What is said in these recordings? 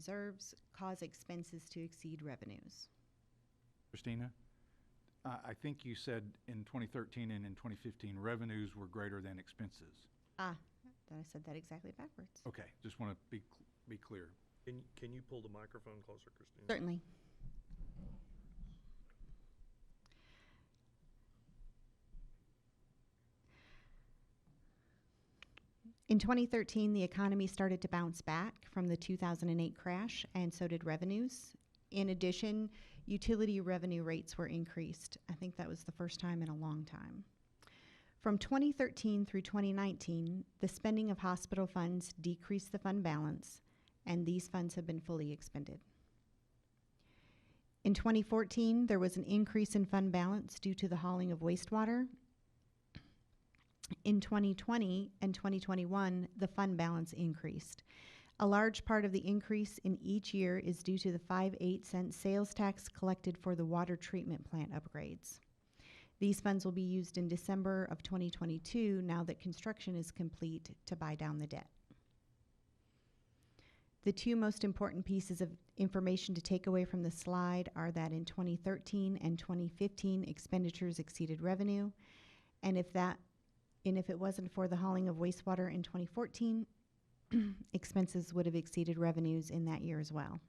reserves cause expenses to exceed revenues. Christina, I think you said in 2013 and in 2015, revenues were greater than expenses. I said that exactly backwards. Okay, just want to be clear. Can you pull the microphone closer, Christina? Certainly. In 2013, the economy started to bounce back from the 2008 crash, and so did revenues. In addition, utility revenue rates were increased. I think that was the first time in a long time. From 2013 through 2019, the spending of hospital funds decreased the fund balance, and these funds have been fully expended. In 2014, there was an increase in fund balance due to the hauling of wastewater. In 2020 and 2021, the fund balance increased. A large part of the increase in each year is due to the 5/8 sales tax collected for the water treatment plant upgrades. These funds will be used in December of 2022, now that construction is complete, to buy down the debt. The two most important pieces of information to take away from the slide are that in 2013 and 2015, expenditures exceeded revenue, and if it wasn't for the hauling of wastewater in 2014, expenses would have exceeded revenues in that year as well.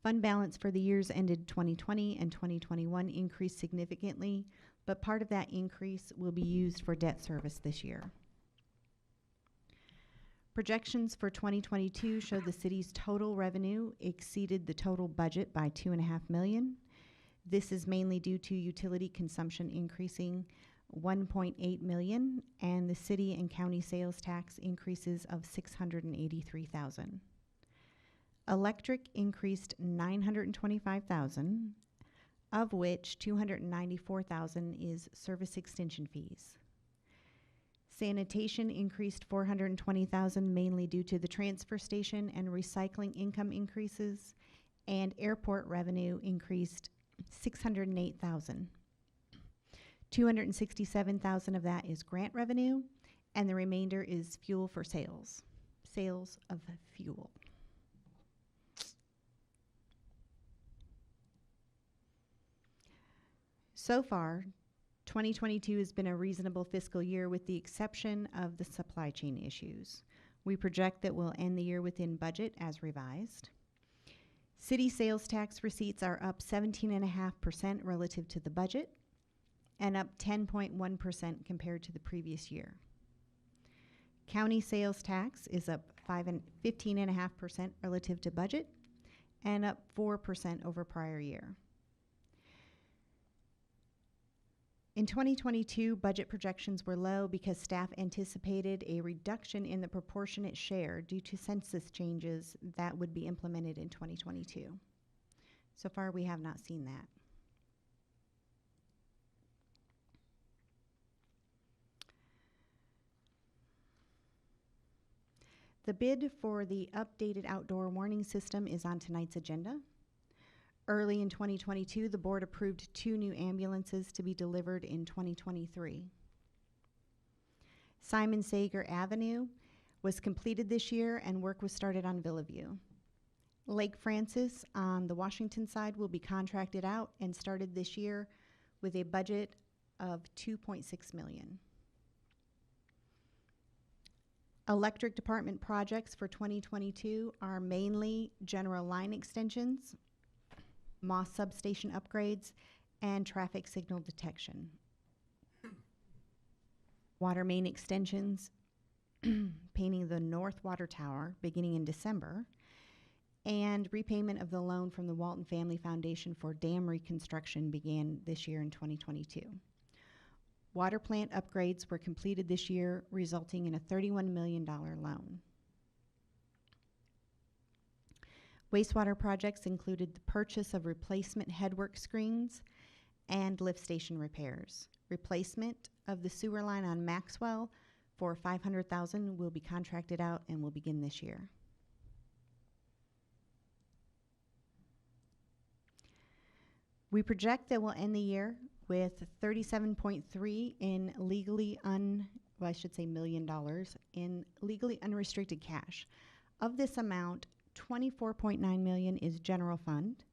Fund balance for the years ended 2020 and 2021 increased significantly, but part of that increase will be used for debt service this year. Projections for 2022 show the city's total revenue exceeded the total budget by $2.5 million. This is mainly due to utility consumption increasing $1.8 million and the city and county sales tax increases of $683,000. Electric increased $925,000, of which $294,000 is service extension fees. Sanitation increased $420,000, mainly due to the transfer station and recycling income increases, and airport revenue increased $608,000. $267,000 of that is grant revenue, and the remainder is fuel for sales of fuel. So far, 2022 has been a reasonable fiscal year with the exception of the supply chain issues. We project that we'll end the year within budget as revised. City sales tax receipts are up 17.5% relative to the budget and up 10.1% compared to the previous year. County sales tax is up 15.5% relative to budget and up 4% over prior year. In 2022, budget projections were low because staff anticipated a reduction in the proportionate share due to census changes that would be implemented in 2022. So far, we have not seen that. The bid for the updated outdoor warning system is on tonight's agenda. Early in 2022, the board approved 2 new ambulances to be delivered in 2023. Simon Sager Avenue was completed this year and work was started on Villaview. Lake Francis on the Washington side will be contracted out and started this year with a budget of $2.6 million. Electric department projects for 2022 are mainly general line extensions, Moss substation upgrades, and traffic signal detection. Water main extensions, painting the North Water Tower beginning in December, and repayment of the loan from the Walton Family Foundation for dam reconstruction began this year in 2022. Water plant upgrades were completed this year, resulting in a $31 million loan. Wastewater projects included the purchase of replacement headwork screens and lift station repairs. Replacement of the sewer line on Maxwell for $500,000 will be contracted out and will begin this year. We project that we'll end the year with $37.3 in $1 million in legally unrestricted cash. Of this amount, $24.9 million is general fund.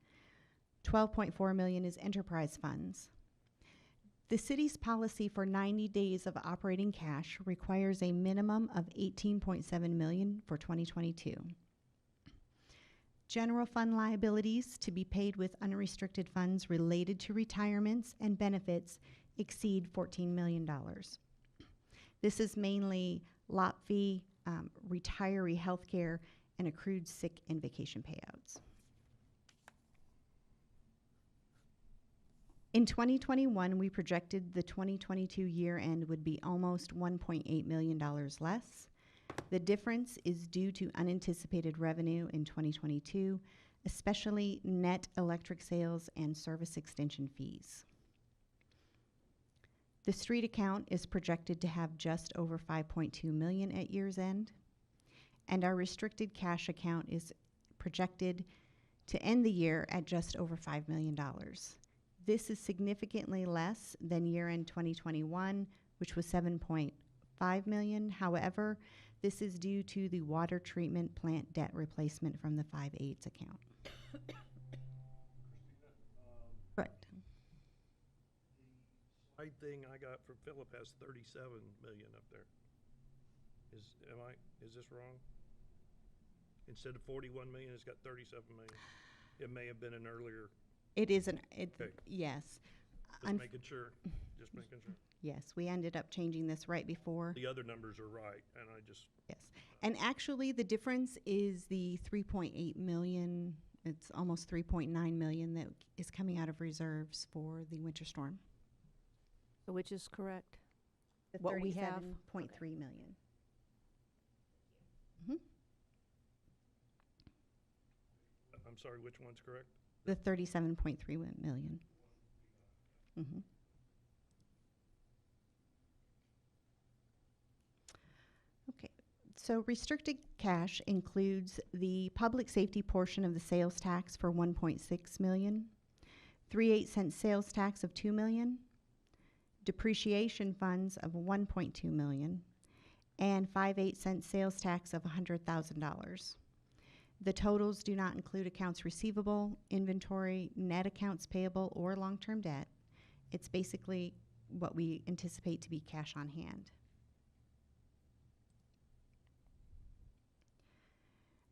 $12.4 million is enterprise funds. The city's policy for 90 days of operating cash requires a minimum of $18.7 million for 2022. General fund liabilities to be paid with unrestricted funds related to retirements and benefits exceed $14 million. This is mainly lot fee, retiree health care, and accrued sick and vacation payouts. In 2021, we projected the 2022 year end would be almost $1.8 million less. The difference is due to unanticipated revenue in 2022, especially net electric sales and service extension fees. The street account is projected to have just over $5.2 million at year's end, and our restricted cash account is projected to end the year at just over $5 million. This is significantly less than year-end 2021, which was $7.5 million. However, this is due to the water treatment plant debt replacement from the 5/8 account. Correct. Slide thing I got from Philip has 37 million up there. Is this wrong? Instead of 41 million, it's got 37 million. It may have been an earlier. It isn't, Okay. yes. Just making sure. Yes, we ended up changing this right before. The other numbers are right, and I just. Yes, and actually the difference is the 3.8 million, it's almost 3.9 million that is coming out of reserves for the winter storm. Which is correct? The What we have? 37.3 million. Mhm. I'm sorry, which one's correct? The 37.3 million. Mhm. Okay, so restricted cash includes the public safety portion of the sales tax for 1.6 million, 3/8 cent sales tax of 2 million, depreciation funds of 1.2 million, and 5/8 cent sales tax of $100,000. The totals do not include accounts receivable, inventory, net accounts payable, or long-term debt. It's basically what we anticipate to be cash on hand.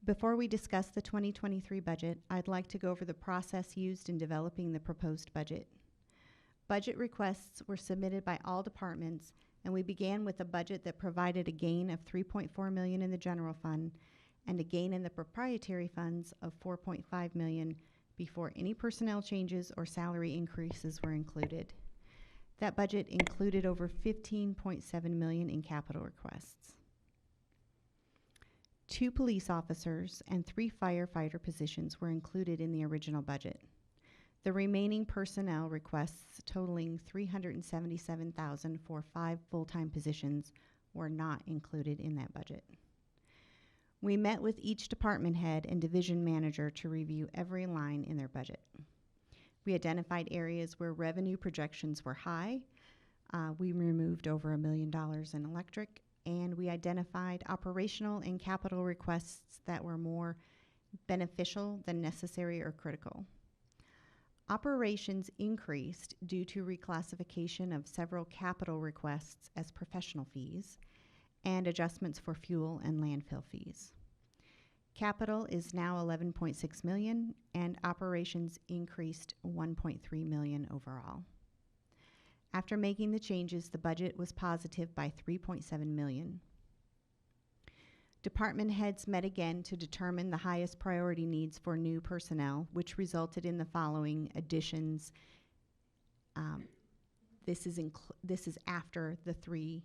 Before we discuss the 2023 budget, I'd like to go over the process used in developing the proposed budget. Budget requests were submitted by all departments, and we began with a budget that provided a gain of $3.4 million in the general fund and a gain in the proprietary funds of $4.5 million before any personnel changes or salary increases were included. That budget included over $15.7 million in capital requests. 2 police officers and 3 firefighter positions were included in the original budget. The remaining personnel requests totaling $377,000 for 5 full-time positions were not included in that budget. We met with each department head and division manager to review every line in their budget. We identified areas where revenue projections were high. We removed over $1 million in electric, and we identified operational and capital requests that were more beneficial than necessary or critical. Operations increased due to reclassification of several capital requests as professional fees and adjustments for fuel and landfill fees. Capital is now $11.6 million, and operations increased $1.3 million overall. After making the changes, the budget was positive by $3.7 million. Department heads met again to determine the highest priority needs for new personnel, which resulted in the following additions. This is after the 3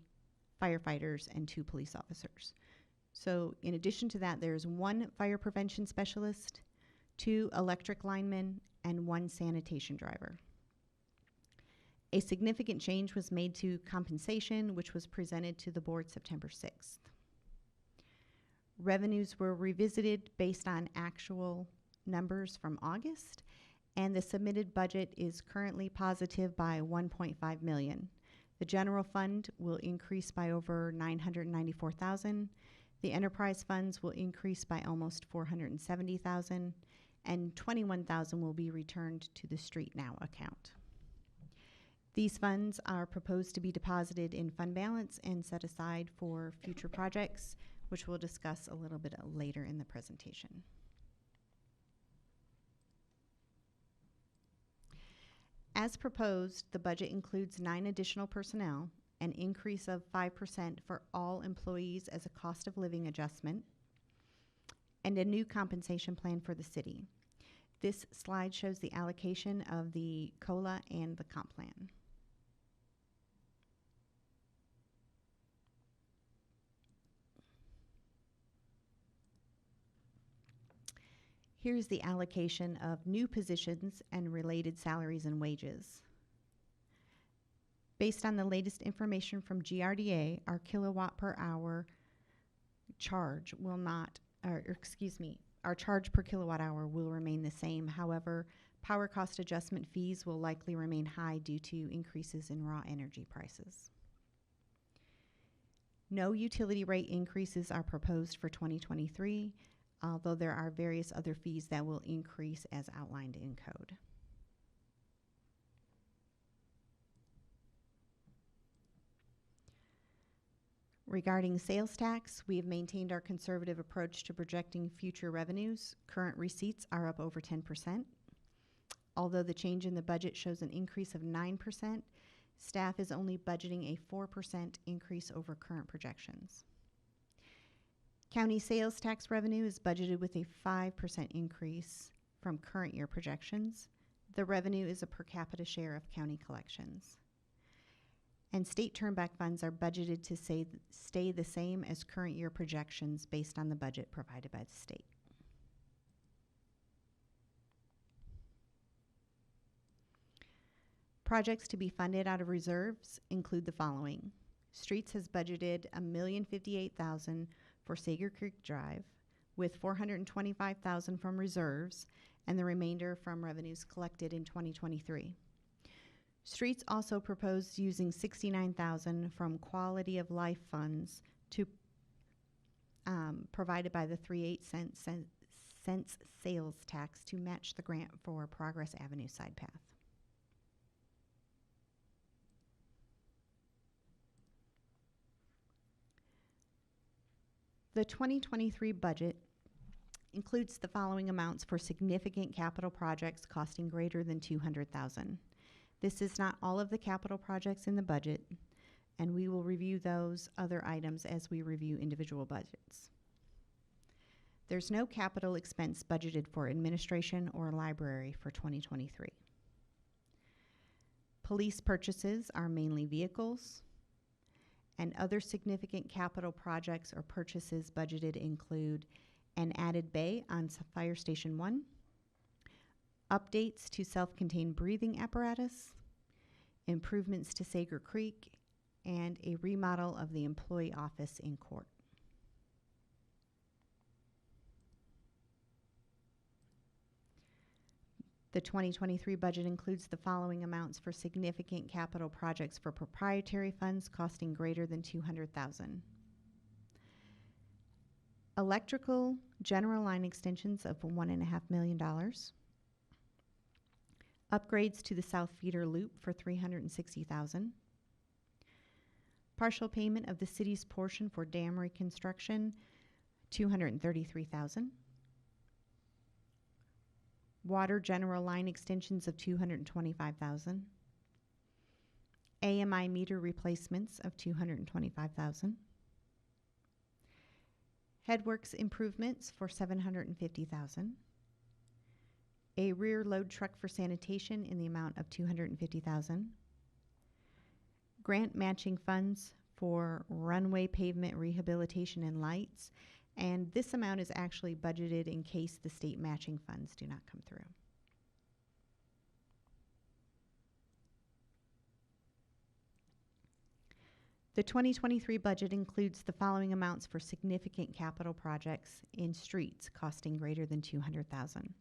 firefighters and 2 police officers. So in addition to that, there's 1 fire prevention specialist, 2 electric linemen, and 1 sanitation driver. A significant change was made to compensation, which was presented to the board September 6th. Revenues were revisited based on actual numbers from August, and the submitted budget is currently positive by $1.5 million. The general fund will increase by over $994,000. The enterprise funds will increase by almost $470,000, and $21,000 will be returned to the Street Now account. These funds are proposed to be deposited in fund balance and set aside for future projects, which we'll discuss a little bit later in the presentation. As proposed, the budget includes 9 additional personnel, an increase of 5% for all employees as a cost of living adjustment, and a new compensation plan for the city. This slide shows the allocation of the COLA and the comp plan. Here's the allocation of new positions and related salaries and wages. Based on the latest information from GRDA, our kilowatt per hour charge will not, our charge per kilowatt hour will remain the same. However, power cost adjustment fees will likely remain high due to increases in raw energy prices. No utility rate increases are proposed for 2023, although there are various other fees that will increase as outlined in code. Regarding sales tax, we have maintained our conservative approach to projecting future revenues. Current receipts are up over 10%. Although the change in the budget shows an increase of 9%, staff is only budgeting a 4% increase over current projections. County sales tax revenue is budgeted with a 5% increase from current year projections. The revenue is a per capita share of county collections. And state turnback funds are budgeted to stay the same as current year projections based on the budget provided by the state. Projects to be funded out of reserves include the following. Streets has budgeted $1,058,000 for Sager Creek Drive, with $425,000 from reserves and the remainder from revenues collected in 2023. Streets also proposed using $69,000 from quality of life funds to provided by the 3/8 cents sales tax to match the grant for Progress Avenue side path. The 2023 budget includes the following amounts for significant capital projects costing greater than $200,000. This is not all of the capital projects in the budget, and we will review those other items as we review individual budgets. There's no capital expense budgeted for administration or library for 2023. Police purchases are mainly vehicles, and other significant capital projects or purchases budgeted include an added bay on Fire Station 1, updates to self-contained breathing apparatus, improvements to Sager Creek, and a remodel of the employee office in court. The 2023 budget includes the following amounts for significant capital projects for proprietary funds costing greater than $200,000. Electrical general line extensions of $1.5 million. Upgrades to the South Feeder Loop for $360,000. Partial payment of the city's portion for dam reconstruction, $233,000. Water general line extensions of $225,000. AMI meter replacements of $225,000. Headworks improvements for $750,000. A rear load truck for sanitation in the amount of $250,000. Grant matching funds for runway pavement rehabilitation and lights, and this amount is actually budgeted in case the state matching funds do not come through. The 2023 budget includes the following amounts for significant capital projects in streets costing greater than $200,000.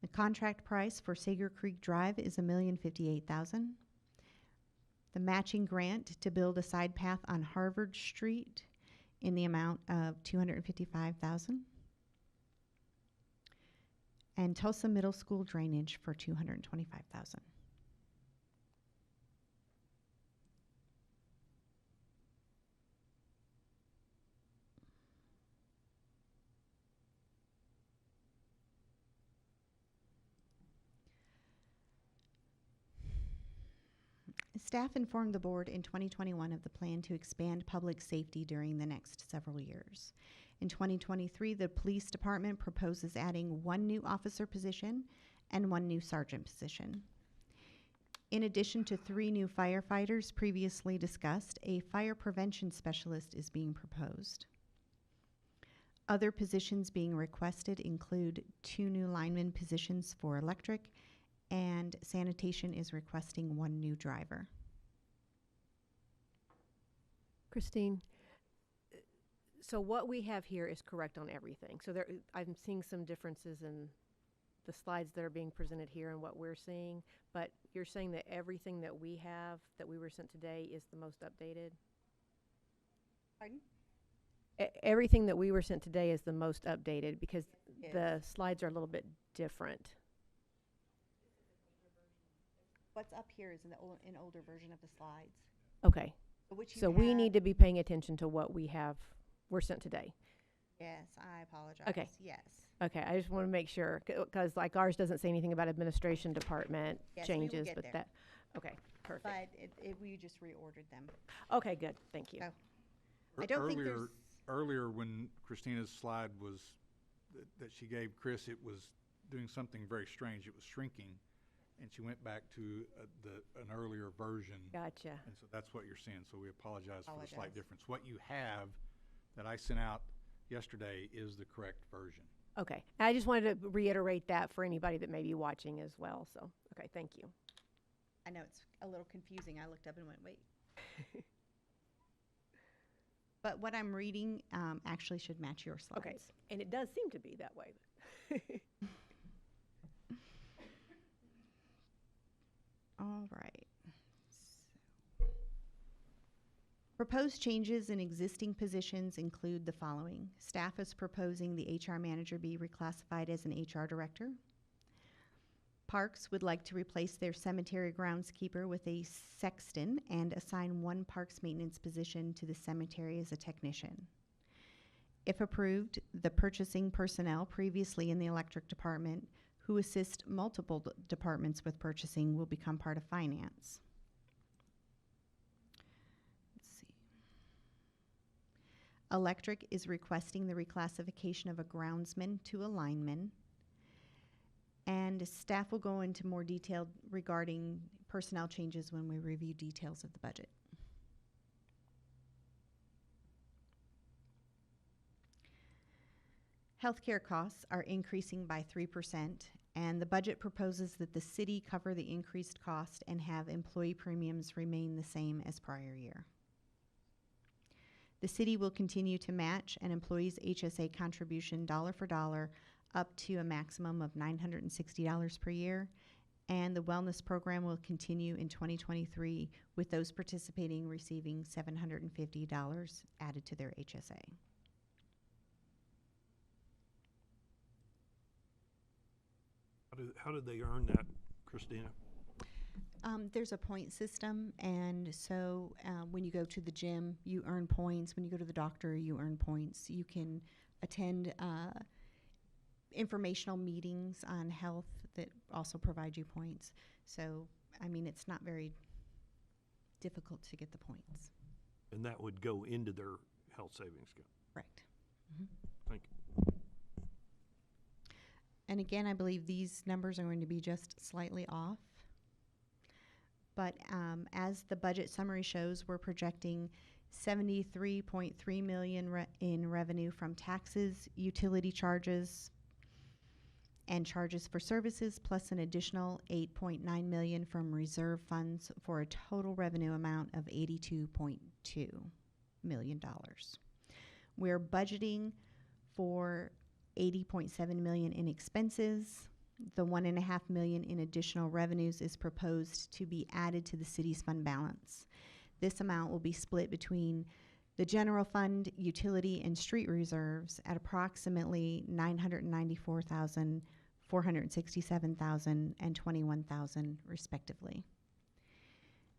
The contract price for Sager Creek Drive is $1,058,000. The matching grant to build a side path on Harvard Street in the amount of $255,000. And Tulsa Middle School drainage for $225,000. Staff informed the board in 2021 of the plan to expand public safety during the next several years. In 2023, the police department proposes adding 1 new officer position and 1 new sergeant position. In addition to 3 new firefighters previously discussed, a fire prevention specialist is being proposed. Other positions being requested include 2 new lineman positions for electric, and sanitation is requesting 1 new driver. Christine, so what we have here is correct on everything. So there, I'm seeing some differences in the slides that are being presented here and what we're seeing, but you're saying that everything that we have, that we were sent today, is the most updated? Pardon? Everything that we were sent today is the most updated, because the slides are a little bit different. What's up here is an older version of the slides. Okay, Which you so we have- need to be paying attention to what we have, we're sent today. Yes, I apologize. Okay. Yes. Okay, I just want to make sure, because like ours doesn't say anything about administration department Yes, we will changes, get but there. that, okay, perfect. But we just reordered them. Okay, good, thank you. So, I don't think Earlier- there's, Earlier, when Christina's slide was, that she gave Chris, it was doing something very strange. It was shrinking, and she went back to an earlier version. Gotcha. And so that's what you're seeing, so we apologize for the slight Apologize. difference. What you have that I sent out yesterday is the correct version. Okay, I just wanted to reiterate that for anybody that may be watching as well, so, okay, thank you. I know it's a little confusing. I looked up and went, wait. But what I'm reading actually should match your slides. Okay, and it does seem to be that way. All right. Proposed changes in existing positions include the following. Staff is proposing the HR manager be reclassified as an HR director. Parks would like to replace their cemetery groundskeeper with a sexton and assign 1 parks maintenance position to the cemetery as a technician. If approved, the purchasing personnel previously in the electric department who assist multiple departments with purchasing will become part of finance. Let's see. Electric is requesting the reclassification of a groundsman to a lineman. And staff will go into more detail regarding personnel changes when we review details of the budget. Healthcare costs are increasing by 3%, and the budget proposes that the city cover the increased cost and have employee premiums remain the same as prior year. The city will continue to match an employee's HSA contribution dollar for dollar up to a maximum of $960 per year, and the wellness program will continue in 2023 with those participating receiving $750 added to their HSA. How did they earn that, Christina? There's a point system, and so when you go to the gym, you earn points. When you go to the doctor, you earn points. You can attend informational meetings on health that also provide you points. So, I mean, it's not very difficult to get the points. And that would go into their health savings account. Correct. Thank you. And again, I believe these numbers are going to be just slightly off. But as the budget summary shows, we're projecting $73.3 million in revenue from taxes, utility charges, and charges for services, plus an additional $8.9 million from reserve funds for a total revenue amount of $82.2 million. We're budgeting for $80.7 million in expenses. The $1.5 million in additional revenues is proposed to be added to the city's fund balance. This amount will be split between The general fund, utility, and street reserves at approximately $994,000, $467,000, and $21,000 respectively.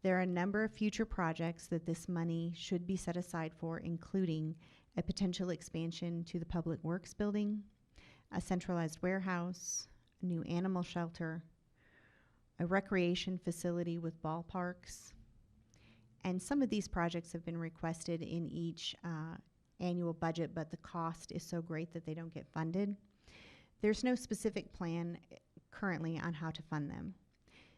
There are a number of future projects that this money should be set aside for, including a potential expansion to the Public Works building, a centralized warehouse, a new animal shelter, a recreation facility with ballparks. And some of these projects have been requested in each annual budget, but the cost is so great that they don't get funded. There's no specific plan currently on how to fund them.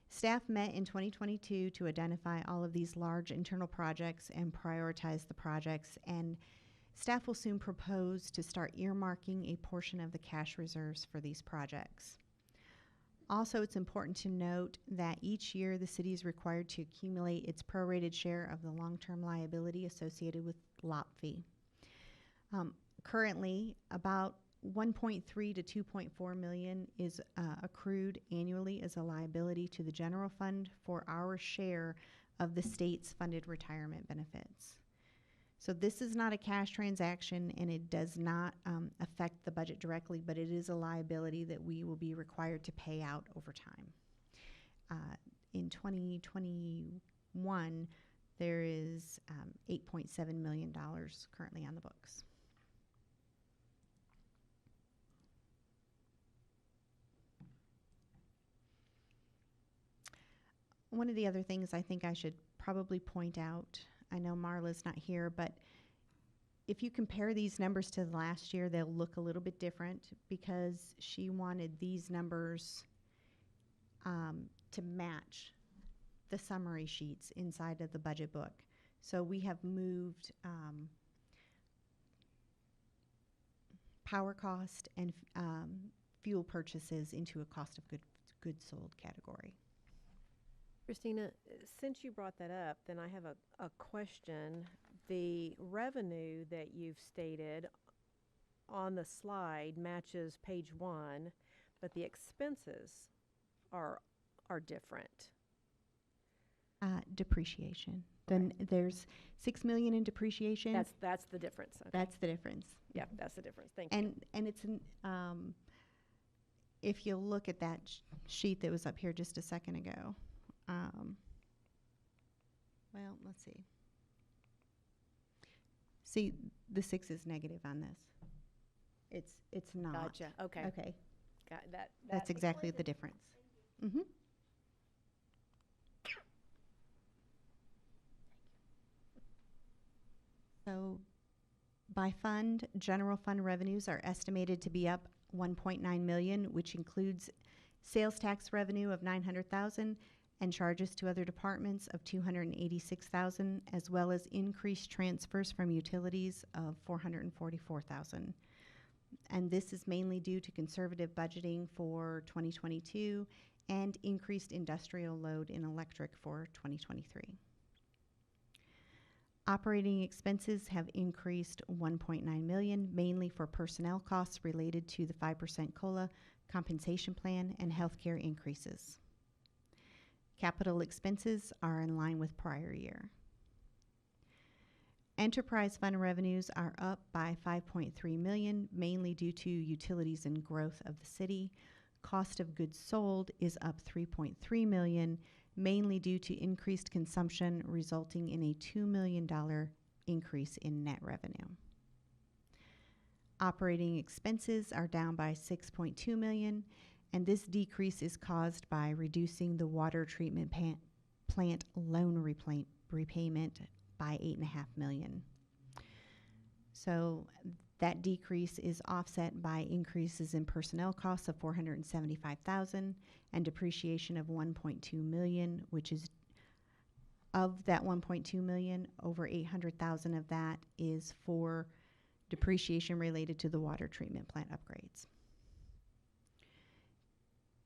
Staff met in 2022 to identify all of these large internal projects and prioritize the projects, and staff will soon propose to start earmarking a portion of the cash reserves for these projects. Also, it's important to note that each year the city is required to accumulate its prorated share of the long-term liability associated with lot fee. Currently, about 1.3 to 2.4 million is accrued annually as a liability to the general fund for our share of the state's funded retirement benefits. So this is not a cash transaction, and it does not affect the budget directly, but it is a liability that we will be required to pay out over time. In 2021, there is $8.7 million currently on the books. One of the other things I think I should probably point out, I know Marla's not here, but if you compare these numbers to last year, they'll look a little bit different because she wanted these numbers to match the summary sheets inside of the budget book. So we have moved power cost and fuel purchases into a cost of goods sold category. Christina, since you brought that up, then I have a question. The revenue that you've stated on the slide matches page 1, but the expenses are different. Depreciation. Then there's $6 million in depreciation. That's the difference. Okay. That's the difference. Yeah, that's the difference. Thank you. And it's an, if you look at that sheet that was up here just a second ago. Well, let's see. See, the 6 is negative on this. It's not. Gotcha. Okay. Okay. Got that. That's exactly the difference. Mm-hmm. So, by fund, general fund revenues are estimated to be up 1.9 million, which includes sales tax revenue of 900,000 and charges to other departments of 286,000, as well as increased transfers from utilities of 444,000. And this is mainly due to conservative budgeting for 2022 and increased industrial load in electric for 2023. Operating expenses have increased 1.9 million, mainly for personnel costs related to the 5% COLA compensation plan and healthcare increases. Capital expenses are in line with prior year. Enterprise fund revenues are up by 5.3 million, mainly due to utilities and growth of the city. Cost of goods sold is up 3.3 million, mainly due to increased consumption, resulting in a $2 million increase in net revenue. Operating expenses are down by 6.2 million, and this decrease is caused by reducing the water treatment plant loan repayment by 8.5 million. So that decrease is offset by increases in personnel costs of 475,000 and depreciation of 1.2 million, which is of that 1.2 million, over 800,000 of that is for depreciation related to the water treatment plant upgrades.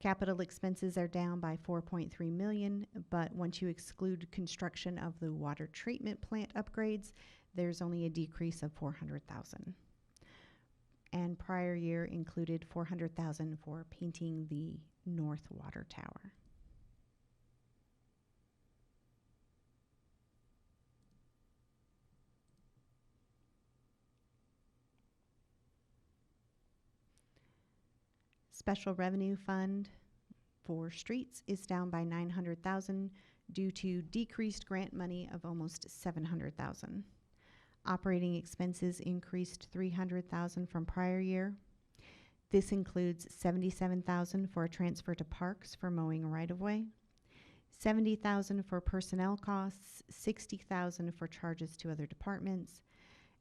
Capital expenses are down by 4.3 million, but once you exclude construction of the water treatment plant upgrades, there's only a decrease of 400,000. And prior year included 400,000 for painting the north water tower. Special revenue fund for streets is down by 900,000 due to decreased grant money of almost 700,000. Operating expenses increased 300,000 from prior year. This includes 77,000 for a transfer to parks for mowing right-of-way, 70,000 for personnel costs, 60,000 for charges to other departments,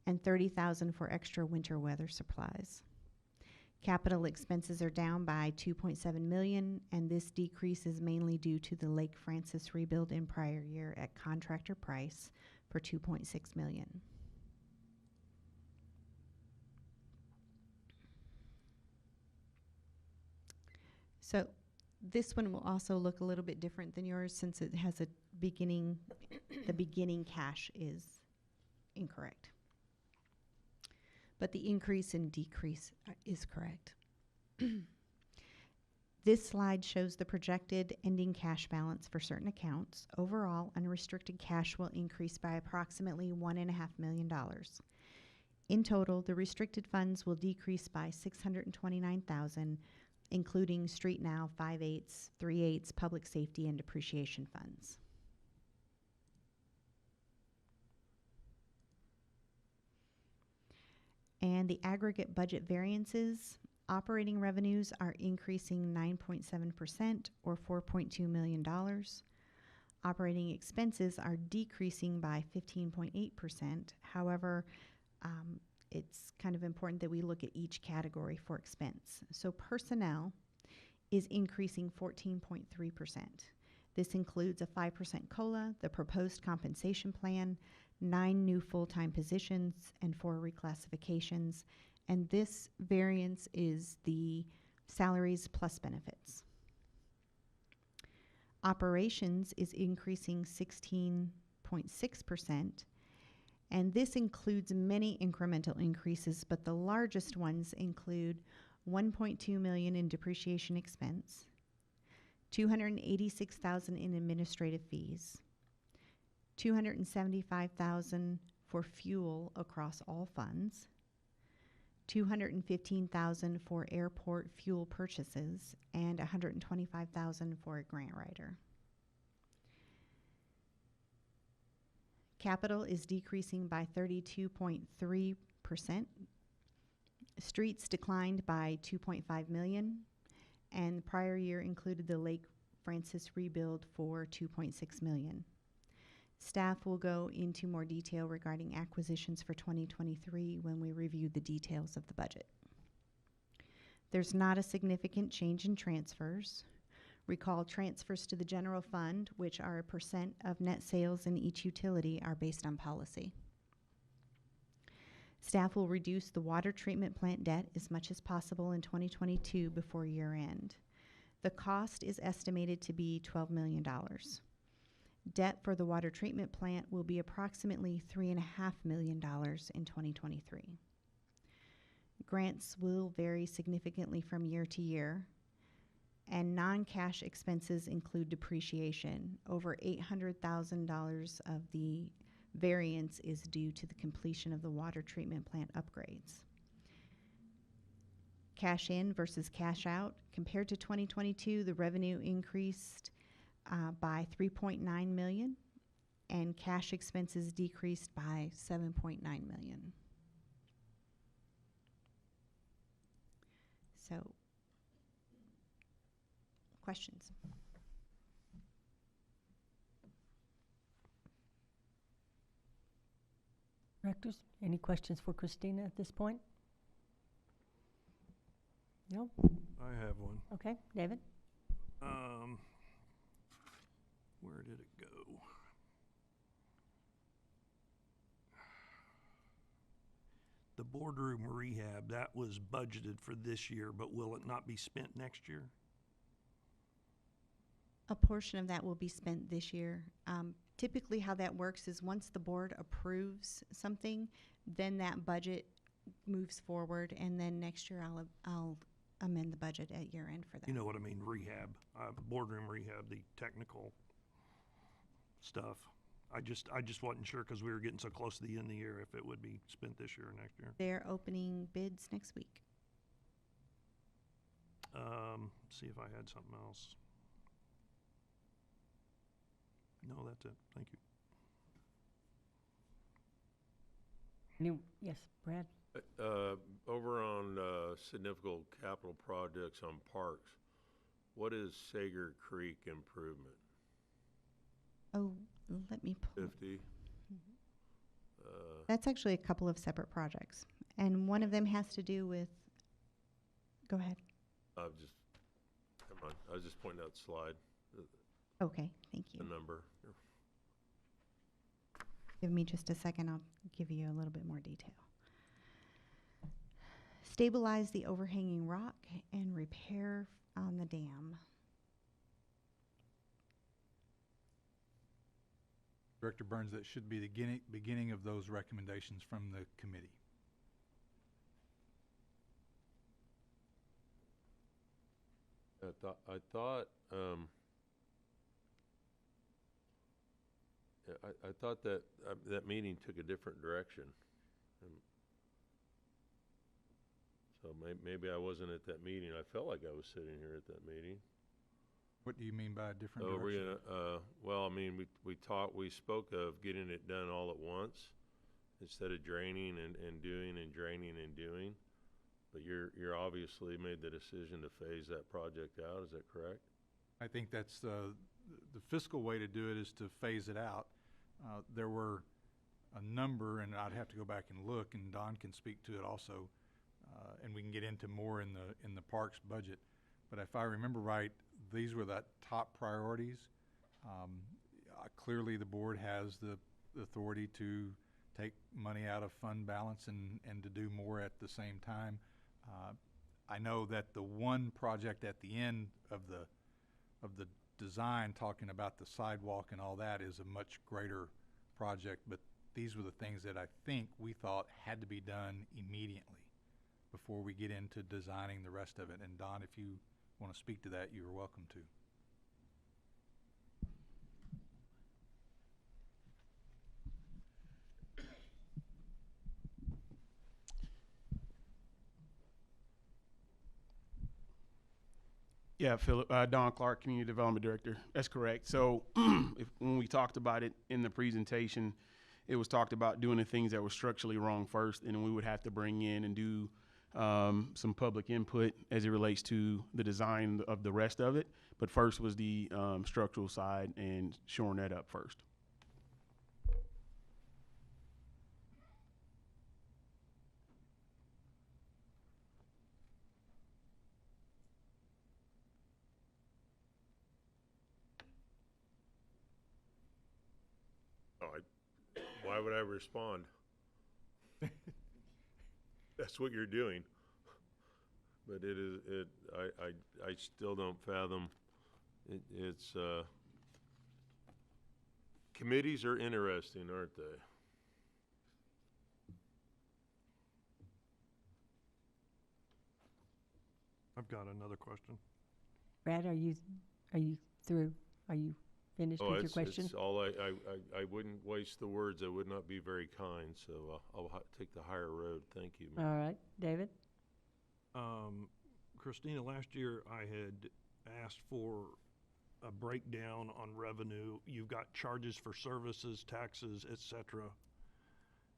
and 30,000 for extra winter weather supplies. Capital expenses are down by 2.7 million, and this decrease is mainly due to the Lake Francis rebuild in prior year at contractor price for 2.6 million. So this one will also look a little bit different than yours since it has a beginning, the beginning cash is incorrect. But the increase and decrease is correct. This slide shows the projected ending cash balance for certain accounts. Overall, unrestricted cash will increase by approximately $1.5 million. In total, the restricted funds will decrease by $629,000, including Street Now, 5/8, 3/8, public safety, and depreciation funds. And the aggregate budget variances, operating revenues are increasing 9.7% or $4.2 million. Operating expenses are decreasing by 15.8%. However, it's kind of important that we look at each category for expense. So personnel is increasing 14.3%. This includes a 5% COLA, the proposed compensation plan, 9 new full-time positions, and 4 reclassifications. And this variance is the salaries plus benefits. Operations is increasing 16.6%. And this includes many incremental increases, but the largest ones include 1.2 million in depreciation expense, 286,000 in administrative fees, 275,000 for fuel across all funds, 215,000 for airport fuel purchases, and 125,000 for a grant writer. Capital is decreasing by 32.3%. Streets declined by 2.5 million, and the prior year included the Lake Francis rebuild for 2.6 million. Staff will go into more detail regarding acquisitions for 2023 when we review the details of the budget. There's not a significant change in transfers. Recall transfers to the general fund, which are a % of net sales in each utility, are based on policy. Staff will reduce the water treatment plant debt as much as possible in 2022 before year end. The cost is estimated to be $12 million. Debt for the water treatment plant will be approximately $3.5 million in 2023. Grants will vary significantly from year to year, and non-cash expenses include depreciation. Over $800,000 of the variance is due to the completion of the water treatment plant upgrades. Cash in versus cash out. Compared to 2022, the revenue increased by 3.9 million, and cash expenses decreased by 7.9 million. So, questions? Directors, any questions for Christina at this point? No? I have one. Okay, David? Where did it go? The boardroom rehab, that was budgeted for this year, but will it not be spent next year? A portion of that will be spent this year. Typically how that works is once the board approves something, then that budget moves forward, and then next year I'll amend the budget at year end for that. You know what I mean, rehab, boardroom rehab, the technical stuff. I just wasn't sure because we were getting so close to the end of the year if it would be spent this year or next year. They're opening bids next week. See if I had something else. No, that's it. Thank you. Yes, Brad? Over on significant capital projects on parks, what is Sager Creek improvement? Oh, let me pull. 50? That's actually a couple of separate projects. And one of them has to do with, go ahead. Never mind. I was just pointing out the slide, Okay, thank the you. number. Give me just a second, I'll give you a little bit more detail. Stabilize the overhanging rock and repair on the dam. Director Burns, that should be the beginning of those recommendations from the committee. I thought that that meeting took a different direction. So maybe I wasn't at that meeting. I felt like I was sitting here at that meeting. What do you mean by a different So we're direction? gonna, well, I mean, we spoke of getting it done all at once instead of draining and doing and draining and doing. But you're obviously made the decision to phase that project out, is that correct? I think that's the fiscal way to do it is to phase it out. There were a number, and I'd have to go back and look, and Don can speak to it also, and we can get into more in the parks budget. But if I remember right, these were the top priorities. Clearly, the board has the authority to take money out of fund balance and to do more at the same time. I know that the one project at the end of the design, talking about the sidewalk and all that, is a much greater project, but these were the things that I think we thought had to be done immediately before we get into designing the rest of it. And Don, if you want to speak to that, you are welcome to. Yeah, Philip, Don Clark, Community Development Director. That's correct. So when we talked about it in the presentation, it was talked about doing the things that were structurally wrong first, and then we would have to bring in and do some public input as it relates to the design of the rest of it. But first was the structural side and shoring that up first. Why would I respond? That's what you're doing. But I still don't fathom. It's committees are interesting, aren't they? I've got another question. Brad, are you through? Are you finished with your question? It's all I wouldn't waste the words. I would not be very kind, so I'll take the higher road. Thank you. All right, David? Christina, last year I had asked for a breakdown on revenue. You've got charges for services, taxes, etc.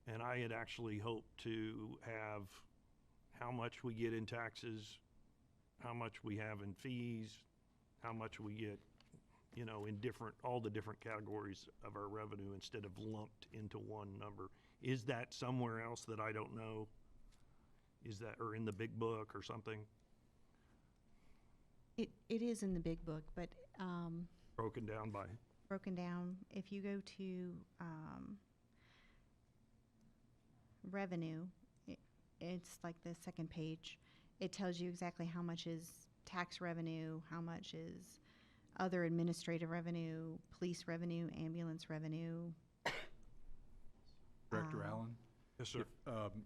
And I had actually hoped to have how much we get in taxes, how much we have in fees, how much we get, you know, in all the different categories of our revenue instead of lumped into one number. Is that somewhere else that I don't know? Is that, or in the big book or something? It is in the big book, but Broken down by, broken down, if you go to revenue, it's like the second page. It tells you exactly how much is tax revenue, how much is other administrative revenue, police revenue, ambulance revenue. Director Allen? yes, sir.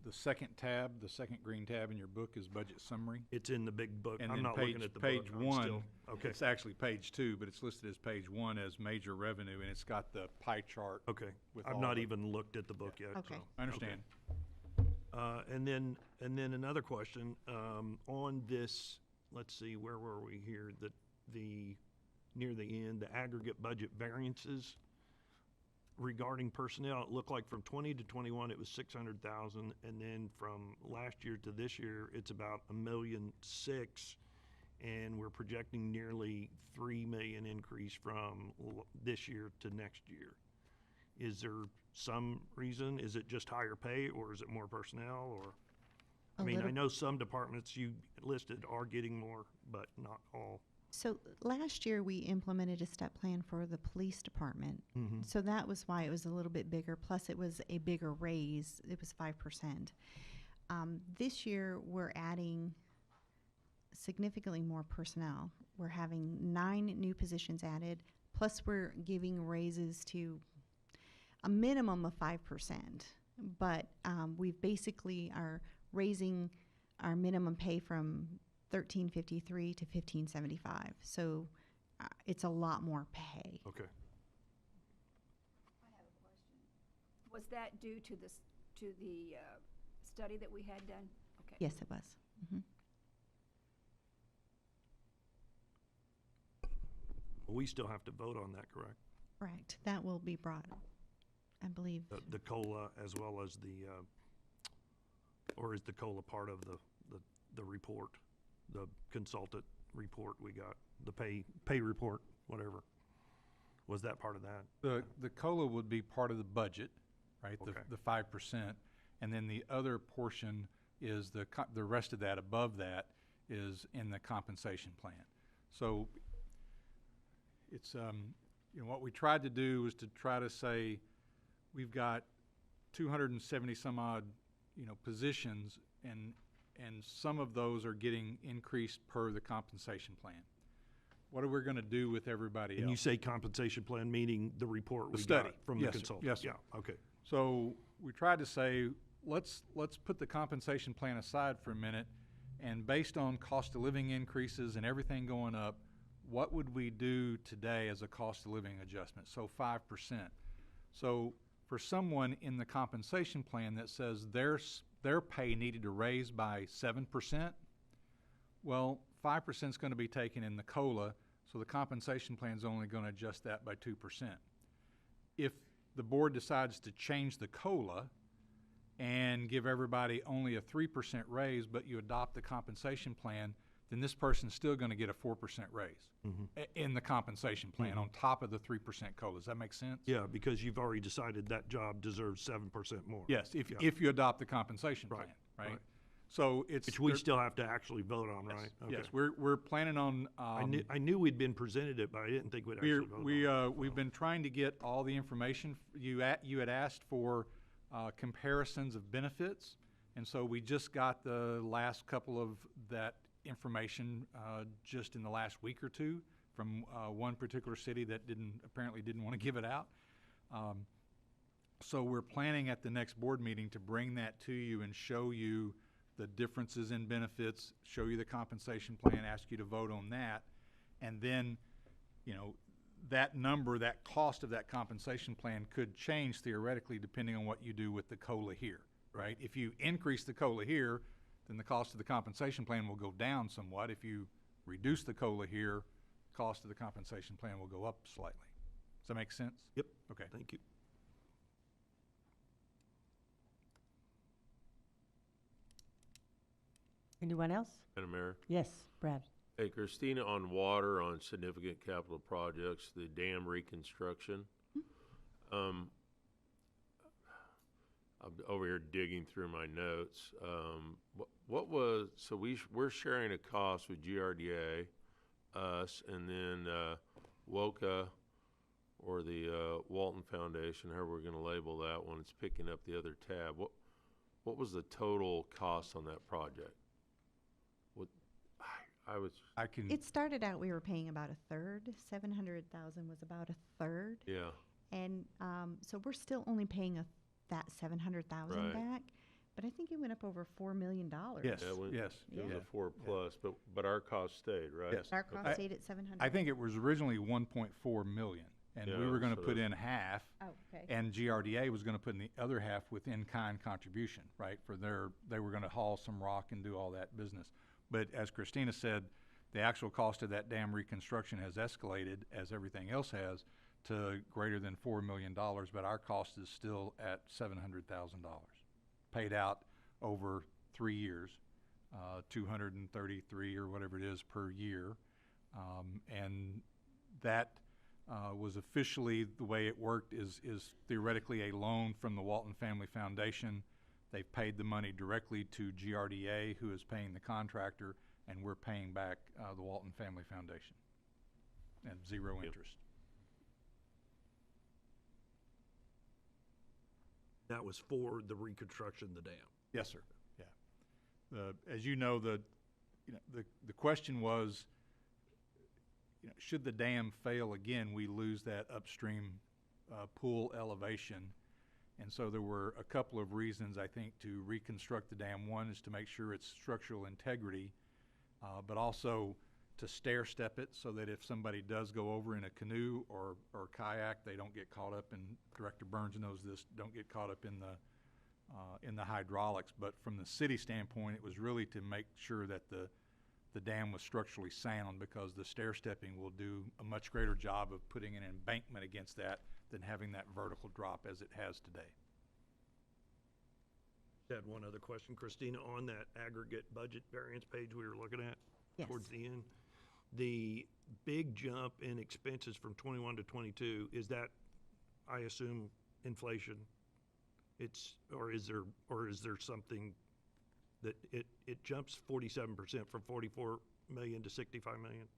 The second tab, the second green tab in your book is budget summary. It's in the big book. And I'm then not looking at the book. page I'm one, still- Okay, it's actually page 2, but it's listed as page 1 as major revenue, and it's got the pie chart. okay. with I've all not of it. even looked at the book yet, Okay. so. I understand. And then another question, on this let's see, where were we here? Near the end, the aggregate budget variances regarding personnel, it looked like from 20 to 21, it was 600,000. And then from last year to this year, it's about $1.6 million. And we're projecting nearly 3 million increase from this year to next year. Is there some reason? Is it just higher pay, or is it more personnel, or? I mean, I know some departments you listed are getting more, but not all. So last year, we implemented a step plan for the police department. Mm-hmm. So that was why it was a little bit bigger, plus it was a bigger raise. It was 5%. This year, we're adding significantly more personnel. We're having 9 new positions added, plus we're giving raises to a minimum of 5%. But we've basically are raising our minimum pay from $13.53 to $15.75. So it's a lot more pay. Okay. I have a question. Was that due to the study that we had done? Okay. Yes, it was. Mm-hmm. We still have to vote on that, correct? Correct. That will be brought, I believe. The COLA as well as or is the COLA part of the report, the consultant report we got, the pay report, whatever? Was that part of that? The COLA would be part of the budget, right? Okay. The 5%. And then the other portion is the rest of that, above that, is in the compensation plan. So it's, what we tried to do was to try to say, we've got 270 some odd, positions, and some of those are getting increased per the compensation plan. What are we gonna do with everybody else? And you say compensation plan, meaning the report The we study. got from Yes, the sir. consultant? Yes, sir. Yeah, okay. So we tried to say, let's put the compensation plan aside for a minute, and based on cost of living increases and everything going up, what would we do today as a cost of living adjustment? So 5%. So for someone in the compensation plan that says their pay needed to raise by 7%, well, 5% is going to be taken in the COLA, so the compensation plan is only going to adjust that by 2%. If the board decides to change the COLA and give everybody only a 3% raise, but you adopt the compensation plan, then this person's still going to get a 4% raise in the compensation plan on top of the 3% COLA. Does that make sense? Yeah, because you've already decided that job deserves 7% more. Yes, if you adopt the compensation plan, right? So it's Which we still have to actually vote on, right? Yes, Okay. we're planning on. I knew we'd been presented it, but I didn't think we'd actually vote on it. We've been trying to get all the information. You had asked for comparisons of benefits, and so we just got the last couple of that information just in the last week or two from one particular city that apparently didn't want to give it out. So we're planning at the next board meeting to bring that to you and show you the differences in benefits, show you the compensation plan, ask you to vote on that, and then, that number, that cost of that compensation plan could change theoretically depending on what you do with the COLA here, right? If you increase the COLA here, then the cost of the compensation plan will go down somewhat. If you reduce the COLA here, cost of the compensation plan will go up slightly. Does that make sense? Yep. Okay. Thank you. Anyone else? Madam Mayor? Yes, Brad. Hey, Christina, on water, on significant capital projects, the dam reconstruction. I'm over here digging through my notes. We're sharing a cost with GRDA, us, and then WOCA, or the Walton Foundation, however we're gonna label that one. It's picking up the other tab. What was the total cost on that project? It started out, we were paying about a third. 700,000 was about a third. Yeah. And so we're still only paying that 700,000 Right. back. But I think it went up over $4 million. Yes, Yeah, it yes. was Yeah. a 4+, but our cost stayed, right? Yes. Our cost stayed at 700. I think it was originally 1.4 million, and we Yeah, were gonna so put that's- in half, Oh, okay. and GRDA was gonna put in the other half with in-kind contribution, right? They were gonna haul some rock and do all that business. But as Christina said, the actual cost of that dam reconstruction has escalated, as everything else has, to greater than $4 million, but our cost is still at $700,000, paid out over 3 years, 233 or whatever it is per year. And that was officially, the way it worked is theoretically a loan from the Walton Family Foundation. They've paid the money directly to GRDA, who is paying the contractor, and we're paying back the Walton Family Foundation at zero interest. That was for the reconstruction of the dam. Yes, sir. Yeah. As you know, the question was, should the dam fail again, we lose that upstream pool elevation. And so there were a couple of reasons, I think, to reconstruct the dam. One is to make sure its structural integrity, but also to stair step it so that if somebody does go over in a canoe or kayak, they don't get caught up in, Director Burns knows this, don't get caught up in the hydraulics. But from the city standpoint, it was really to make sure that the dam was structurally sound, because the stair stepping will do a much greater job of putting an embankment against that than having that vertical drop as it has today. Had one other question, Christina, on that aggregate budget variance page we were looking at Yes. towards the end. The big jump in expenses from 21 to 22, is that, I assume, inflation? Or is there something that it jumps 47% from 44 million to 65 million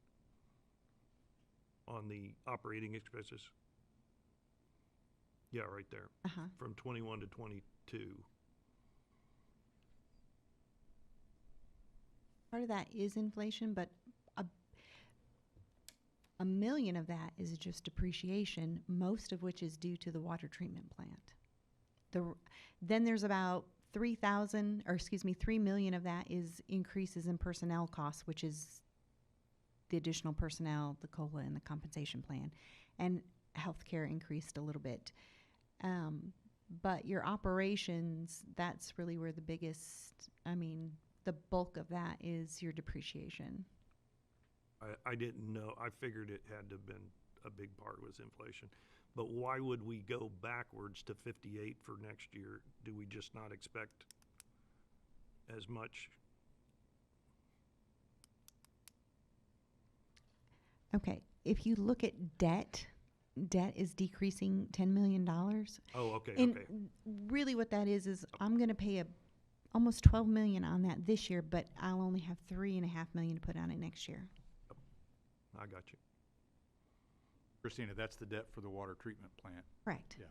on the operating expenses? Yeah, right there, Uh-huh. from 21 to 22. Part of that is inflation, but a million of that is just depreciation, most of which is due to the water treatment plant. Then there's about 3 million of that is increases in personnel costs, which is the additional personnel, the COLA, and the compensation plan. And healthcare increased a little bit. But your operations, that's really where the biggest, the bulk of that is your depreciation. I didn't know, I figured it had to have been, a big part was inflation. But why would we go backwards to 58 for next year? Do we just not expect as much? Okay, if you look at debt is decreasing $10 million. Oh, okay, And okay. really what that is I'm going to pay almost $12 million on that this year, but I'll only have $3.5 million to put on it next year. I got you. Christina, that's the debt for the water treatment plant. Correct. Yeah.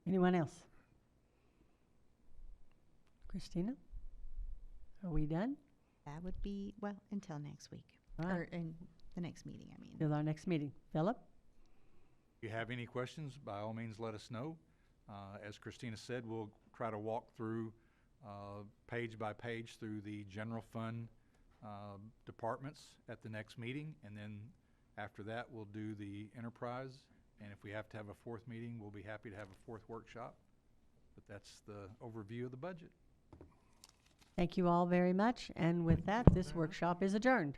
Anyone else? Christina? Are we done? That would be, well, until next week. All right. Or in the next meeting, I mean. Till our next meeting. Philip? If you have any questions, by all means, let us know. As Christina said, we'll try to walk through page by page through the general fund departments at the next meeting, and then after that, we'll do the enterprise. And if we have to have a fourth meeting, we'll be happy to have a fourth workshop. But that's the overview of the budget. Thank you all very much. And with that, this workshop is adjourned.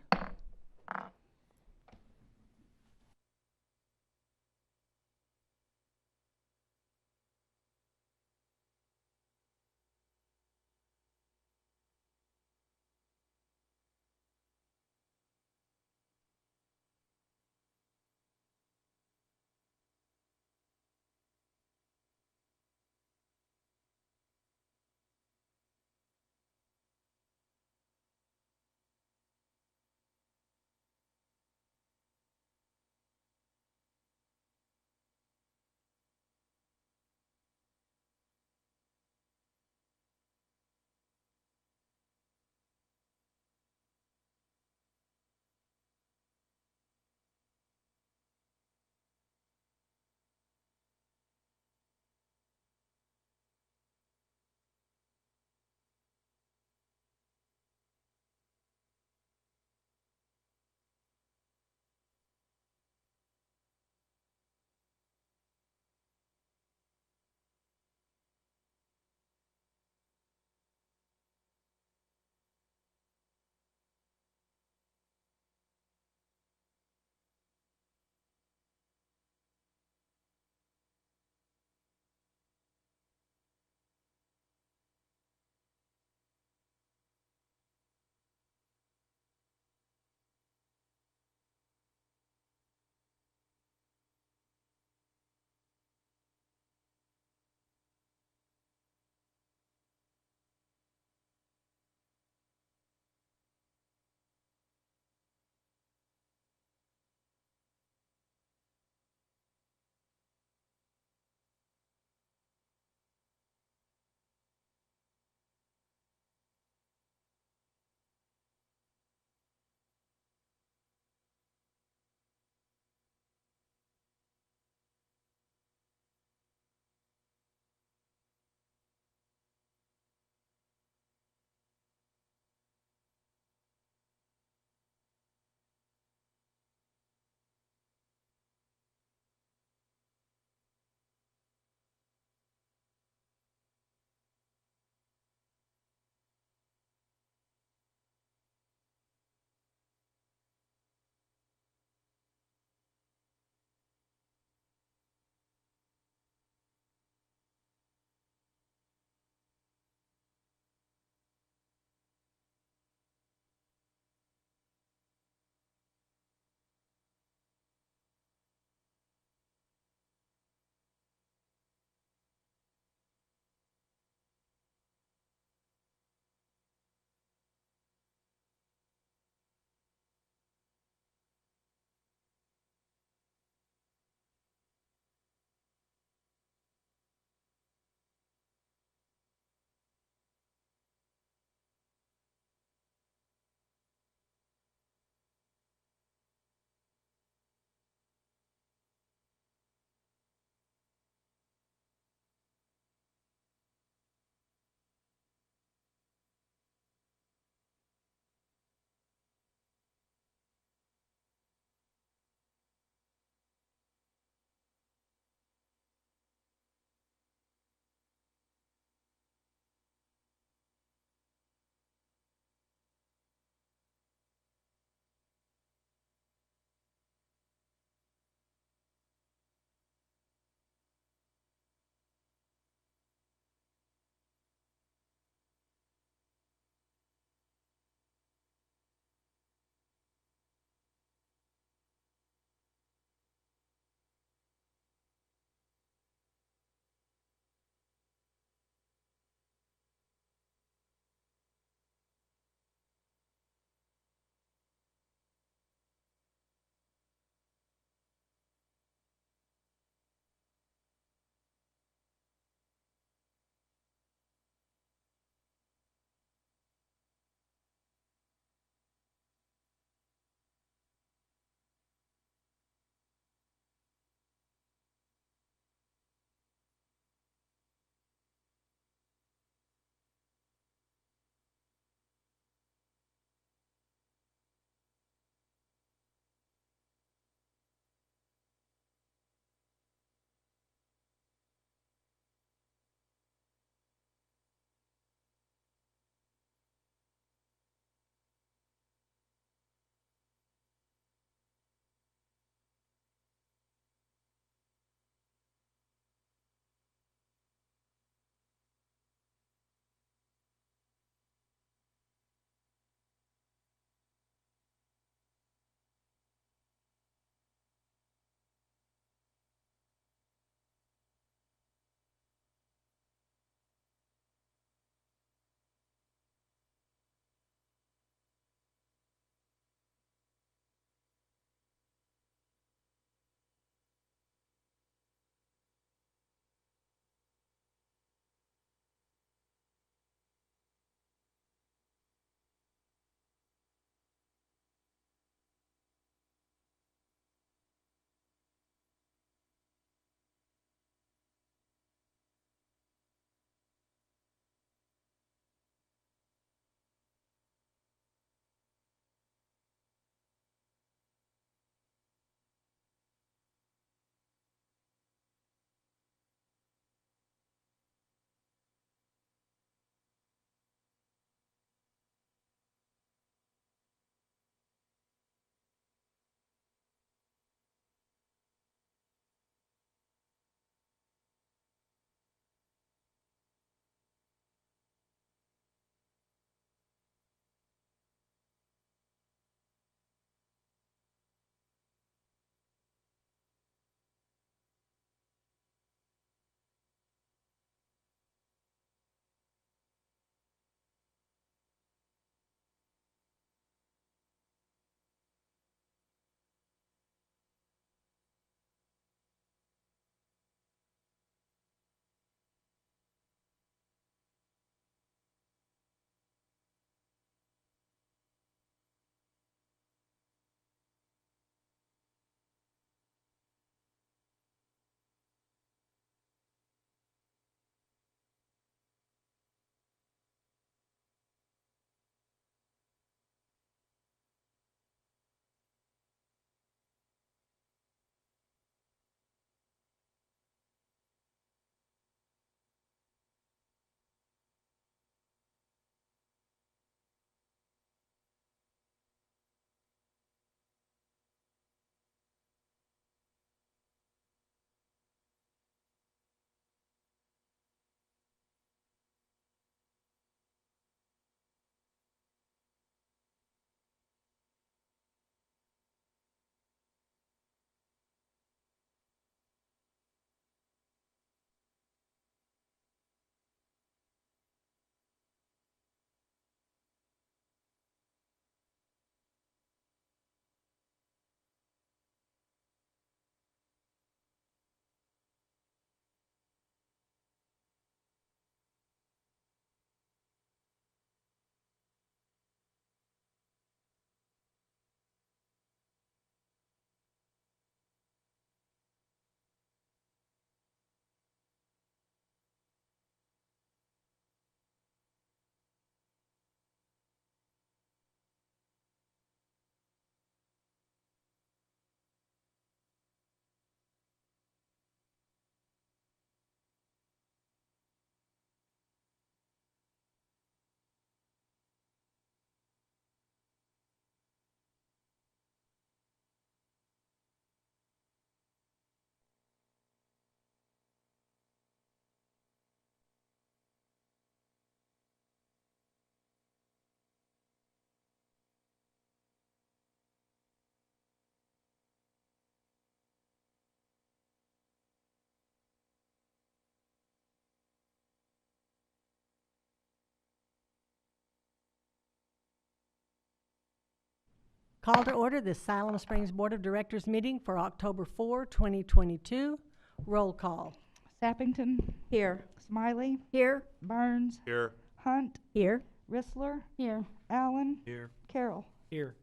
Call to order the Siloam Springs Board of Directors meeting for October 4, 2022. Roll call. Sappington, Here. Smiley, Here. Burns, Here. Hunt, Here. Rissler, Here. Allen, Here. Carroll. Here.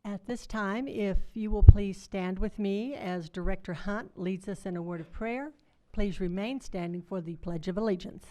At this time, if you will please stand with me as Director Hunt leads us in a word of prayer. Please remain standing for the Pledge of Allegiance.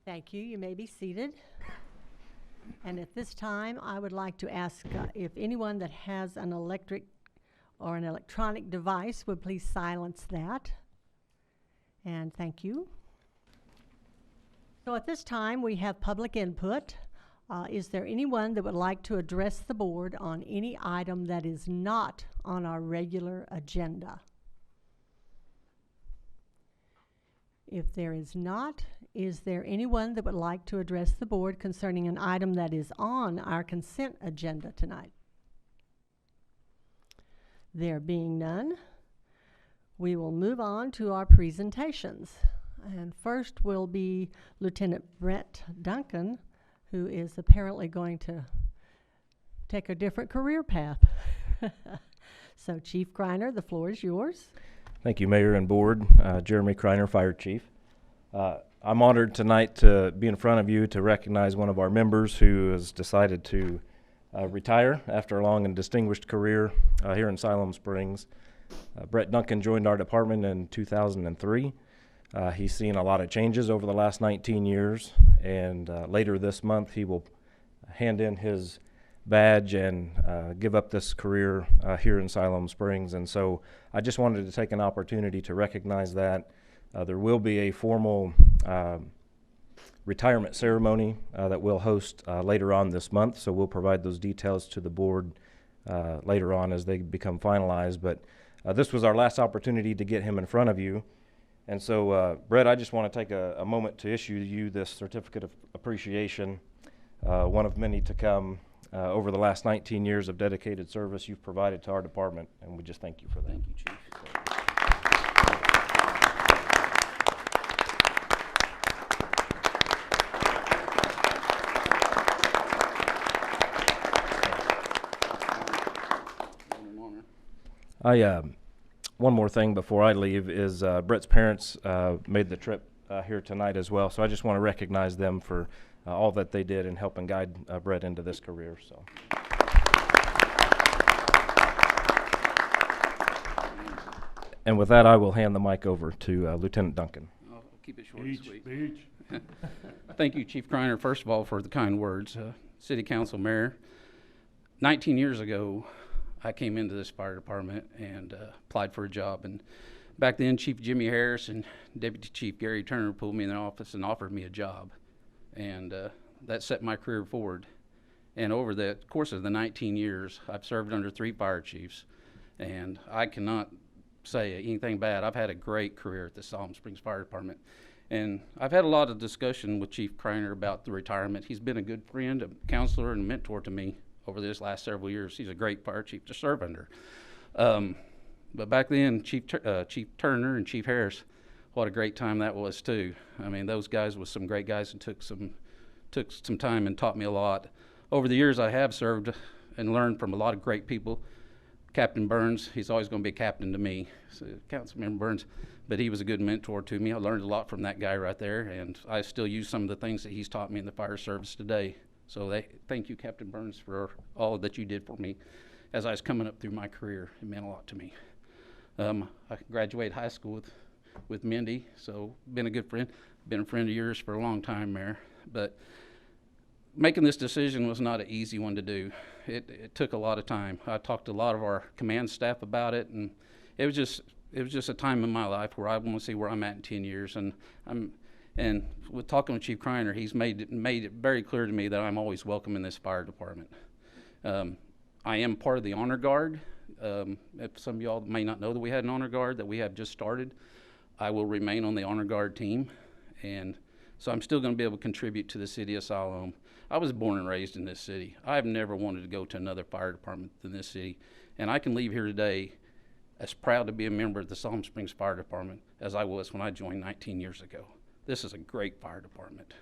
Thank you. You may be seated. And at this time, I would like to ask if anyone that has an electric or an electronic device would please silence that. And thank you. So at this time, we have public input. Is there anyone that would like to address the board on any item that is not on our regular agenda? If there is not, is there anyone that would like to address the board concerning an item that is on our consent agenda tonight? There being none, we will move on to our presentations. And first will be Lieutenant Brett Duncan, who is apparently going to take a different career path. So Chief Greiner, the floor is yours. Thank you, Mayor and Board. Jeremy Kreiner, Fire Chief. I'm honored tonight to be in front of you to recognize one of our members who has decided to retire after a long and distinguished career here in Siloam Springs. Brett Duncan joined our department in 2003. He's seen a lot of changes over the last 19 years, and later this month he will hand in his badge and give up this career here in Siloam Springs. And so I just wanted to take an opportunity to recognize that. There will be a formal retirement ceremony that we'll host later on this month, so we'll provide those details to the board later on as they become finalized. But this was our last opportunity to get him in front of you. And so, Brett, I just want to take a moment to issue you this certificate of appreciation, one of many to come. Over the last 19 years of dedicated service you've provided to our department, and we just thank you for that. Thank you, Chief. One more thing before I leave is Brett's parents made the trip here tonight as well, so I just want to recognize them for all that they did in helping guide Brett into this career. So. And with that, I will hand the mic over to Lieutenant Duncan. I'll keep it short and sweet. Thank you, Chief Greiner, first of all, for the kind words. City Council, Mayor, 19 years ago, I came into this fire department and applied for a job. And back then, Chief Jimmy Harris and Deputy Chief Gary Turner pulled me in the office and offered me a job. And that set my career forward. And over the course of the 19 years, I've served under 3 fire chiefs. And I cannot say anything bad. I've had a great career at the Siloam Springs Fire Department. And I've had a lot of discussion with Chief Kreiner about the retirement. He's been a good friend, a counselor, and a mentor to me over this last several years. He's a great fire chief to serve under. But back then, Chief Turner and Chief Harris, what a great time that was too. I mean, those guys were some great guys and took some time and taught me a lot. Over the years, I have served and learned from a lot of great people. Captain Burns, he's always going to be a captain to me, so Councilmember Burns, but he was a good mentor to me. I learned a lot from that guy right there, and I still use some of the things that he's taught me in the fire service today. So thank you, Captain Burns, for all that you did for me as I was coming up through my career. It meant a lot to me. I graduated high school with Mindy, so been a good friend. Been a friend of yours for a long time, Mayor. But making this decision was not an easy one to do. It took a lot of time. I talked to a lot of our command staff about it, and it was just a time in my life where I want to see where I'm at in 10 years. And with talking with Chief Kreiner, he's made it very clear to me that I'm always welcome in this fire department. I am part of the honor guard. If some of y'all may not know that we had an honor guard that we have just started, I will remain on the honor guard team, and so I'm still going to be able to contribute to the city of Siloam. I was born and raised in this city. I have never wanted to go to another fire department than this city, and I can leave here today as proud to be a member of the Siloam Springs Fire Department as I was when I joined 19 years ago. This is a great fire department,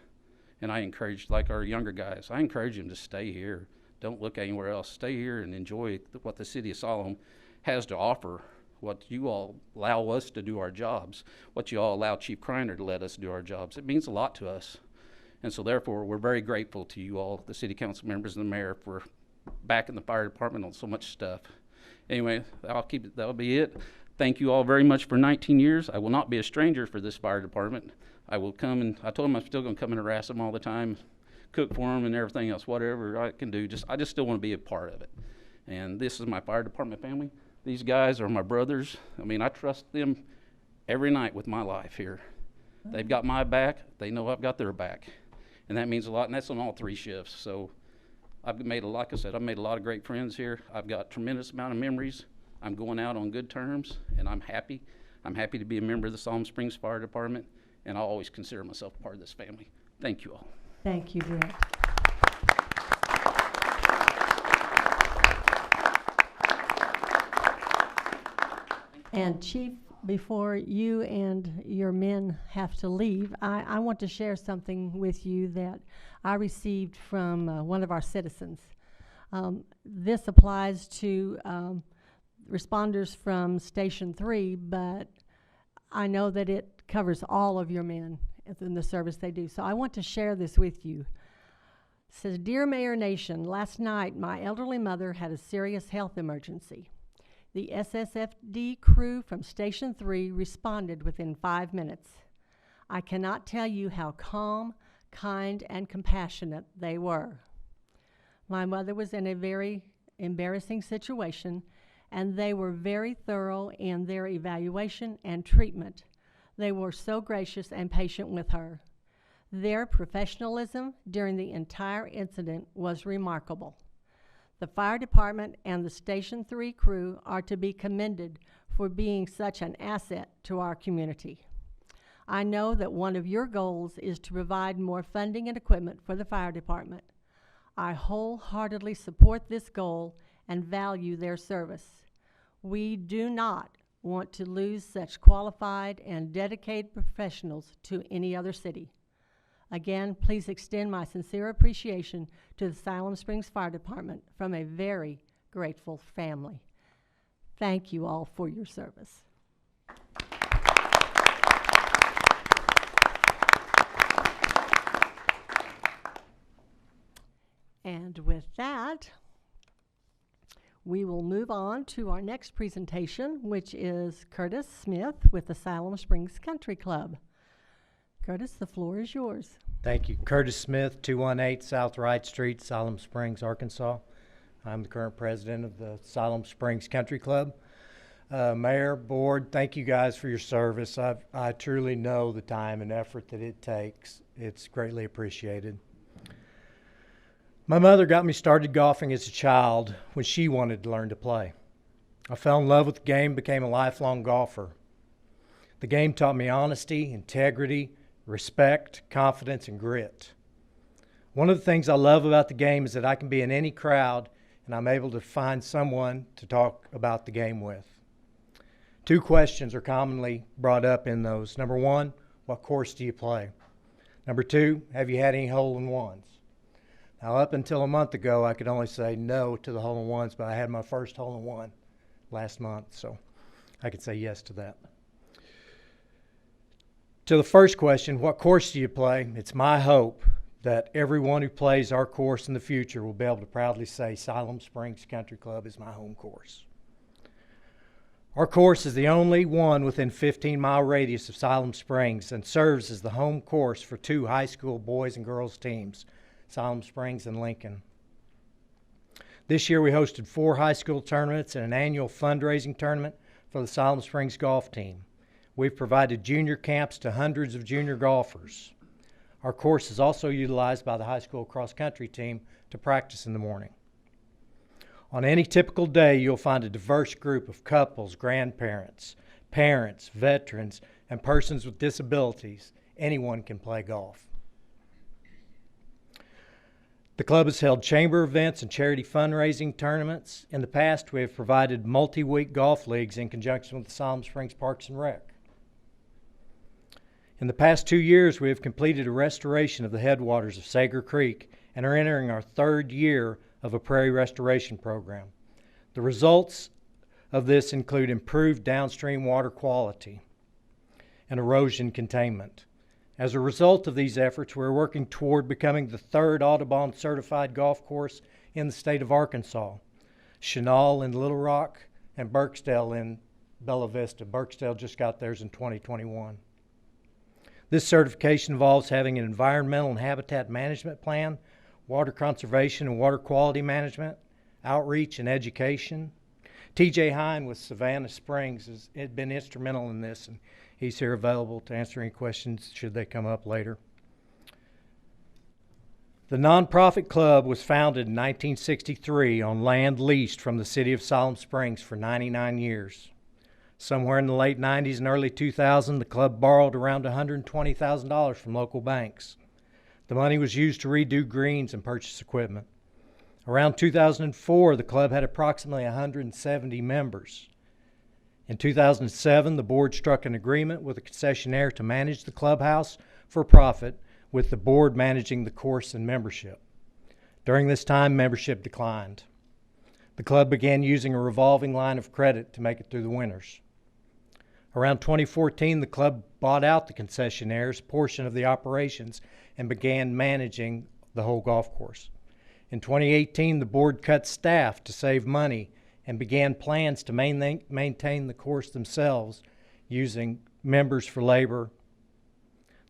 and I encourage, like our younger guys, I encourage them to stay here. Don't look anywhere else. Stay here and enjoy what the city of Siloam has to offer, what you all allow us to do our jobs, what you all allow Chief Kreiner to let us do our jobs. It means a lot to us. And so therefore, we're very grateful to you all, the city council members and the mayor, for backing the fire department on so much stuff. Anyway, that'll be it. Thank you all very much for 19 years. I will not be a stranger for this fire department. I will come, and I told them I'm still going to come and harass them all the time, cook for them and everything else, whatever I can do. I just still want to be a part of it. And this is my fire department family. These guys are my brothers. I mean, I trust them every night with my life here. They've got my back. They know I've got their back. And that means a lot, and that's on all 3 shifts. So like I said, I've made a lot of great friends here. I've got a tremendous amount of memories. I'm going out on good terms, and I'm happy. I'm happy to be a member of the Siloam Springs Fire Department, and I'll always consider myself part of this family. Thank you all. Thank you, Brett. And Chief, before you and your men have to leave, I want to share something with you that I received from one of our citizens. This applies to responders from Station 3, but I know that it covers all of your men in the service they do. So I want to share this with you. It says, "Dear Mayor Nation, last night my elderly mother had a serious health emergency. The SSFD crew from Station 3 responded within 5 minutes. I cannot tell you how calm, kind, and compassionate they were. My mother was in a very embarrassing situation, and they were very thorough in their evaluation and treatment. They were so gracious and patient with her. Their professionalism during the entire incident was remarkable. The fire department and the Station 3 crew are to be commended for being such an asset to our community. I know that one of your goals is to provide more funding and equipment for the fire department. I wholeheartedly support this goal and value their service. We do not want to lose such qualified and dedicated professionals to any other city. Again, please extend my sincere appreciation to the Siloam Springs Fire Department from a very grateful family. Thank you all for your service." And with that, we will move on to our next presentation, which is Curtis Smith with the Siloam Springs Country Club. Curtis, the floor is yours. Thank you. Curtis Smith, 218 South Wright Street, Siloam Springs, Arkansas. I'm the current president of the Siloam Springs Country Club. Mayor, board, thank you guys for your service. I truly know the time and effort that it takes. It's greatly appreciated. My mother got me started golfing as a child when she wanted to learn to play. I fell in love with the game, became a lifelong golfer. The game taught me honesty, integrity, respect, confidence, and grit. One of the things I love about the game is that I can be in any crowd and I'm able to find someone to talk about the game with. 2 questions are commonly brought up in those. Number 1, what course do you play? Number 2, have you had any hole-in-ones? Now, up until a month ago, I could only say no to the hole-in-ones, but I had my first hole-in-one last month, so I could say yes to that. To the first question, what course do you play? It's my hope that everyone who plays our course in the future will be able to proudly say Siloam Springs Country Club is my home course. Our course is the only one within 15-mile radius of Siloam Springs and serves as the home course for 2 high school boys and girls teams, Siloam Springs and Lincoln. This year we hosted 4 high school tournaments and an annual fundraising tournament for the Siloam Springs golf team. We've provided junior camps to hundreds of junior golfers. Our course is also utilized by the high school cross-country team to practice in the morning. On any typical day, you'll find a diverse group of couples, grandparents, parents, veterans, and persons with disabilities. Anyone can play golf. The club has held chamber events and charity fundraising tournaments. In the past, we have provided multi-week golf leagues in conjunction with the Siloam Springs Parks and Rec. In the past 2 years, we have completed a restoration of the headwaters of Sager Creek and are entering our 3rd year of a prairie restoration program. The results of this include improved downstream water quality and erosion containment. As a result of these efforts, we're working toward becoming the 3rd Audubon certified golf course in the state of Arkansas. Chenal in Little Rock and Burksdale in Bella Vista. Burksdale just got theirs in 2021. This certification involves having an environmental and habitat management plan, water conservation and water quality management, outreach and education. TJ Hine with Savannah Springs has been instrumental in this, and he's here available to answer any questions should they come up later. The nonprofit club was founded in 1963 on land leased from the city of Siloam Springs for 99 years. Somewhere in the late 90s and early 2000, the club borrowed around $120,000 from local banks. The money was used to redo greens and purchase equipment. Around 2004, the club had approximately 170 members. In 2007, the board struck an agreement with a concessionaire to manage the clubhouse for profit, with the board managing the course and membership. During this time, membership declined. The club began using a revolving line of credit to make it through the winters. Around 2014, the club bought out the concessionaire's portion of the operations and began managing the whole golf course. In 2018, the board cut staff to save money and began plans to maintain the course themselves using members for labor.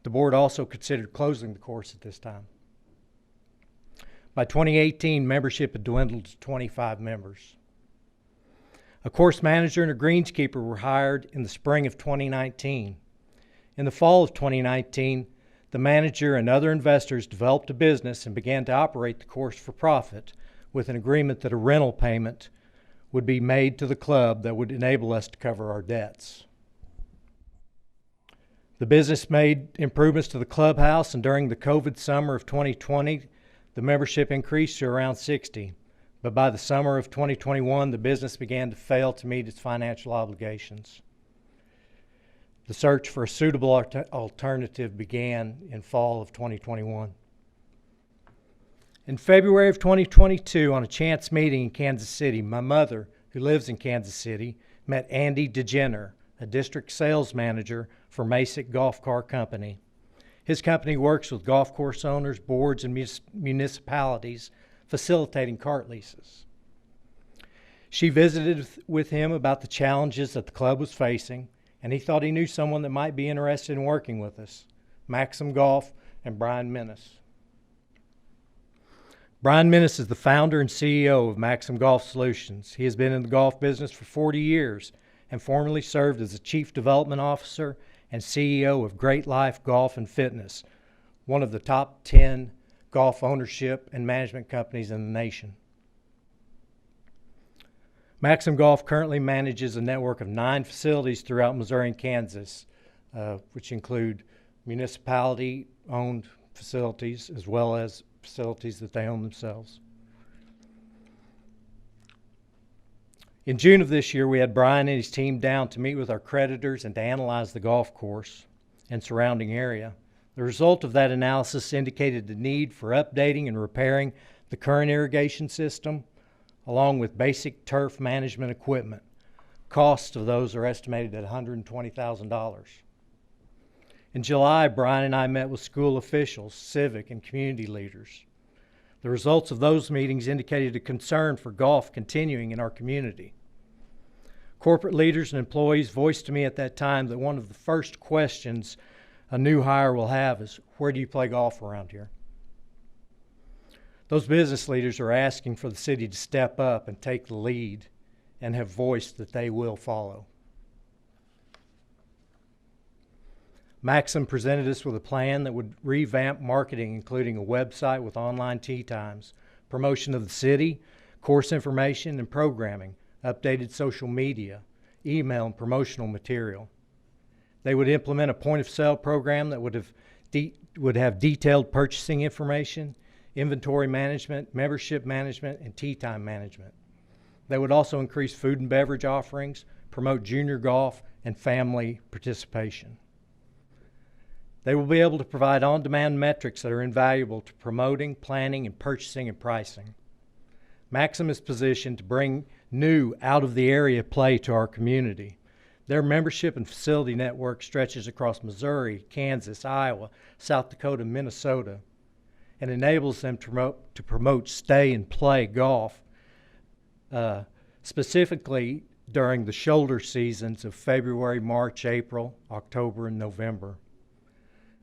The board also considered closing the course at this time. By 2018, membership had dwindled to 25 members. A course manager and a greenskeeper were hired in the spring of 2019. In the fall of 2019, the manager and other investors developed a business and began to operate the course for profit with an agreement that a rental payment would be made to the club that would enable us to cover our debts. The business made improvements to the clubhouse, and during the COVID summer of 2020, the membership increased to around 60. But by the summer of 2021, the business began to fail to meet its financial obligations. The search for a suitable alternative began in fall of 2021. In February of 2022, on a chance meeting in Kansas City, my mother, who lives in Kansas City, met Andy DeGenner, a district sales manager for Masick Golf Car Company. His company works with golf course owners, boards, and municipalities, facilitating cart leases. She visited with him about the challenges that the club was facing, and he thought he knew someone that might be interested in working with us, Maxim Golf and Brian Minnis. Brian Minnis is the founder and CEO of Maxim Golf Solutions. He has been in the golf business for 40 years and formerly served as the Chief Development Officer and CEO of Great Life Golf and Fitness, one of the top 10 golf ownership and management companies in the nation. Maxim Golf currently manages a network of 9 facilities throughout Missouri and Kansas, which include municipality-owned facilities as well as facilities that they own themselves. In June of this year, we had Brian and his team down to meet with our creditors and to analyze the golf course and surrounding area. The result of that analysis indicated the need for updating and repairing the current irrigation system, along with basic turf management equipment. Costs of those are estimated at $120,000. In July, Brian and I met with school officials, civic and community leaders. The results of those meetings indicated a concern for golf continuing in our community. Corporate leaders and employees voiced to me at that time that one of the first questions a new hire will have is, where do you play golf around here? Those business leaders are asking for the city to step up and take the lead and have voiced that they will follow. Maxim presented us with a plan that would revamp marketing, including a website with online tee times, promotion of the city, course information and programming, updated social media, email and promotional material. They would implement a point-of-sale program that would have detailed purchasing information, inventory management, membership management, and tee time management. They would also increase food and beverage offerings, promote junior golf, and family participation. They will be able to provide on-demand metrics that are invaluable to promoting, planning, and purchasing and pricing. Maxim is positioned to bring new, out-of-the-area play to our community. Their membership and facility network stretches across Missouri, Kansas, Iowa, South Dakota, and Minnesota, and enables them to promote stay and play golf, specifically during the shoulder seasons of February, March, April, October, and November.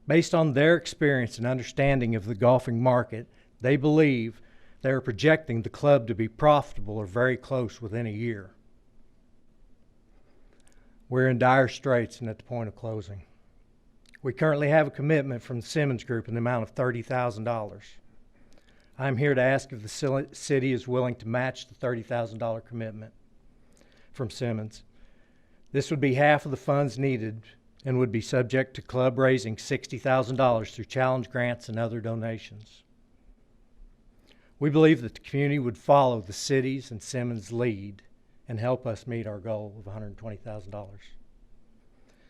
Based on their experience and understanding of the golfing market, they believe they are projecting the club to be profitable or very close within a year. We're in dire straits and at the point of closing. We currently have a commitment from the Simmons Group in the amount of $30,000. I'm here to ask if the city is willing to match the $30,000 commitment from Simmons. This would be half of the funds needed and would be subject to club raising $60,000 through challenge grants and other donations. We believe that the community would follow the city's and Simmons' lead and help us meet our goal of $120,000.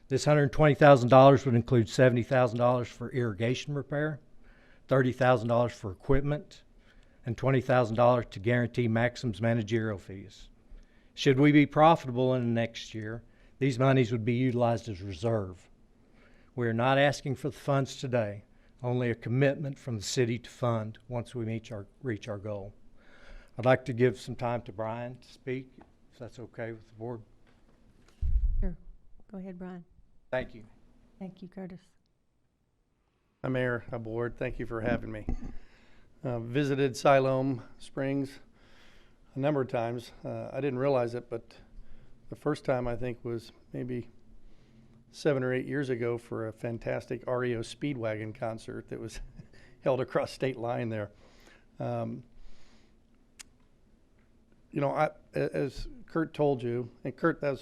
This $120,000 would include $70,000 for irrigation repair, $30,000 for equipment, and $20,000 to guarantee Maxim's managerial fees. Should we be profitable in the next year, these monies would be utilized as reserve. We are not asking for the funds today, only a commitment from the city to fund once we reach our goal. I'd like to give some time to Brian to speak, if that's okay with the board. Sure. Go ahead, Brian. Thank you. Thank you, Curtis. Hi, Mayor, hi, Board. Thank you for having me. Visited Siloam Springs a number of times. I didn't realize it, but the first time I think was maybe 7 or 8 years ago for a fantastic REO Speedwagon concert that was held across state line there. You know, as Kurt told you, and Kurt did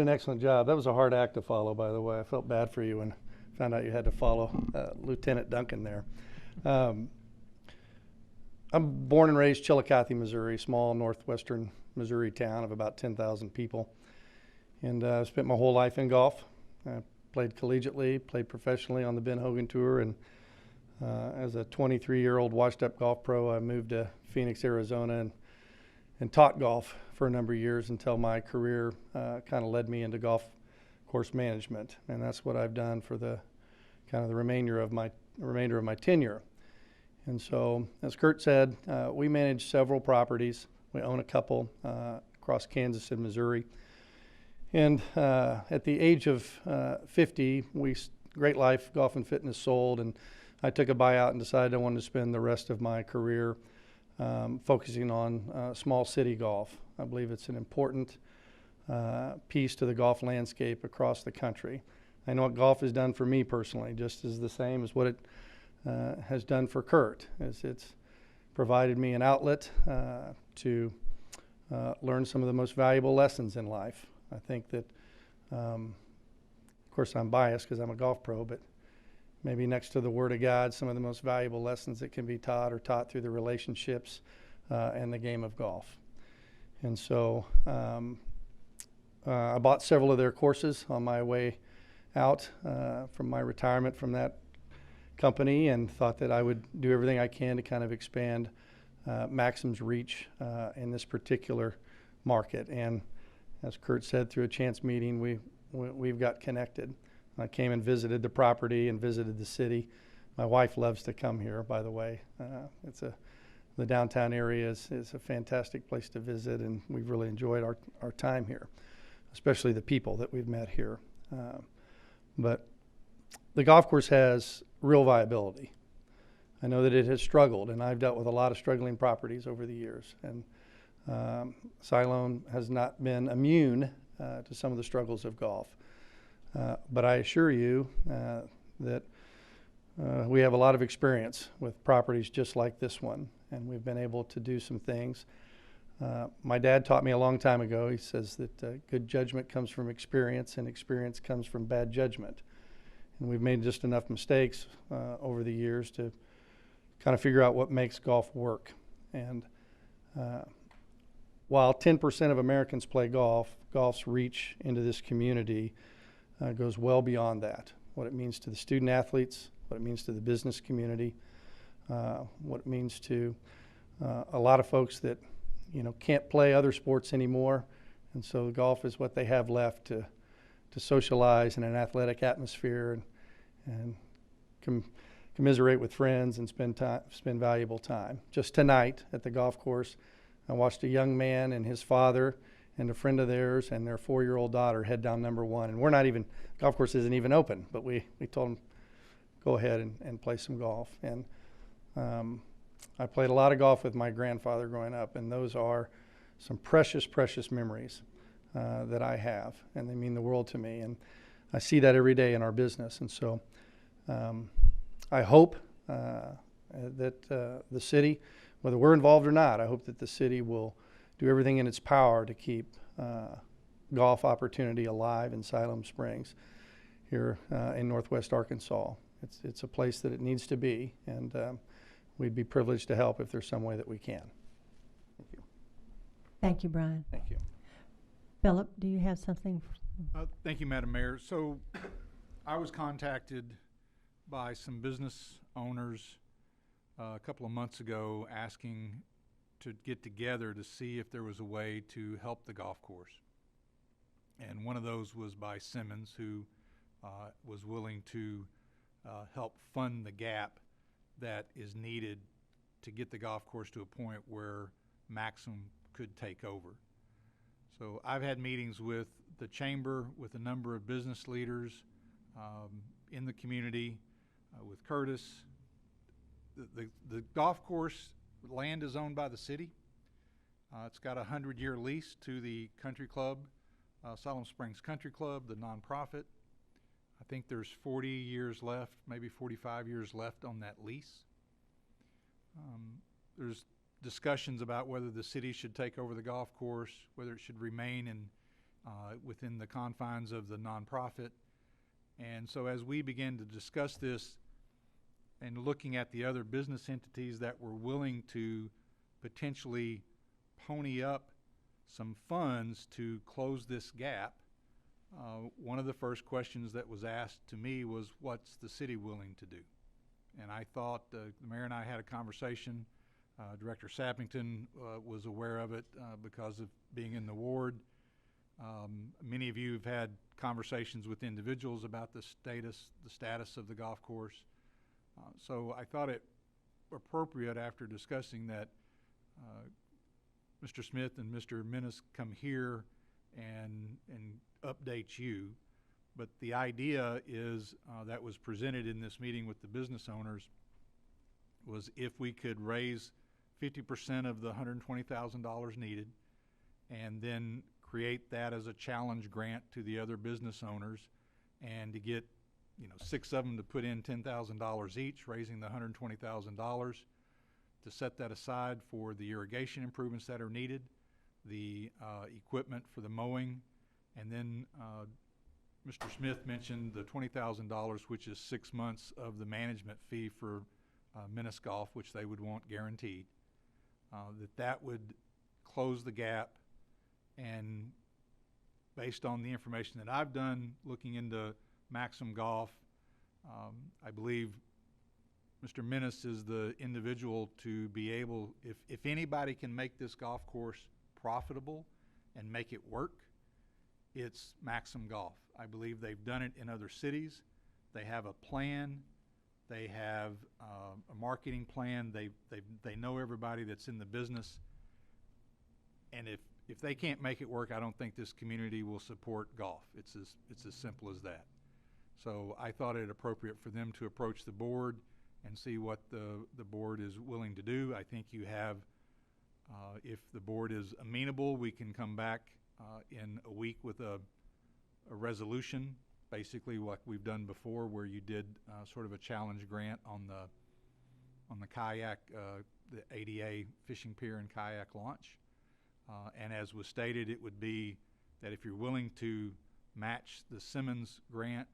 an excellent job. That was a hard act to follow, by the way. I felt bad for you when I found out you had to follow Lieutenant Duncan there. I'm born and raised Chillicothe, Missouri, small northwestern Missouri town of about 10,000 people. And I spent my whole life in golf. I played collegiately, played professionally on the Ben Hogan Tour, and as a 23-year-old washed-up golf pro, I moved to Phoenix, Arizona, and taught golf for a number of years until my career kind of led me into golf course management, and that's what I've done for the remainder of my tenure. And so, as Kurt said, we manage several properties. We own a couple across Kansas and Missouri. And at the age of 50, Great Life Golf and Fitness sold, and I took a buyout and decided I wanted to spend the rest of my career focusing on small city golf. I believe it's an important piece to the golf landscape across the country. I know what golf has done for me personally, just as the same as what it has done for Kurt, as it's provided me an outlet to learn some of the most valuable lessons in life. I think that, of course I'm biased because I'm a golf pro, but maybe next to the Word of God, some of the most valuable lessons that can be taught are taught through the relationships and the game of golf. And so I bought several of their courses on my way out from my retirement from that company, and thought that I would do everything I can to kind of expand Maxim's reach in this particular market. And as Kurt said, through a chance meeting, we've got connected. I came and visited the property and visited the city. My wife loves to come here, by the way. The downtown area is a fantastic place to visit, and we've really enjoyed our time here, especially the people that we've met here. But the golf course has real viability. I know that it has struggled, and I've dealt with a lot of struggling properties over the years, and Siloam has not been immune to some of the struggles of golf. But I assure you that we have a lot of experience with properties just like this one, and we've been able to do some things. My dad taught me a long time ago, he says that good judgment comes from experience, and experience comes from bad judgment. And we've made just enough mistakes over the years to kind of figure out what makes golf work. And while 10% of Americans play golf, golf's reach into this community goes well beyond that. What it means to the student athletes, what it means to the business community, what it means to a lot of folks that can't play other sports anymore, and so golf is what they have left to socialize in an athletic atmosphere and commiserate with friends and spend valuable time. Just tonight at the golf course, I watched a young man and his father and a friend of theirs and their 4-year-old daughter head down number 1. And we're not even, golf course isn't even open, but we told them, go ahead and play some golf. And I played a lot of golf with my grandfather growing up, and those are some precious, precious memories that I have, and they mean the world to me. And I see that every day in our business. And so I hope that the city, whether we're involved or not, I hope that the city will do everything in its power to keep golf opportunity alive in Siloam Springs here in Northwest Arkansas. It's a place that it needs to be, and we'd be privileged to help if there's some way that we can. Thank you. Thank you, Brian. Thank you. Philip, do you have something? Thank you, Madam Mayor. So I was contacted by some business owners a couple of months ago asking to get together to see if there was a way to help the golf course. And one of those was by Simmons, who was willing to help fund the gap that is needed to get the golf course to a point where Maxim could take over. So I've had meetings with the chamber, with a number of business leaders in the community, with Curtis. The golf course land is owned by the city. It's got a 100-year lease to the country club, Siloam Springs Country Club, the nonprofit. I think there's 40 years left, maybe 45 years left on that lease. There's discussions about whether the city should take over the golf course, whether it should remain within the confines of the nonprofit. And so as we begin to discuss this and looking at the other business entities that were willing to potentially pony up some funds to close this gap, one of the first questions that was asked to me was, what's the city willing to do? And I thought, the mayor and I had a conversation. Director Sappington was aware of it because of being in the ward. Many of you have had conversations with individuals about the status of the golf course. So I thought it appropriate, after discussing that, Mr. Smith and Mr. Menace come here and update you. But the idea is that was presented in this meeting with the business owners was if we could raise 50% of the $120,000 needed and then create that as a challenge grant to the other business owners, and to get 6 of them to put in $10,000 each, raising the $120,000, to set that aside for the irrigation improvements that are needed, the equipment for the mowing, and then Mr. Smith mentioned the $20,000, which is 6 months of the management fee for Menace Golf, which they would want guaranteed. That would close the gap, and based on the information that I've done looking into Maxim Golf, I believe Mr. Menace is the individual to be able, if anybody can make this golf course profitable and make it work, it's Maxim Golf. I believe they've done it in other cities. They have a plan. They have a marketing plan. They know everybody that's in the business. And if they can't make it work, I don't think this community will support golf. It's as simple as that. So I thought it appropriate for them to approach the board and see what the board is willing to do. I think you have, if the board is amenable, we can come back in a week with a resolution, basically what we've done before, where you did sort of a challenge grant on the kayak, the ADA fishing pier and kayak launch. And as was stated, it would be that if you're willing to match the Simmons grant,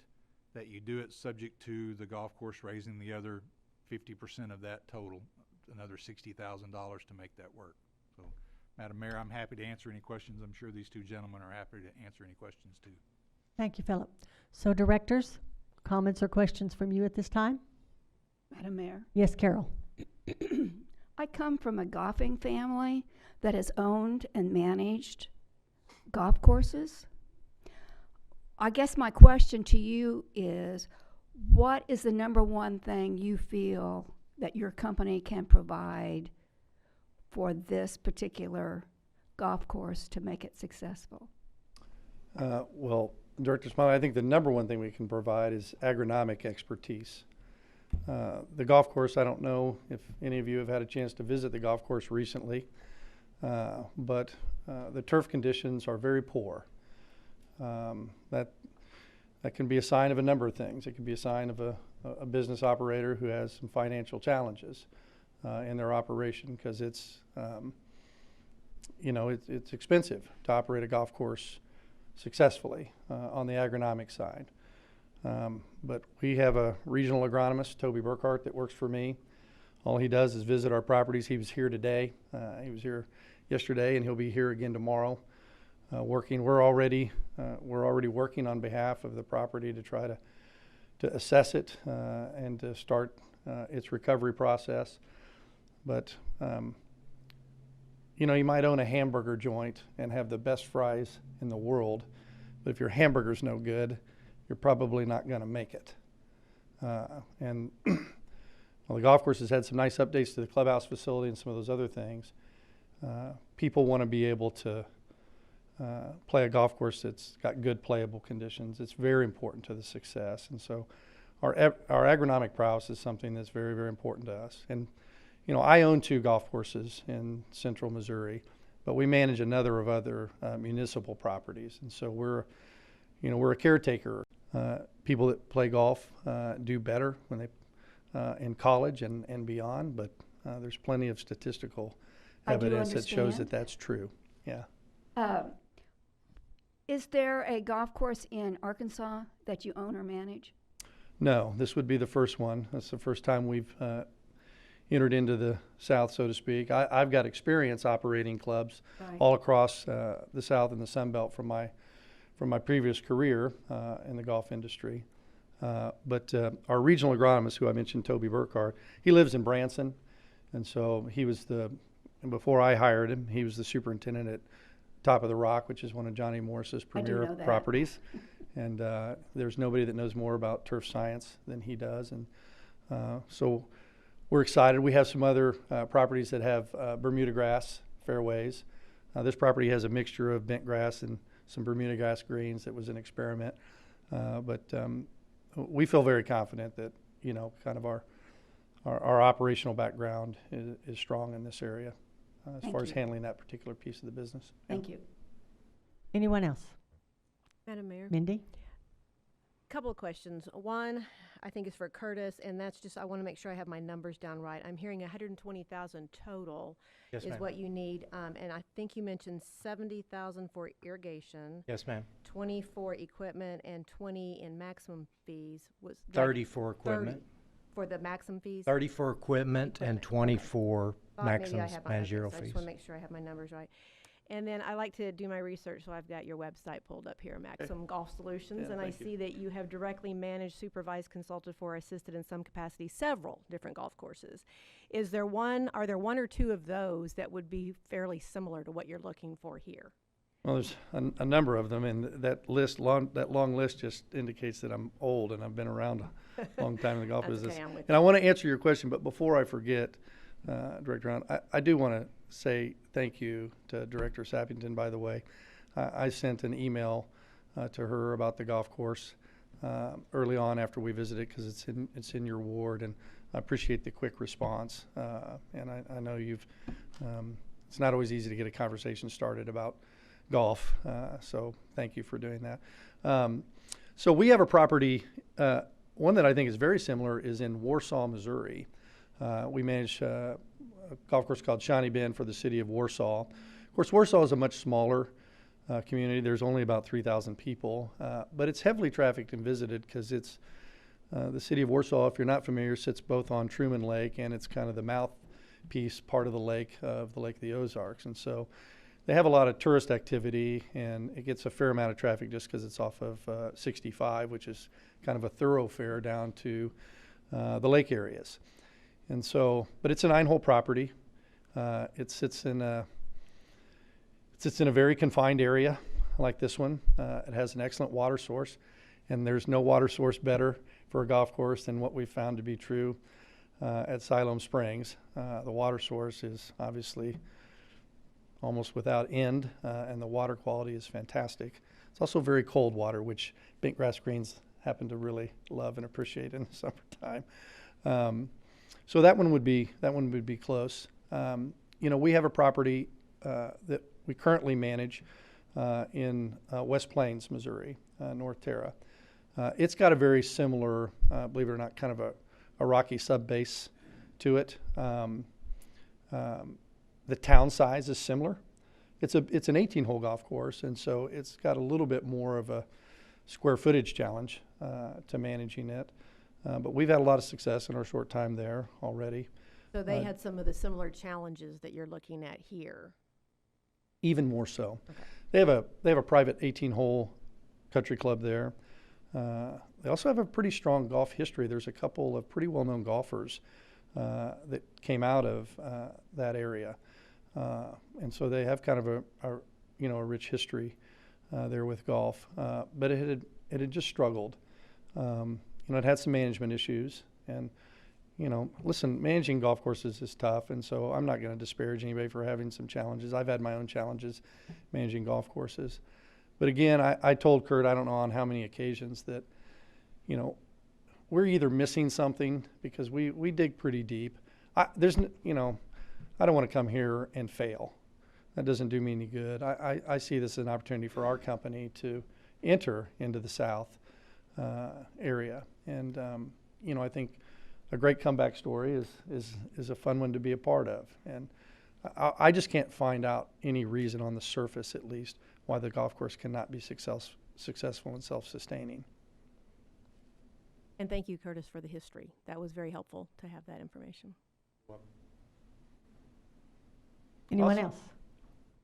that you do it subject to the golf course raising the other 50% of that total, another $60,000 to make that work. So, Madam Mayor, I'm happy to answer any questions. I'm sure these two gentlemen are happy to answer any questions too. Thank you, Philip. So directors, comments or questions from you at this time? Madam Mayor, Yes, Carol. I come from a golfing family that has owned and managed golf courses. I guess my question to you is, what is the number one thing you feel that your company can provide for this particular golf course to make it successful? Well, Director Smiley, I think the number one thing we can provide is agronomic expertise. The golf course, I don't know if any of you have had a chance to visit the golf course recently, but the turf conditions are very poor. That can be a sign of a number of things. It can be a sign of a business operator who has some financial challenges in their operation, because it's expensive to operate a golf course successfully on the agronomic side. But we have a regional agronomist, Toby Burkhart, that works for me. All he does is visit our properties. He was here today. He was here yesterday, and he'll be here again tomorrow. We're already working on behalf of the property to try to assess it and to start its recovery process. But you might own a hamburger joint and have the best fries in the world, but if your hamburger's no good, you're probably not going to make it. And well, the golf course has had some nice updates to the clubhouse facility and some of those other things. People want to be able to play a golf course that's got good playable conditions. It's very important to the success. And so our agronomic prowess is something that's very, very important to us. And, I own 2 golf courses in central Missouri, but we manage another of other municipal properties. And so we're a caretaker. People that play golf do better when they in college and beyond, but there's plenty of statistical evidence that shows that that's true. Yeah. Is there a golf course in Arkansas that you own or manage? No, this would be the first one. That's the first time we've entered into the South, so to speak. I've got experience operating clubs all across the South and the Sun Belt from my previous career in the golf industry. But our regional agronomist, who I mentioned, Toby Burkhart, he lives in Branson, and so before I hired him, he was the superintendent at Top of the Rock, which is one of Johnny Morris's premier properties. And there's nobody that knows more about turf science than he does. And so we're excited. We have some other properties that have Bermuda grass fairways. This property has a mixture of bent grass and some Bermuda grass greens. That was an experiment. But we feel very confident that, kind of our operational background is strong in this area. As far as handling that particular piece of the business. Thank you. Anyone else? Madam Mayor? Mindy? Couple of questions. One, I think is for Curtis, and that's just, I want to make sure I have my numbers down right. I'm hearing 120,000 total Yes, is ma'am. what you need, and I think you mentioned 70,000 for irrigation, Yes, ma'am. 20 for equipment, and 20 in maximum fees. Was that 30 for 30 equipment. for the maximum fees? 30 for equipment and 20 for Thought maybe I maximum had my managerial numbers. I fees. just want to make sure I have my numbers right. And then I like to do my research, so I've got your website pulled up here, Maximum Golf Solutions, Yeah, and I thank you. see that you have directly managed, supervised, consulted for, assisted in some capacity several different golf courses. Are there one or two of those that would be fairly similar to what you're looking for here? Well, there's a number of them, and that long list just indicates that I'm old and I've been around a long time in the golf That's business. okay, I'm with And I want to answer your question, but before I forget, Director Hunt, I do want to say thank you to Director Sappington, by the way. I sent an email to her about the golf course early on after we visited, because it's in your ward, and I appreciate the quick response. And I know it's not always easy to get a conversation started about golf, so thank you for doing that. So we have a property, one that I think is very similar is in Warsaw, Missouri. We manage a golf course called Shawnee Bend for the city of Warsaw. Of course, Warsaw is a much smaller community. There's only about 3,000 people, but it's heavily trafficked and visited because it's the city of Warsaw, if you're not familiar, sits both on Truman Lake, and it's kind of the mouthpiece part of the Lake of the Ozarks. And so they have a lot of tourist activity, and it gets a fair amount of traffic just because it's off of 65, which is kind of a thoroughfare down to the lake areas. And so, but it's a 9-hole property. It sits in a very confined area like this one. It has an excellent water source, and there's no water source better for a golf course than what we've found to be true at Siloam Springs. The water source is obviously almost without end, and the water quality is fantastic. It's also very cold water, which bent grass greens happen to really love and appreciate in the summertime. So that one would be close. We have a property that we currently manage in West Plains, Missouri, North Terra. It's got a very similar, believe it or not, kind of a rocky sub-base to it. The town size is similar. It's an 18-hole golf course, and so it's got a little bit more of a square footage challenge to managing it. But we've had a lot of success in our short time there already. So they had some of the similar challenges that you're looking at here. Even more so. Okay. They have a private 18-hole country club there. They also have a pretty strong golf history. There's a couple of pretty well-known golfers that came out of that area. And so they have kind of a rich history there with golf. But it had just struggled. It had some management issues. And, listen, managing golf courses is tough. And so I'm not going to disparage anybody for having some challenges. I've had my own challenges managing golf courses. But again, I told Kurt, I don't know on how many occasions, that, we're either missing something because we dig pretty deep. I don't want to come here and fail. That doesn't do me any good. I see this as an opportunity for our company to enter into the South area. And, I think a great comeback story is a fun one to be a part of. And I just can't find out any reason on the surface, at least, why the golf course cannot be successful and self-sustaining. And thank you, Curtis, for the history. That was very helpful to have that information. Anyone Awesome. else?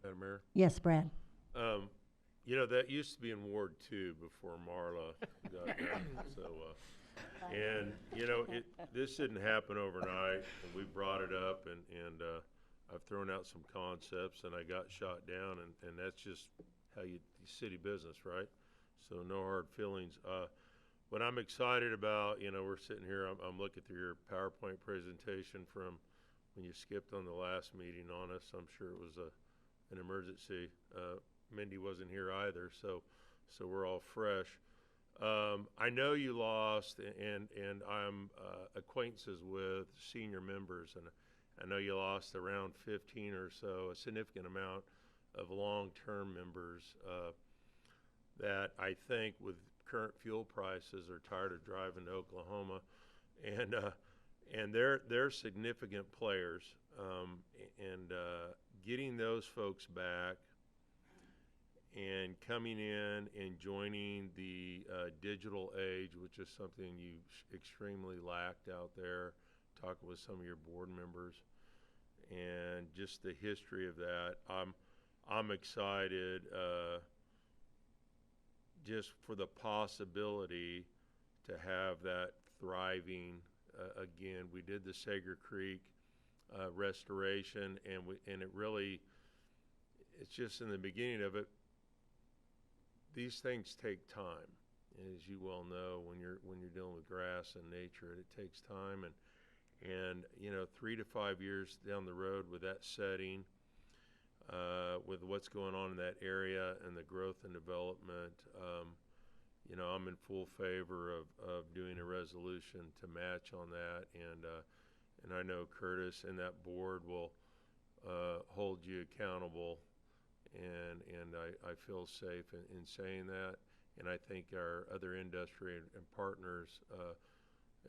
Madam Mayor? Yes, Brad. That used to be in Ward 2 before Marla got there. So, this didn't happen overnight, and we brought it up, and I've thrown out some concepts, and I got shot down, and that's just how city business, right? So no hard feelings. What I'm excited about, we're sitting here, I'm looking through your PowerPoint presentation from when you skipped on the last meeting on us. I'm sure it was an emergency. Mindy wasn't here either, so we're all fresh. I know you lost, and I'm acquaintances with senior members, and I know you lost around 15 or so, a significant amount of long-term members that I think with current fuel prices are tired of driving to Oklahoma, and they're significant players, and getting those folks back and coming in and joining the digital age, which is something you extremely lacked out there, talking with some of your board members, and just the history of that. I'm excited just for the possibility to have that thriving again. We did the Sager Creek restoration, and it really, it's just in the beginning of it. these things take time. As you well know, when you're dealing with grass and nature, it takes time, and 3 to 5 years down the road with that setting, with what's going on in that area and the growth and development, I'm in full favor of doing a resolution to match on that, and I know Curtis and that board will hold you accountable, and I feel safe in saying that. And I think our other industry and partners,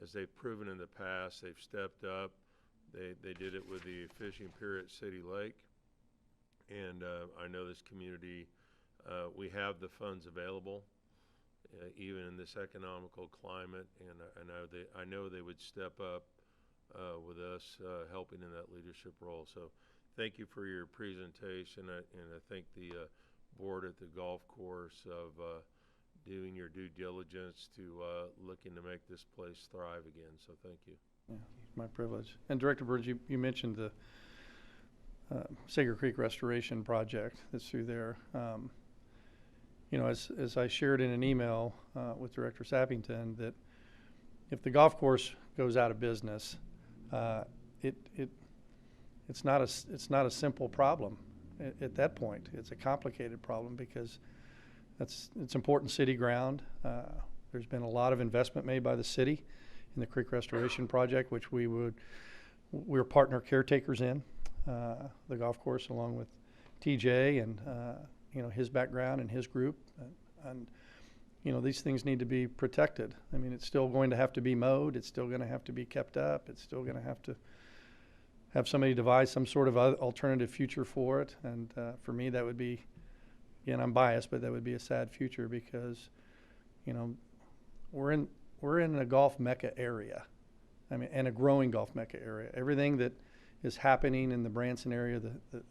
as they've proven in the past, they've stepped up. They did it with the fishing pier at City Lake, and I know this community, we have the funds available, even in this economical climate, and I know they would step up with us helping in that leadership role. So thank you for your presentation, and I thank the board at the golf course of doing your due diligence to looking to make this place thrive again. So thank you. Yeah, it's my privilege. And Director Burns, you mentioned the Sager Creek Restoration Project that's through there. As I shared in an email with Director Sappington, that if the golf course goes out of business, it's not a simple problem. At that point, it's a complicated problem because it's important city ground. There's been a lot of investment made by the city in the Creek Restoration Project, which we're partner caretakers in the golf course, along with TJ and his background and his group, and these things need to be protected. I mean, it's still going to have to be mowed. It's still going to have to be kept up. It's still going to have somebody devise some sort of alternative future for it. And for me, that would be, again, I'm biased, but that would be a sad future because, we're in a golf mecca area. I mean, and a growing golf mecca area. Everything that is happening in the Branson area,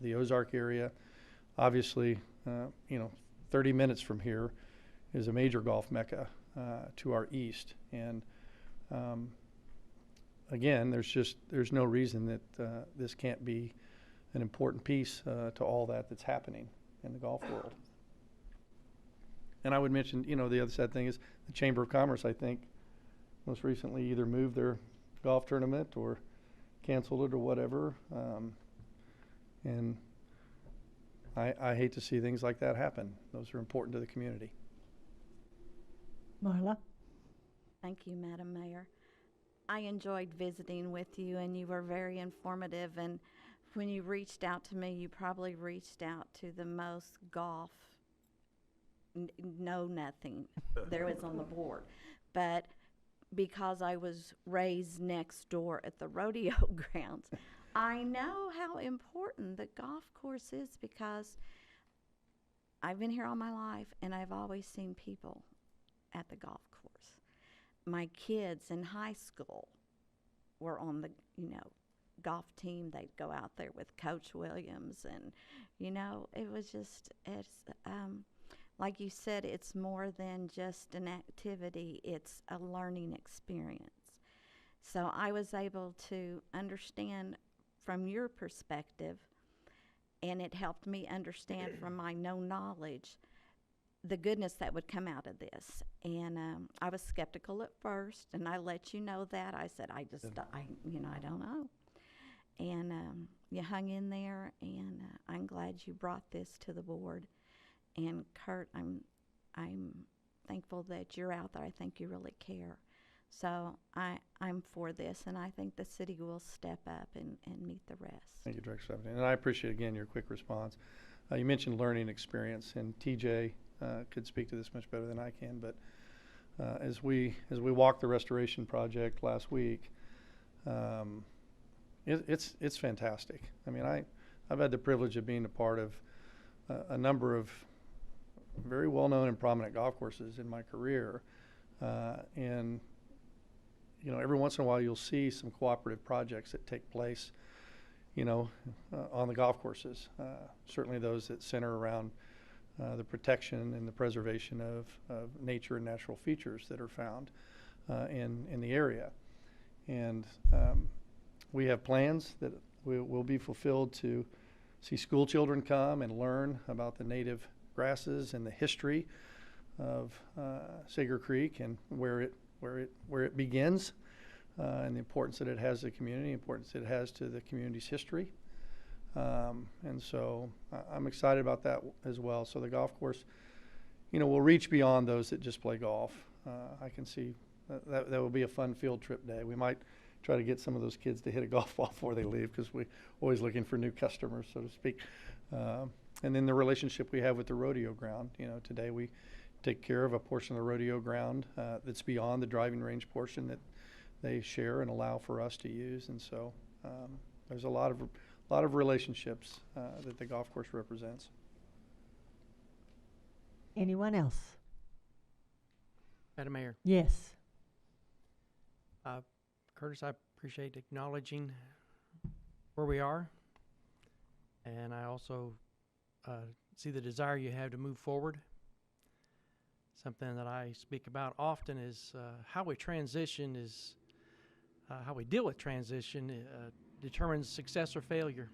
the Ozark area, obviously, 30 minutes from here is a major golf mecca to our east. And again, there's no reason that this can't be an important piece to all that's happening in the golf world. And I would mention, the other sad thing is the Chamber of Commerce, I think, most recently either moved their golf tournament or canceled it or whatever. And I hate to see things like that happen. Those are important to the community. Marla? Thank you, Madam Mayor. I enjoyed visiting with you, and you were very informative. And when you reached out to me, you probably reached out to the most golf nothing there was on the board. But because I was raised next door at the rodeo grounds, I know how important the golf course is because I've been here all my life, and I've always seen people at the golf course. My kids in high school were on the, golf team. They'd go out there with Coach Williams, and, it was just, like you said, it's more than just an activity. It's a learning experience. So I was able to understand from your perspective, and it helped me understand from my no knowledge the goodness that would come out of this. And I was skeptical at first, and I let you know that. I said, I don't know. And you hung in there, and I'm glad you brought this to the board. And Kurt, I'm thankful that you're out there. I think you really care. So I'm for this, and I think the city will step up and meet the rest. Thank you, Director Sappington. And I appreciate, again, your quick response. You mentioned learning experience, and TJ could speak to this much better than I can. But as we walked the restoration project last week, it's fantastic. I mean, I've had the privilege of being a part of a number of very well-known and prominent golf courses in my career, and every once in a while you'll see some cooperative projects that take place, on the golf courses. Certainly those that center around the protection and the preservation of nature and natural features that are found in the area. And we have plans that will be fulfilled to see school children come and learn about the native grasses and the history Sager Creek and where it begins, and the importance that it has to the community, the importance it has to the community's history. And so I'm excited about that as well. So the golf course, will reach beyond those that just play golf. I can see that will be a fun field trip day. We might try to get some of those kids to hit a golf ball before they leave, because we're always looking for new customers, so to speak. And then the relationship we have with the rodeo ground. Today we take care of a portion of the rodeo ground that's beyond the driving range portion that they share and allow for us to use. And so there's a lot of relationships that the golf course represents. Anyone else? Madam Mayor, Yes. Curtis, I appreciate acknowledging where we are, and I also see the desire you have to move forward. Something that I speak about often is how we transition is how we deal with transition determines success or failure.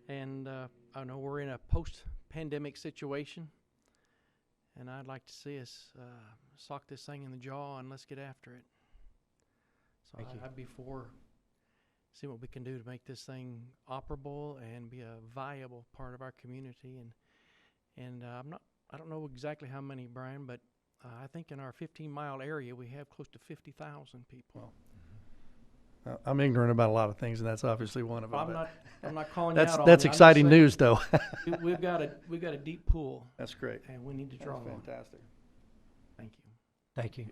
And I know we're in a post-pandemic situation, and I'd like to see us sock this thing in the jaw and let's get after it. So I'd be for seeing what we can do to make this thing operable and be a viable part of our community. And I don't know exactly how many, Brian, but I think in our 15-mile area we have close to 50,000 people. Well, I'm ignorant about a lot of things, and that's obviously one of them. I'm not calling you out on that's it. I'm just exciting saying news, though. we've got a deep pool. That's great. And we need to draw That's on. fantastic. Thank you. Thank you.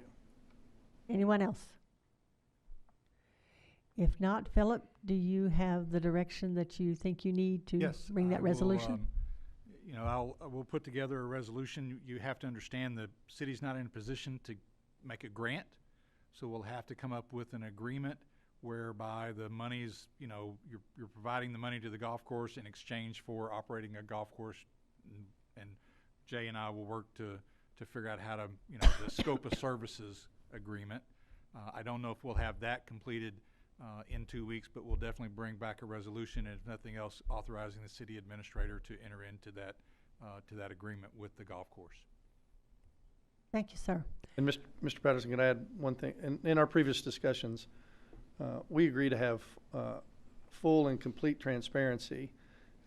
Anyone else? If not, Philip, do you have the direction that you think you need to Yes, bring that I will, resolution? we'll put together a resolution. You have to understand the city's not in a position to make a grant, so we'll have to come up with an agreement whereby the money's, you're providing the money to the golf course in exchange for operating a golf course, and Jay and I will work to figure out how to, the scope of services agreement. I don't know if we'll have that completed in 2 weeks, but we'll definitely bring back a resolution, and if nothing else, authorizing the city administrator to enter into that agreement with the golf course. Thank you, sir. And Mr. Patterson, can I add one thing? In our previous discussions, we agree to have full and complete transparency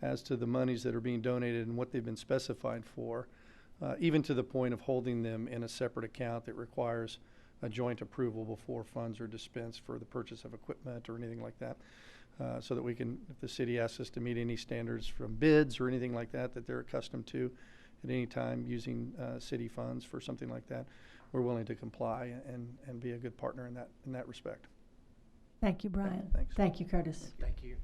as to the monies that are being donated and what they've been specified for, even to the point of holding them in a separate account that requires a joint approval before funds are dispensed for the purchase of equipment or anything like that, so that we can, if the city asks us to meet any standards from bids or anything like that they're accustomed to at any time using city funds for something like that, we're willing to comply and be a good partner in that respect. Thank you, Brian. Thanks. Thank you, Curtis. Thank you.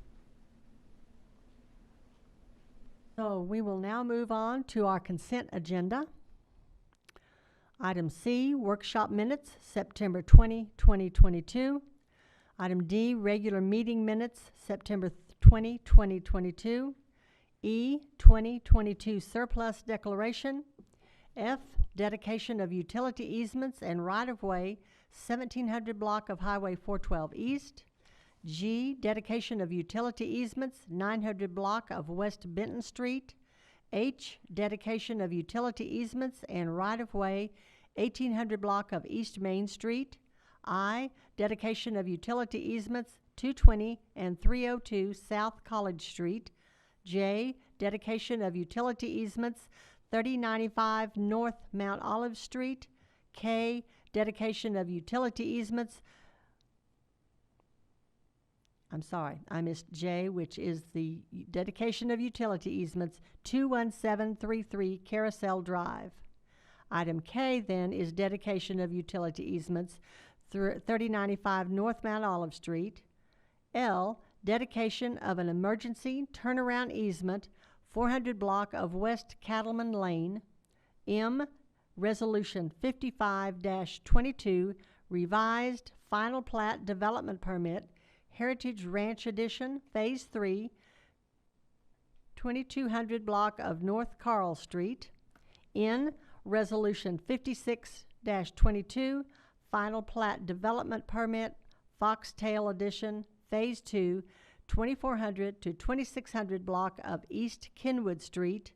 So we will now move on to our consent agenda. Item C, workshop minutes, September 20, 2022. Item D, regular meeting minutes, September 20, 2022. E, 2022 surplus declaration. F, dedication of utility easements and right-of-way, 1700 block of Highway 412 East. G, dedication of utility easements, 900 block of West Benton Street. H, dedication of utility easements and right-of-way, 1800 block of East Main Street. I, dedication of utility easements, 220 and 302 South College Street. J, dedication of utility easements, 3095 North Mount Olive Street. K, dedication of utility easements. I'm sorry, I missed J, which is the dedication of utility easements, 21733 Carousel Drive. Item K then is dedication of utility easements through 3095 North Mount Olive Street. L, dedication of an emergency turnaround easement, 400 block of West Cattleman Lane. M, resolution 55-22, revised final plat development permit, Heritage Ranch Edition, Phase 3, 2200 block of North Carl Street. N, resolution 56-22, final plat development permit, Foxtail Edition, Phase 2, 2400 to 2600 block of East Kenwood Street.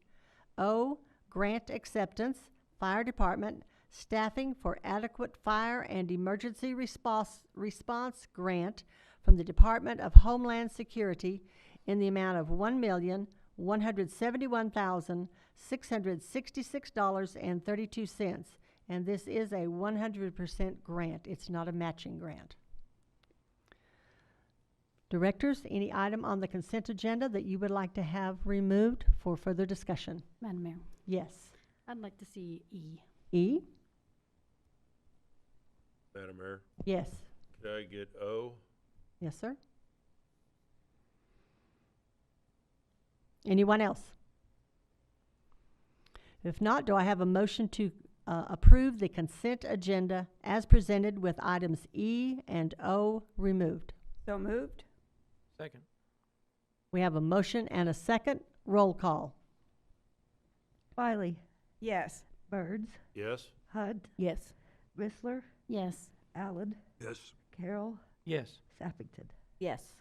O, grant acceptance, Fire Department Staffing for Adequate Fire and Emergency Response Grant from the Department of Homeland Security in the amount of $1,171,666.32. And this is a 100% grant. It's not a matching grant. Directors, any item on the consent agenda that you would like to have removed for further discussion? Madam Mayor, Yes. I'd like to see E. E? Madam Mayor, Yes. could I get O? Yes, sir. Anyone else? If not, do I have a motion to approve the consent agenda as presented with items E and O removed? So moved? Second. We have a motion and a second. Roll call. Wiley, Yes. Birds, Yes? Hudd, Yes. Rissler, Yes. Allen, Yes. Carroll, Yes. Sappington. Yes.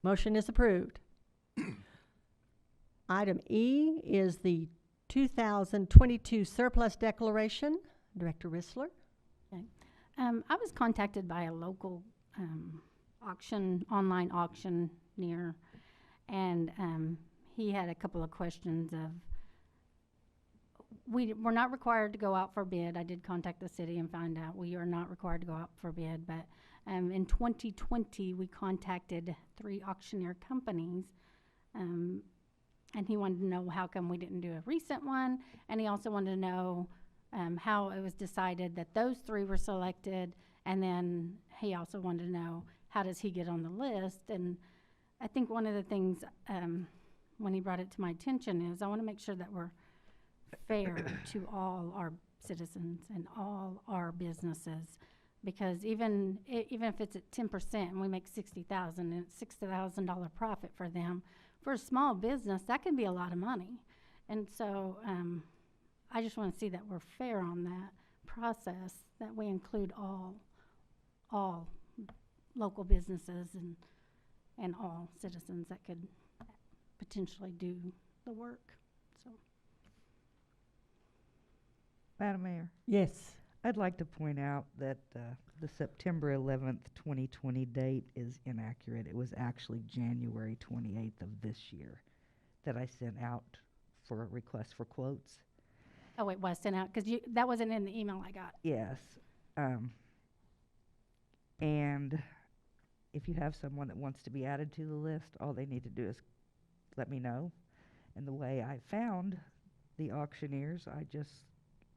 Motion is approved. Item E is the 2022 surplus declaration. Director Rissler. I was contacted by a local online auctioneer, and he had a couple of questions of, we're not required to go out for bid. I did contact the city and find out we are not required to go out for bid, but in 2020 we contacted 3 auctioneer companies, and he wanted to know how come we didn't do a recent one, and he also wanted to know how it was decided that those 3 were selected, and then he also wanted to know how does he get on the list. And I think one of the things when he brought it to my attention is I want to make sure that we're fair to all our citizens and all our businesses, because even if it's at 10% and we make $60,000 and it's $6,000 profit for them, for a small business that can be a lot of money. And so I just want to see that we're fair on that process, that we include all local businesses and all citizens that could potentially do the work. So, Madam Mayor, Yes. I'd like to point out that the September 11th, 2020 date is inaccurate. It was actually January 28th of this year that I sent out for a request for quotes. oh, it was sent out because that wasn't in the email I got. Yes. And if you have someone that wants to be added to the list, all they need to do is let me know. And the way I found the auctioneers, I just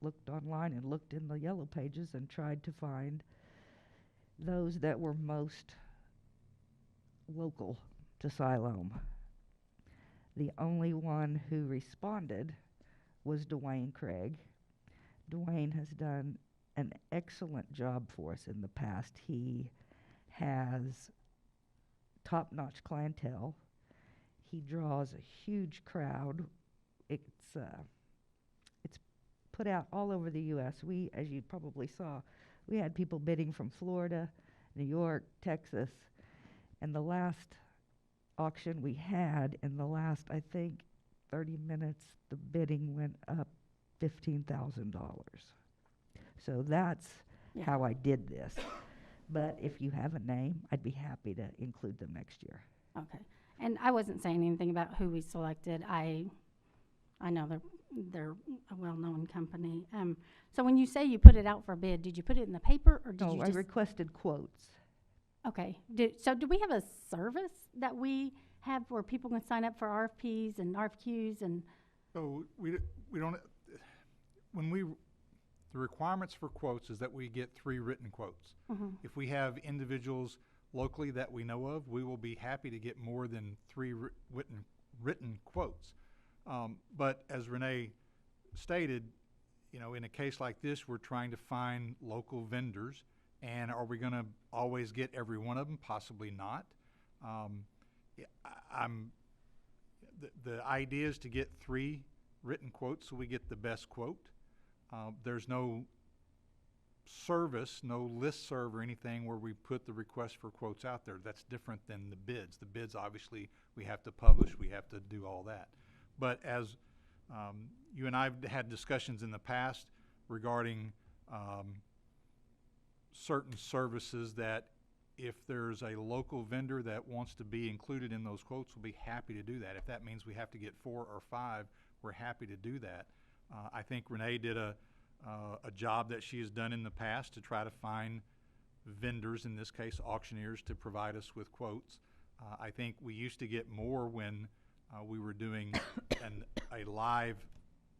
looked online and looked in the yellow pages and tried to find those that were most local to Siloam. The only one who responded was Dwayne Craig. Dwayne has done an excellent job for us in the past. He has top-notch clientele. He draws a huge crowd. It's put out all over the U.S. We, as you probably saw, we had people bidding from Florida, New York, Texas, and the last auction we had, in the last, I think, 30 minutes, the bidding went up $15,000. So that's how I did this. But if you have a name, I'd be happy to include them next year. Okay. And I wasn't saying anything about who we selected. I know they're a well-known company. So when you say you put it out for bid, did you put it in the paper or did you No, I just? requested quotes. Okay. So do we have a service that we have where people can sign up for RFPs and RFQs and? So we don't, the requirements for quotes is that we get 3 written quotes. Mhm. If we have individuals locally that we know of, we will be happy to get more than 3 written quotes. But as Renee stated, in a case like this, we're trying to find local vendors, and are we going to always get every one of them? Possibly not. The idea is to get 3 written quotes so we get the best quote. There's no service, no listserv or anything where we put the request for quotes out there. That's different than the bids. The bids, obviously, we have to publish, we have to do all that. But as you and I have had discussions in the past, regarding certain services that if there's a local vendor that wants to be included in those quotes, we'll be happy to do that. If that means we have to get 4 or 5, we're happy to do that. I think Renee did a job that she has done in the past to try to find vendors, in this case auctioneers, to provide us with quotes. I think we used to get more when we were doing a live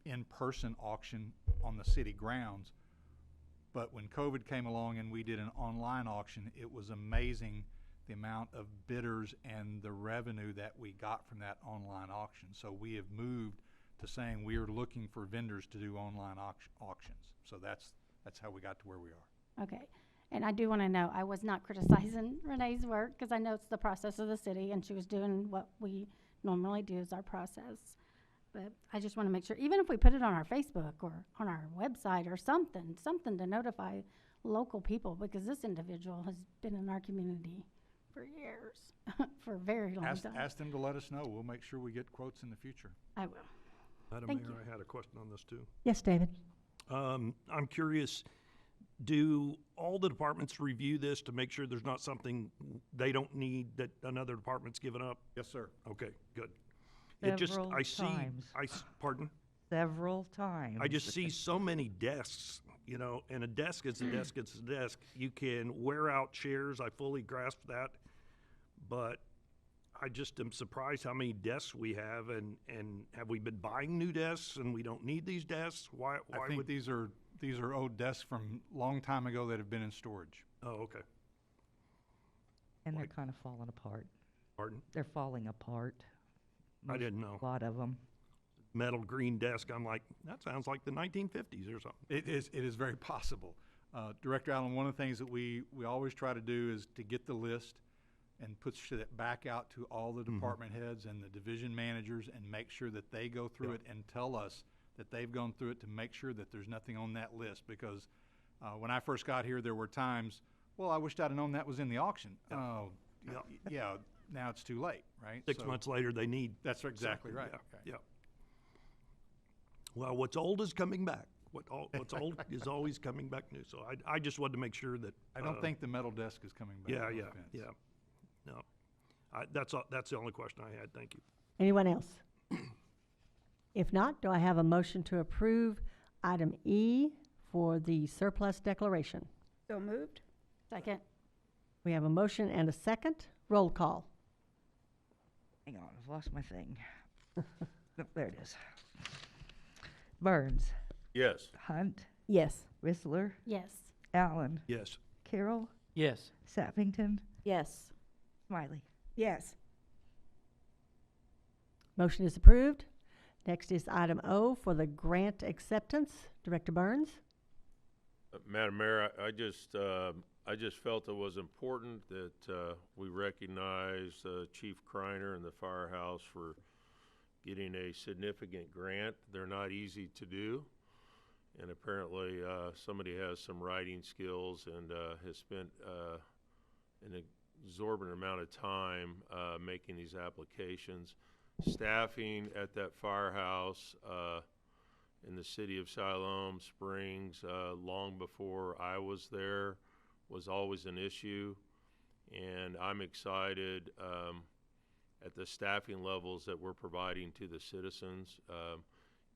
in-person auction on the city grounds. But when COVID came along and we did an online auction, it was amazing the amount of bidders and the revenue that we got from that online auction. So we have moved to saying we are looking for vendors to do online auctions. So that's how we got to where we are. Okay. And I do want to know, I was not criticizing Renee's work because I know it's the process of the city and she was doing what we normally do as our process. But I just want to make sure, even if we put it on our Facebook or on our website or something to notify local people, because this individual has been in our community for years, for a very long time. Ask them to let us know. We'll make sure we get quotes in the future. I will. Madam Thank Mayor, you. I had a question on this too. Yes, David? I'm curious, do all the departments review this to make sure there's not something they don't need that another department's given up? Yes, sir. Okay, good. Several times. Pardon? Several times. I just see so many desks, you know, and a desk is a desk, it's a desk. You can wear out chairs, I fully grasp that, but I just am surprised how many desks we have, and have we been buying new desks and we don't need these desks? Why I think would these are old desks from long time ago that have been in storage. Oh, okay. And they're kind of falling apart. Pardon? They're falling apart. I didn't know. A lot of them. Metal green desk, I'm like, that sounds like the 1950s or something. It is very possible. Director Allen, one of the things that we always try to do is to get the list and push it back out to all the department heads and the division managers and make sure that they go through it and tell us that they've gone through it to make sure that there's nothing on that list. Because when I first got here, there were times, well, I wished I'd have known that was in the auction. Oh, yeah, now it's too late, right? 6 months later, they need. That's exactly right. Yeah, Okay. yeah. Well, what's old is coming back. What's old is always coming back new. So I just wanted to make sure that. I don't think the metal desk is coming back. Yeah, no yeah, offense. yeah. No, that's the only question I had. Thank you. Anyone else? If not, do I have a motion to approve item E for the surplus declaration? So moved? Second. We have a motion and a second. Roll call. Hang on, I've lost my thing. Oh, there it is. Burns, Yes. Hunt, Yes. Whistler, Yes. Allen, Yes. Carroll, Yes. Sappington, Yes. Smiley. Yes. Motion is approved. Next is item O for the grant acceptance. Director Burns? Madam Mayor, I just felt it was important that we recognize Chief Kreiner and the firehouse for getting a significant grant. They're not easy to do, and apparently somebody has some writing skills and has spent an exorbitant amount of time making these applications. Staffing at that firehouse in the city of Siloam Springs, long before I was there, was always an issue, and I'm excited at the staffing levels that we're providing to the citizens.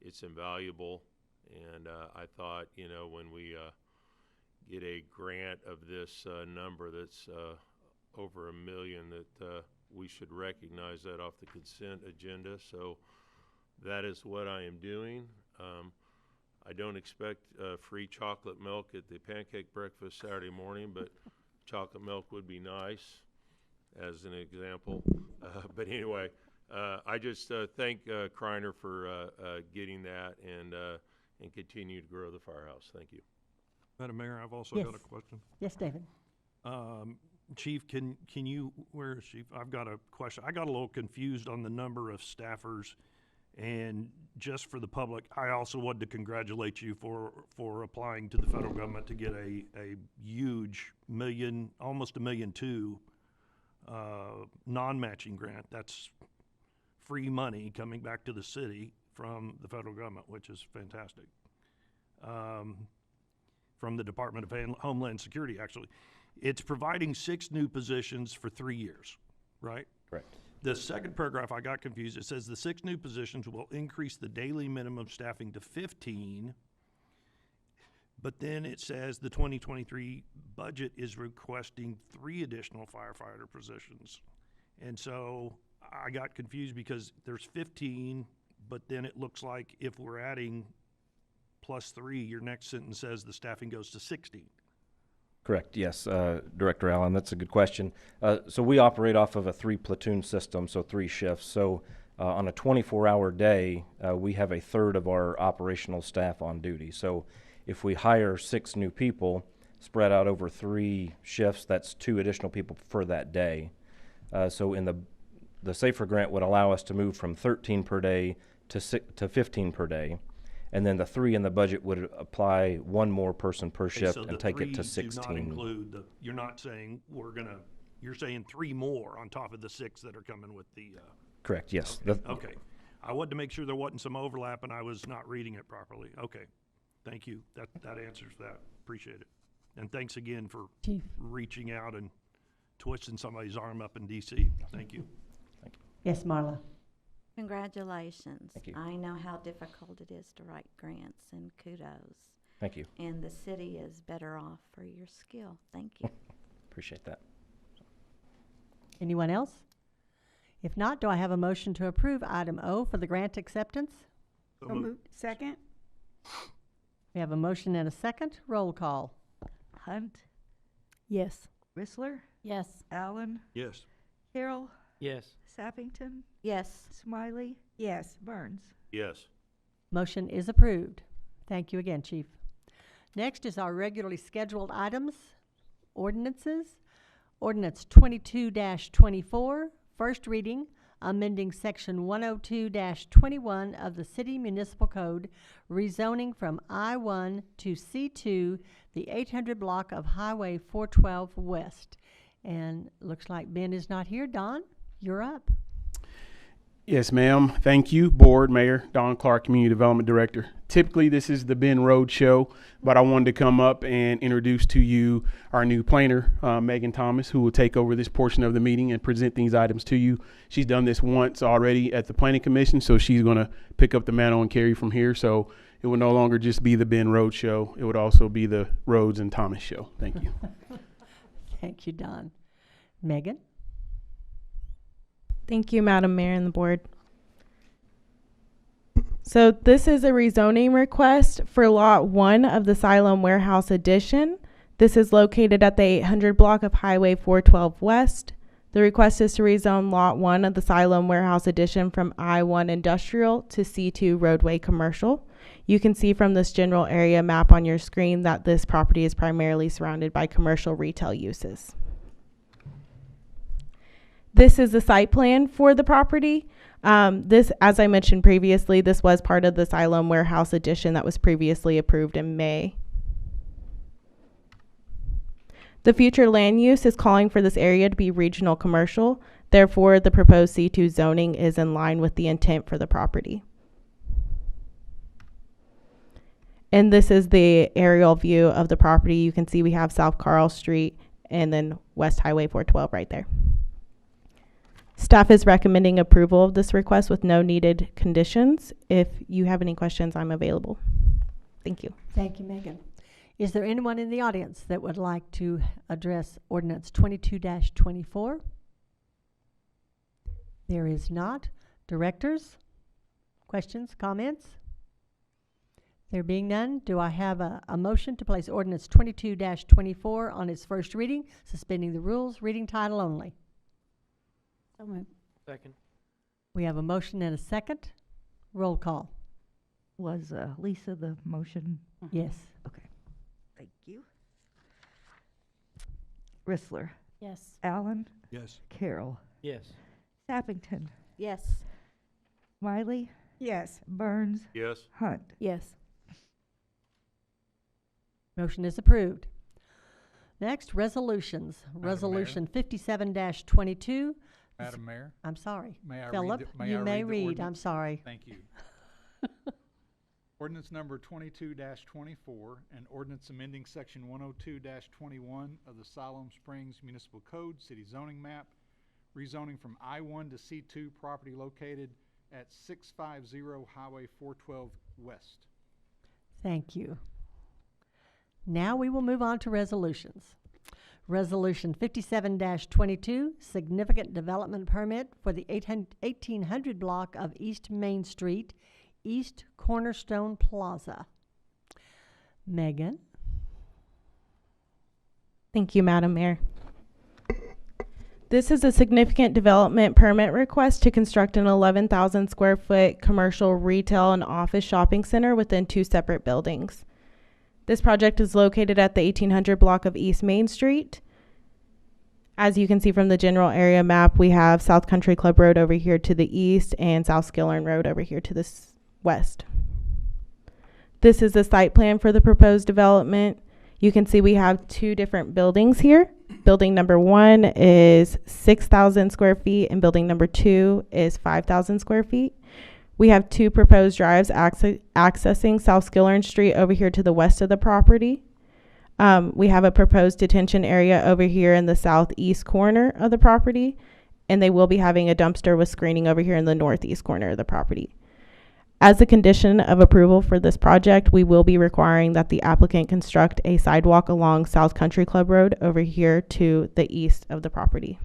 It's invaluable, and I thought, you know, when we get a grant of this number that's over $1 million, that we should recognize that off the consent agenda. So that is what I am doing. I don't expect free chocolate milk at the pancake breakfast Saturday morning, but chocolate milk would be nice as an example. But anyway, I just thank Kreiner for getting that and continue to grow the firehouse. Thank you. Madam Mayor, I've also Yes. got a question. Yes, David. Chief, can you, where is Chief? I've got a question. I got a little confused on the number of staffers, and just for the public, I also wanted to congratulate you for applying to the federal government to get a huge almost $1.2 million non-matching grant. That's free money coming back to the city from the federal government, which is fantastic. from the Department of Homeland Security, actually. It's providing 6 new positions for 3 years, right? Correct. The second paragraph, I got confused. It says the 6 new positions will increase the daily minimum staffing to 15, but then it says the 2023 budget is requesting 3 additional firefighter positions. And so I got confused because there's 15, but then it looks like if we're adding plus 3, your next sentence says the staffing goes to 16. Correct, yes, Director Allen, that's a good question. So we operate off of a 3 platoon system, so 3 shifts. So on a 24-hour day, we have a third of our operational staff on duty. So if we hire 6 new people spread out over 3 shifts, that's 2 additional people for that day. So in the SAFER grant would allow us to move from 13 per day to 15 per day. And then the 3 in the budget would apply 1 more person per Okay, shift so and the take it to 3 do 16. not include you're not saying you're saying 3 more on top of the 6 that are coming with the, Correct, yes. okay. I wanted to make sure there wasn't some overlap and I was not reading it properly. Okay, thank you. That answers that. Appreciate it. And thanks again for Chief. reaching out and twisting somebody's arm up in DC. Thank you. Yes, Marla. Congratulations. Thank you. I know how difficult it is to write grants, and kudos. Thank you. And the city is better off for your skill. Thank you. Appreciate that. Anyone else? If not, do I have a motion to approve item O for the grant acceptance? So moved. Second? We have a motion and a second. Roll call. Hunt, Yes. Rissler, Yes. Allen, Yes. Carroll, Yes. Sappington, Yes. Smiley. Yes. Burns. Yes. Motion is approved. Thank you again, Chief. Next is our regularly scheduled items, ordinances. Ordinance 22-24, first reading, amending section 102-21 of the City Municipal Code, rezoning from I-1 to C2, the 800 block of Highway 412 West. And looks like Ben is not here. Don, you're up. Yes, ma'am. Thank you, Board, Mayor, Don Clark, Community Development Director. Typically, this is the Ben Road Show, but I wanted to come up and introduce to you our new planner, Megan Thomas, who will take over this portion of the meeting and present these items to you. She's done this once already at the Planning Commission, so she's going to pick up the mantle and carry from here. So it will no longer just be the Ben Road Show. It would also be the Rhodes and Thomas Show. Thank you. Thank you, Don. Megan? Thank you, Madam Mayor and the board. So this is a rezoning request for Lot 1 of the Siloam Warehouse Addition. This is located at the 800 block of Highway 412 West. The request is to rezone Lot 1 of the Siloam Warehouse Addition from I-1 Industrial to C2 Roadway Commercial. You can see from this general area map on your screen that this property is primarily surrounded by commercial retail uses. This is the site plan for the property. This, as I mentioned previously, this was part of the Siloam Warehouse Addition that was previously approved in May. The future land use is calling for this area to be regional commercial. Therefore, the proposed C2 zoning is in line with the intent for the property. And this is the aerial view of the property. You can see we have South Carl Street and then West Highway 412 right there. Staff is recommending approval of this request with no needed conditions. If you have any questions, I'm available. Thank you. Thank you, Megan. Is there anyone in the audience that would like to address ordinance 22-24? There is not. Directors? Questions, comments? There being none, do I have a motion to place ordinance 22-24 on its first reading, suspending the rules, reading title only? So moved. Second. We have a motion and a second. Roll call. Was Lisa the motion? Yes. Okay. Thank you. Rissler, Yes. Allen, Yes. Carroll, Yes. Sappington, Yes. Smiley. Yes. Burns, Yes. Hunt. Yes. Motion is approved. Next, resolutions. Madam Resolution 57-22. Madam Mayor, I'm sorry. may I Philip, read the, may you I may read the read. ordinance? I'm sorry. Thank you. Ordinance number 22-24, an ordinance amending section 102-21 of the Siloam Springs Municipal Code, City Zoning Map, rezoning from I-1 to C2 property located at 650 Highway 412 West. Thank you. Now we will move on to resolutions. Resolution 57-22, significant development permit for the 1800 block of East Main Street, East Cornerstone Plaza. Megan? Thank you, Madam Mayor. This is a significant development permit request to construct an 11,000 square foot commercial retail and office shopping center within 2 separate buildings. This project is located at the 1800 block of East Main Street. As you can see from the general area map, we have South Country Club Road over here to the east and South Skillern Road over here to the west. This is the site plan for the proposed development. You can see we have 2 different buildings here. Building number 1 is 6,000 square feet and building number 2 is 5,000 square feet. We have 2 proposed drives accessing South Skillern Street over here to the west of the property. We have a proposed detention area over here in the southeast corner of the property, and they will be having a dumpster with screening over here in the northeast corner of the property. As a condition of approval for this project, we will be requiring that the applicant construct a sidewalk along South Country Club Road over here to the east of the property.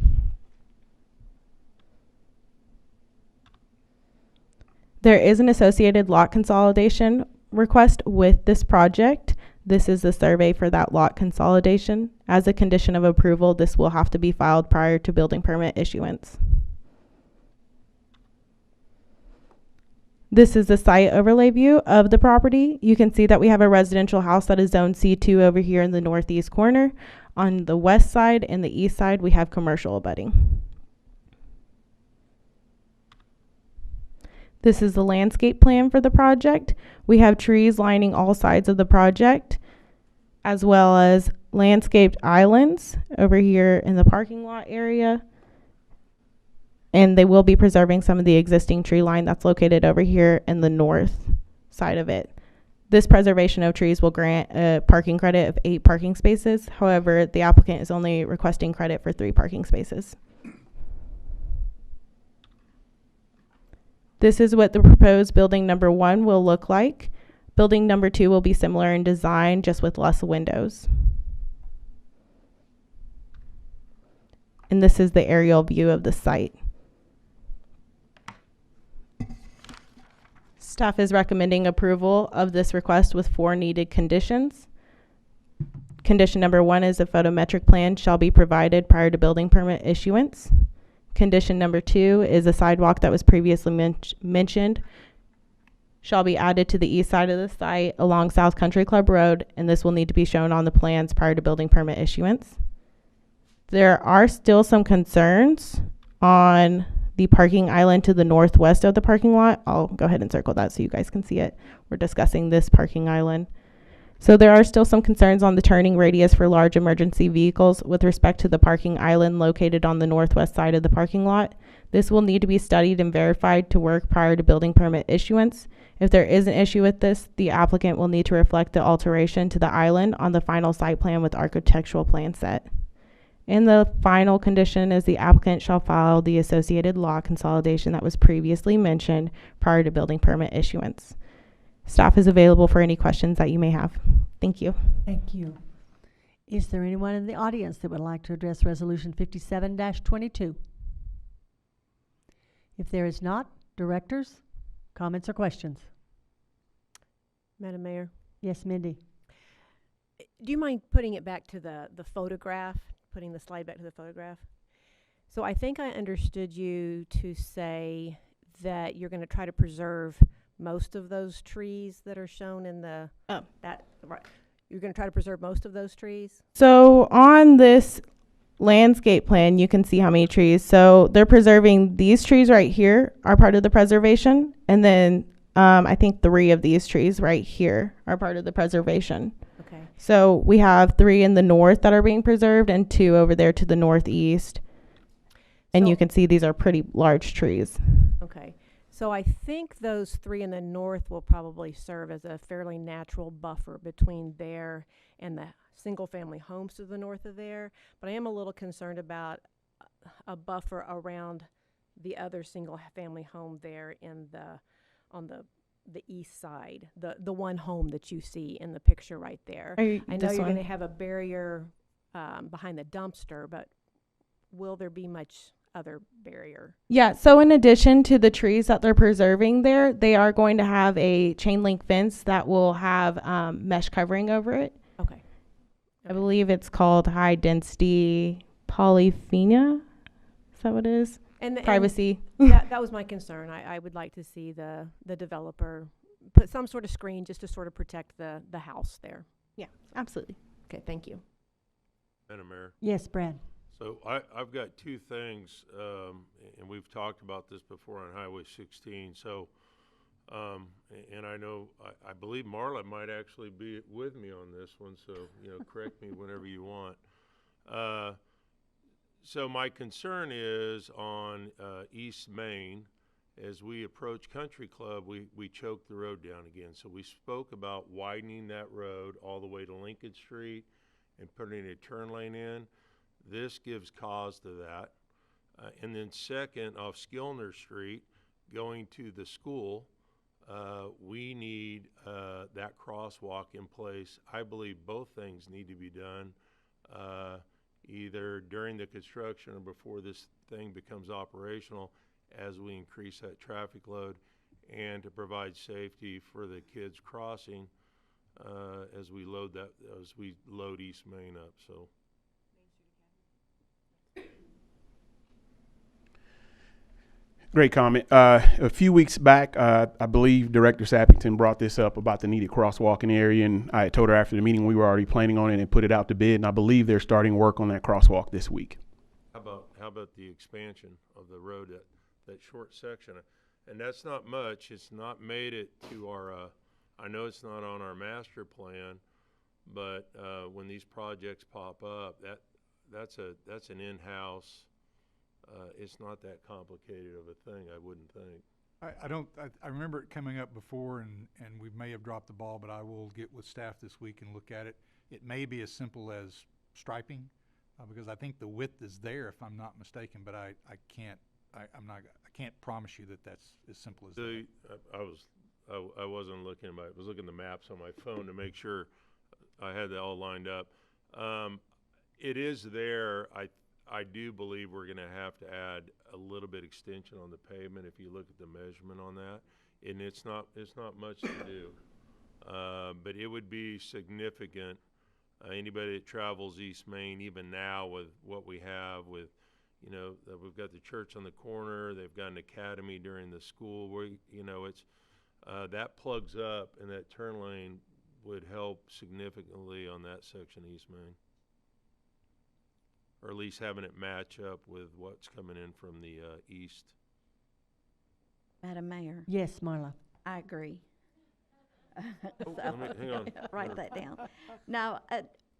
There is an associated lot consolidation request with this project. This is the survey for that lot consolidation. As a condition of approval, this will have to be filed prior to building permit issuance. This is the site overlay view of the property. You can see that we have a residential house that is zoned C2 over here in the northeast corner. On the west side and the east side, we have commercial abutting. This is the landscape plan for the project. We have trees lining all sides of the project, as well as landscaped islands over here in the parking lot area. And they will be preserving some of the existing tree line that's located over here in the north side of it. This preservation of trees will grant a parking credit of 8 parking spaces. However, the applicant is only requesting credit for 3 parking spaces. This is what the proposed building number 1 will look like. Building number 2 will be similar in design, just with less windows. And this is the aerial view of the site. Staff is recommending approval of this request with 4 needed conditions. Condition number 1 is a photometric plan shall be provided prior to building permit issuance. Condition number 2 is a sidewalk that was previously mentioned shall be added to the east side of the site along South Country Club Road, and this will need to be shown on the plans prior to building permit issuance. There are still some concerns on the parking island to the northwest of the parking lot. I'll go ahead and circle that so you guys can see it. We're discussing this parking island. So there are still some concerns on the turning radius for large emergency vehicles with respect to the parking island located on the northwest side of the parking lot. This will need to be studied and verified to work prior to building permit issuance. If there is an issue with this, the applicant will need to reflect the alteration to the island on the final site plan with architectural plan set. And the final condition is the applicant shall file the associated lot consolidation that was previously mentioned prior to building permit issuance. Staff is available for any questions that you may have. Thank you. Thank you. Is there anyone in the audience that would like to address Resolution 57-22? If there is not, directors, comments or questions? Madam Mayor, Yes, Mindy. do you mind putting it back to the photograph, putting the slide back to the photograph? So I think I understood you to say that you're going to try to preserve most of those trees that are shown in the, right. You're going to try to preserve most of those trees? So on this landscape plan, you can see how many trees. So they're preserving these trees right here are part of the preservation. And then I think 3 of these trees right here are part of the preservation. Okay. So we have 3 in the north that are being preserved and 2 over there to the northeast. And So- you can see these are pretty large trees. Okay. So I think those three in the north will probably serve as a fairly natural buffer between there and the single-family homes to the north of there. But I am a little concerned about a buffer around the other single-family home there on the east side, the one home that you see in the picture right there. I know this you're one? going to have a barrier behind the dumpster, but will there be much other barrier? Yeah, so in addition to the trees that they're preserving there, they are going to have a chain link fence that will have mesh covering over it. Okay. I believe it's called high density polyphenia. Is that what it is? And privacy. That was my concern. I would like to see the developer put some sort of screen just to sort of protect the house there. Yeah, absolutely. Okay, thank you. Madam Mayor. Yes, Brad. So I've got two things, and we've talked about this before on Highway 16. So, and I know, I believe Marla might actually be with me on this one. So, correct me whenever you want. So my concern is on East Main. As we approach Country Club, we choked the road down again. So we spoke about widening that road all the way to Lincoln Street and putting a turn lane in. This gives cause to that. And then second, off Skillner Street, going to the school, we need that crosswalk in place. I believe both things need to be done, either during the construction or before this thing becomes operational, as we increase that traffic load, and to provide safety for the kids crossing as we load East Main up. So. Great comment. A few weeks back, I believe Director Sappington brought this up about the needed crosswalk in the area, and I told her after the meeting we were already planning on it and put it out to bid, and I believe they're starting work on that crosswalk this week. How about the expansion of the road, that short section? And that's not much. It's not made it to our, I know it's not on our master plan, but when these projects pop up, that's an in-house. It's not that complicated of a thing, I wouldn't think. I remember it coming up before, and we may have dropped the ball, but I will get with staff this week and look at it. It may be as simple as striping, because I think the width is there, if I'm not mistaken, but I can't promise you that that's as simple as that. I wasn't looking at I was looking at the maps on my phone to make sure I had that all lined up. It is there. I do believe we're going to have to add a little bit extension on the pavement if you look at the measurement on that, and it's not much to do, but it would be significant. Anybody that travels East Main, even now with what we have with, we've got the church on the corner, they've got an academy during the school where, it's that plugs up, and that turn lane would help significantly on that section of East Main. Or at least having it match up with what's coming in from the east. Madam Mayor. Yes, Marla. I agree. Hang on. Write that down. No,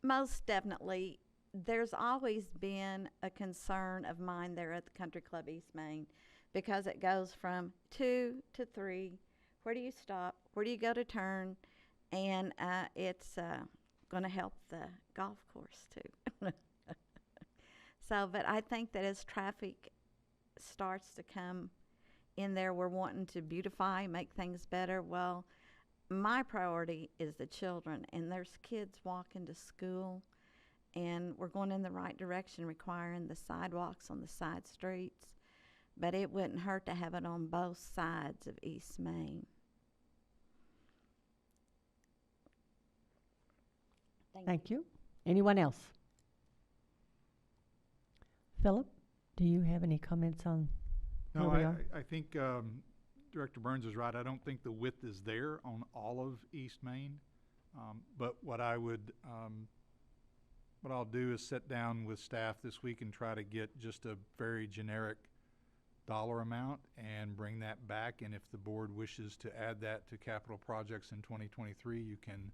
most definitely, there's always been a concern of mine there at the Country Club East Main, because it goes from 2 to 3. Where do you stop? Where do you go to turn? And it's going to help the golf course too. So, but I think that as traffic starts to come in there, we're wanting to beautify, make things better. Well, my priority is the children, and there's kids walking to school, and we're going in the right direction, requiring the sidewalks on the side streets. But it wouldn't hurt to have it on both sides of East Main. Thank you. Anyone else? Philip, do you have any comments on where we are? I think Director Burns is right. I don't think the width is there on all of East Main, but what I'll do is sit down with staff this week and try to get just a very generic dollar amount and bring that back. And if the board wishes to add that to capital projects in 2023, you can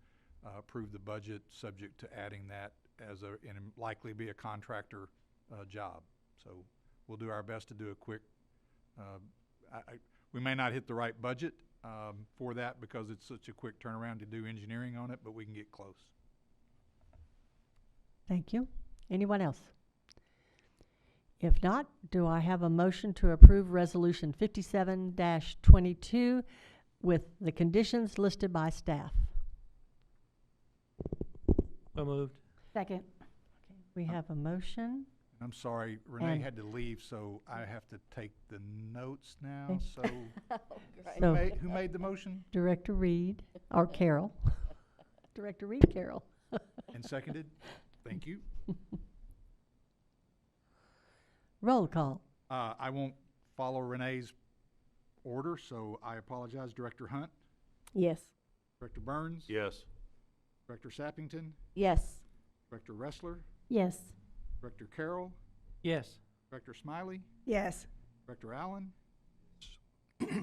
approve the budget subject to adding that and likely be a contractor job. So we'll do our best to do a quick, We may not hit the right budget for that because it's such a quick turnaround to do engineering on it, but we can get close. Thank you. Anyone else? If not, do I have a motion to approve Resolution 57-22 with the conditions listed by staff? So moved. Second. We have a motion. I'm sorry, Renee And- had to leave, so I have to take the notes now, Okay. so. So- Who made the motion Director Reed, or Carol. Director Reed, Carol. and seconded? Thank you. Roll call. I won't follow Renee's order, so I apologize. Director Hunt, Yes. Director Burns, Yes. Director Sappington, Yes. Director Ressler, Yes. Director Carroll, Yes. Director Smiley, Yes. Director Allen.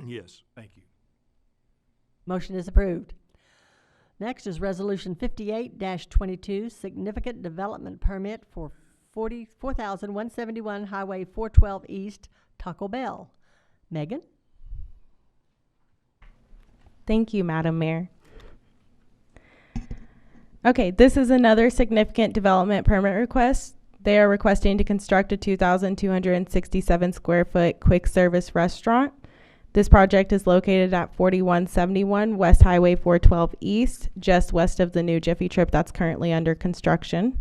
Yes. Thank you. Motion is approved. Next is Resolution 58-22, Significant Development Permit for 44,171 Highway 412 East, Taco Bell. Megan? Thank you, Madam Mayor. Okay, this is another significant development permit request. They are requesting to construct a 2,267 square foot quick service restaurant. This project is located at 4171 West Highway 412 East, just west of the new Jiffy Trip that's currently under construction.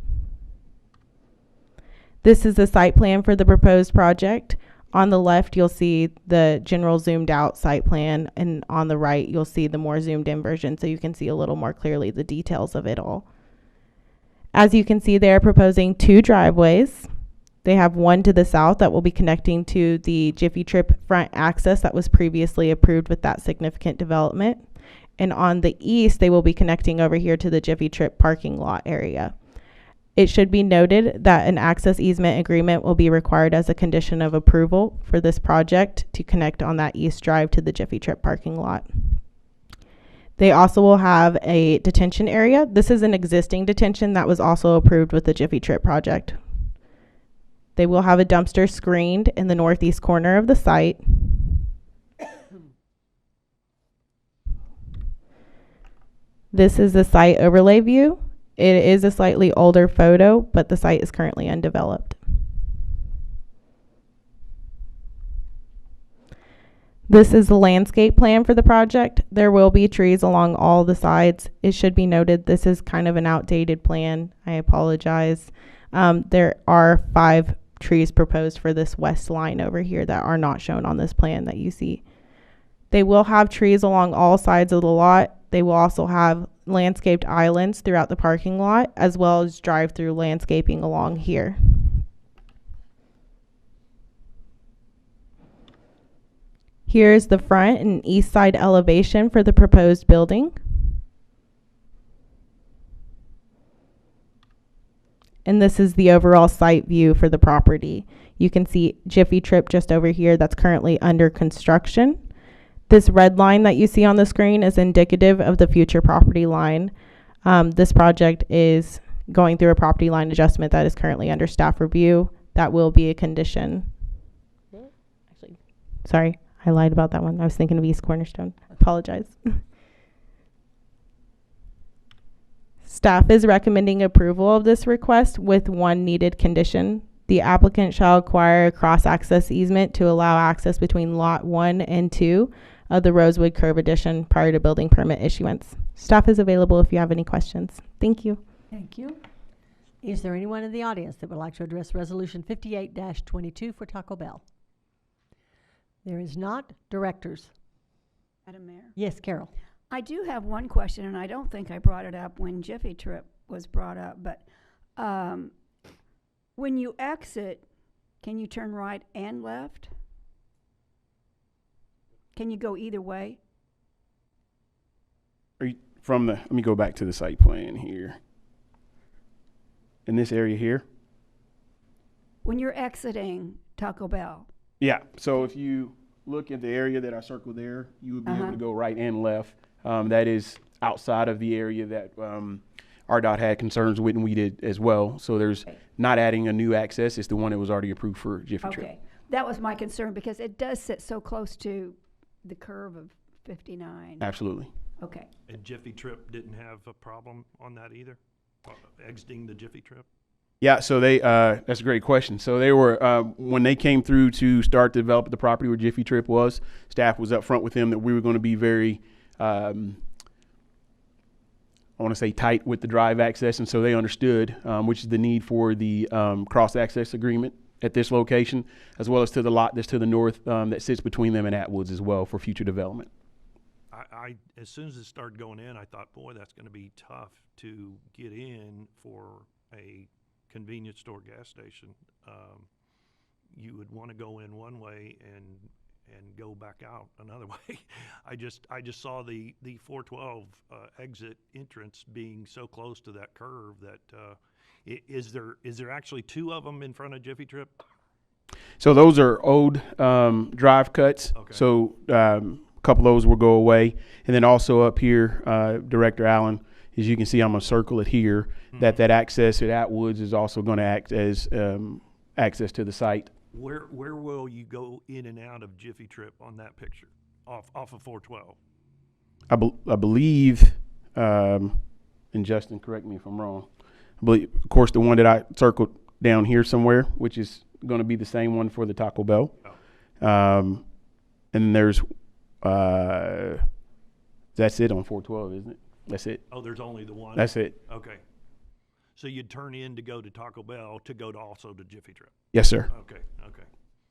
This is the site plan for the proposed project. On the left, you'll see the general zoomed out site plan, and on the right, you'll see the more zoomed in version so you can see a little more clearly the details of it all. As you can see, they are proposing 2 driveways. They have one to the south that will be connecting to the Jiffy Trip front access that was previously approved with that significant development. And on the east, they will be connecting over here to the Jiffy Trip parking lot area. It should be noted that an access easement agreement will be required as a condition of approval for this project to connect on that east drive to the Jiffy Trip parking lot. They also will have a detention area. This is an existing detention that was also approved with the Jiffy Trip project. They will have a dumpster screened in the northeast corner of the site. This is the site overlay view. It is a slightly older photo, but the site is currently undeveloped. This is the landscape plan for the project. There will be trees along all the sides. It should be noted this is kind of an outdated plan. I apologize. There are 5 trees proposed for this west line over here that are not shown on this plan that you see. They will have trees along all sides of the lot. They will also have landscaped islands throughout the parking lot, as well as drive-through landscaping along here. Here's the front and east side elevation for the proposed building. And this is the overall site view for the property. You can see Jiffy Trip just over here that's currently under construction. This red line that you see on the screen is indicative of the future property line. This project is going through a property line adjustment that is currently under staff review. That will be a condition. Actually, sorry, I lied about that one. I was thinking of East Cornerstone. Apologize. Staff is recommending approval of this request with one needed condition. The applicant shall acquire a cross-access easement to allow access between Lot 1 and 2 of the Rosewood Curve Addition prior to building permit issuance. Staff is available if you have any questions. Thank you. Thank you. Is there anyone in the audience that would like to address Resolution 58-22 for Taco Bell? There is not. Directors? Madam Mayor? Yes, Carol. I do have one question, and I don't think I brought it up when Jiffy Trip was brought up, but when you exit, can you turn right and left? Can you go either way? Are you let me go back to the site plan here. In this area here? When you're exiting Taco Bell? Yeah, so if you look at the area that I circled there, you would be able to go right and left. That is outside of the area that RDOT had concerns with, and we did as well. So there's not adding a new access. It's the one that was already approved for Jiffy Trip. Okay, that was my concern because it does sit so close to the curve of 59. Absolutely. Okay. And Jiffy Trip didn't have a problem on that either? Exiting the Jiffy Trip? Yeah, so they that's a great question. So they were when they came through to start to develop the property where Jiffy Trip was, staff was up front with them that we were going to be very I want to say tight with the drive access, and so they understood which is the need for the cross access agreement at this location, as well as to the lot that's to the north that sits between them and Atwoods as well for future development. I as soon as it started going in, I thought, boy, that's going to be tough to get in for a convenience store gas station. You would want to go in one way and go back out another way. I just saw the 412 exit entrance being so close to that curve that is there actually two of them in front of Jiffy Trip? So those are old drive cuts. Okay. So a couple of those will go away, and then also up here, Director Allen, as you can see, I'm gonna circle it here. That access at Atwoods is also going to act as access to the site. Where will you go in and out of Jiffy Trip on that picture? Off of 412? I believe, and Justin, correct me if I'm wrong. I believe, of course, the one that I circled down here somewhere, which is going to be the same one for the Taco Bell. Oh. And there's, that's it on 412, isn't it? That's it. Oh, there's only the one? That's it. Okay. So you'd turn in to go to Taco Bell to go to also to Jiffy Trip? Yes, sir. Okay.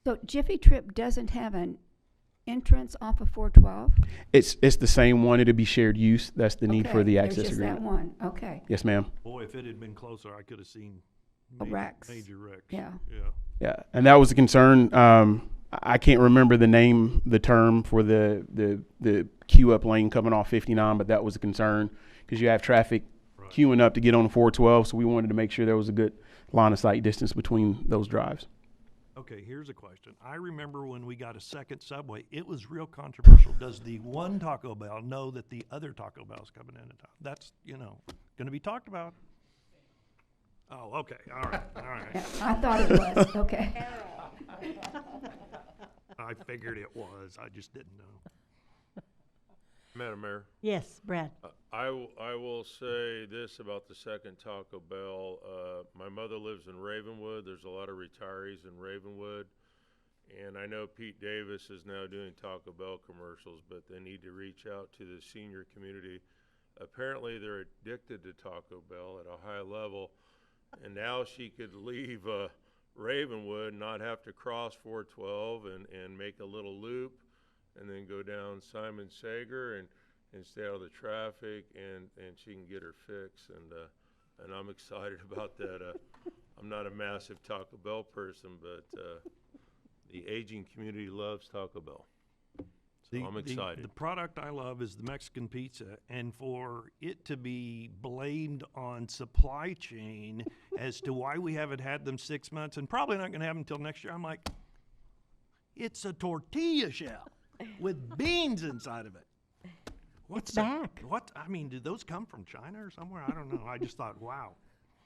So Jiffy Trip doesn't have an entrance off of 412? It's the same one. It'll be shared use. That's the need for the access there's just agreement. that one. Okay. Yes, ma'am. Boy, if it had been closer, I could have seen wrecks. major wrecks. Yeah. Yeah, and that was a concern. I can't remember the term for the queue up lane coming off 59, but that was a concern because you have traffic queuing up to get on 412, so we wanted to make sure there was a good line of sight distance between those drives. Okay, here's a question. I remember when we got a second Subway, it was real controversial. Does the one Taco Bell know that the other Taco Bell's coming into town? That's, going to be talked about. Oh, okay. All right. Yeah, I thought it was. Okay. I figured it was. I just didn't know. Madam Mayor, Yes, Brad. I will say this about the second Taco Bell. My mother lives in Ravenwood. There's a lot of retirees in Ravenwood. And I know Pete Davis is now doing Taco Bell commercials, but they need to reach out to the senior community. Apparently they're addicted to Taco Bell at a high level. And now she could leave Ravenwood, not have to cross 412 and make a little loop and then go down Simon Sager and stay out of the traffic and she can get her fix. And I'm excited about that. I'm not a massive Taco Bell person, but the aging community loves Taco Bell. So I'm excited. The product I love is the Mexican pizza, and for it to be blamed on supply chain as to why we haven't had them 6 months and probably not going to have them until next year, I'm like, it's a tortilla shell with beans inside of it. It's back. I mean, did those come from China or somewhere? I don't know. I just thought, wow.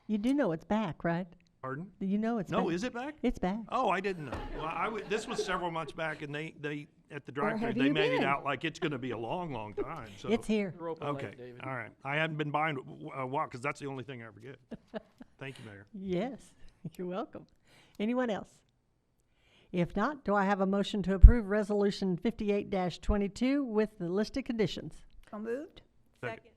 You do know it's back, right? Pardon? You know it's back. No, is it back? It's back. Oh, I didn't know. Well, this was several months back, and they at the Where drive-thru have they you made it been? out like it's going to be a long, long time. So It's here. okay, all right. I haven't been buying a while because that's the only thing I ever get. Thank you, Mayor. Yes, you're welcome. Anyone else? If not, do I have a motion to approve Resolution 58-22 with the listed conditions? So moved? Second.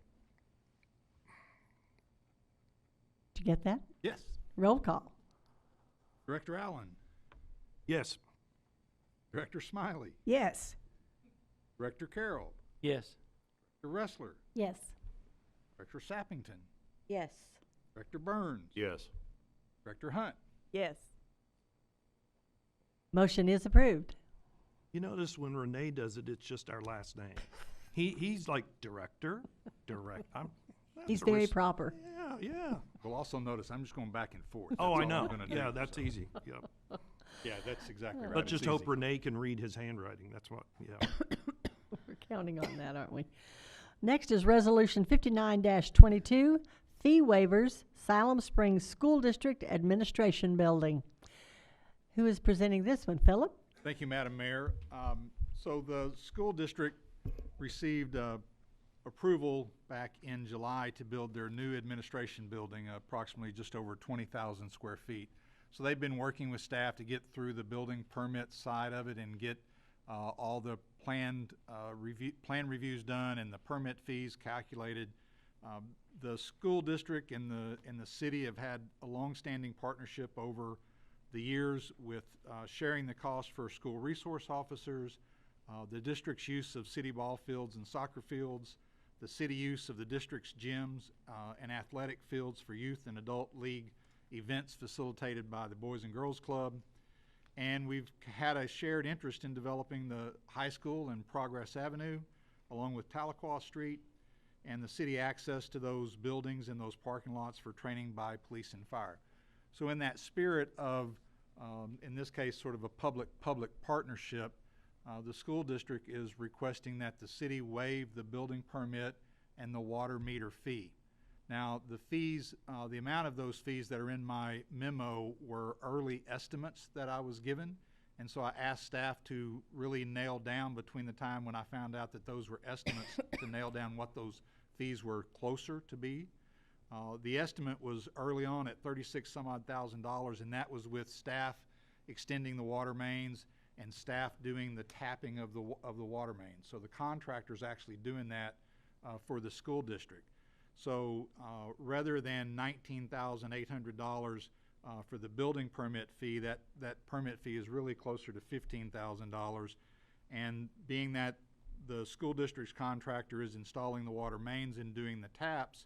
Did you get that? Yes. Roll call. Director Allen, Yes. Director Smiley, Yes. Director Carroll, Yes. Director Ressler, Yes. Director Sappington, Yes. Director Burns, Yes. Director Hunt. Yes. Motion is approved. You notice when Renee does it, it's just our last name. He's like director. He's very proper. Yeah. We'll also notice I'm just going back and forth. Oh, That's I all know. I'm gonna do, Yeah, that's so. easy. Yep. Yeah, that's exactly right. Let's It's just hope easy. Renee can read his handwriting. That's what. Yeah. We're counting on that, aren't we? Next is Resolution 59-22, fee waivers, Siloam Springs School District Administration Building. Who is presenting this one, Philip? Thank you, Madam Mayor. So the school district received approval back in July to build their new administration building, approximately just over 20,000 square feet. So they've been working with staff to get through the building permit side of it and get all the plan reviews done and the permit fees calculated. The school district and the city have had a long-standing partnership over the years with sharing the cost for school resource officers, the district's use of city ball fields and soccer fields, the city use of the district's gyms and athletic fields for youth and adult league events facilitated by the Boys and Girls Club. And we've had a shared interest in developing the high school and Progress Avenue, along with Tahlequah Street, and the city access to those buildings and those parking lots for training by police and fire. So in that spirit of, in this case, sort of a public-public partnership, the school district is requesting that the city waive the building permit and the water meter fee. Now, the fees, the amount of those fees that are in my memo were early estimates that I was given, and so I asked staff to really nail down between the time when I found out that those were estimates to nail down what those fees were closer to be. The estimate was early on at $36,000, and that was with staff extending the water mains and staff doing the tapping of the water mains. So the contractor's actually doing that for the school district. So rather than $19,800 for the building permit fee, that permit fee is really closer to $15,000. And being that the school district's contractor is installing the water mains and doing the taps,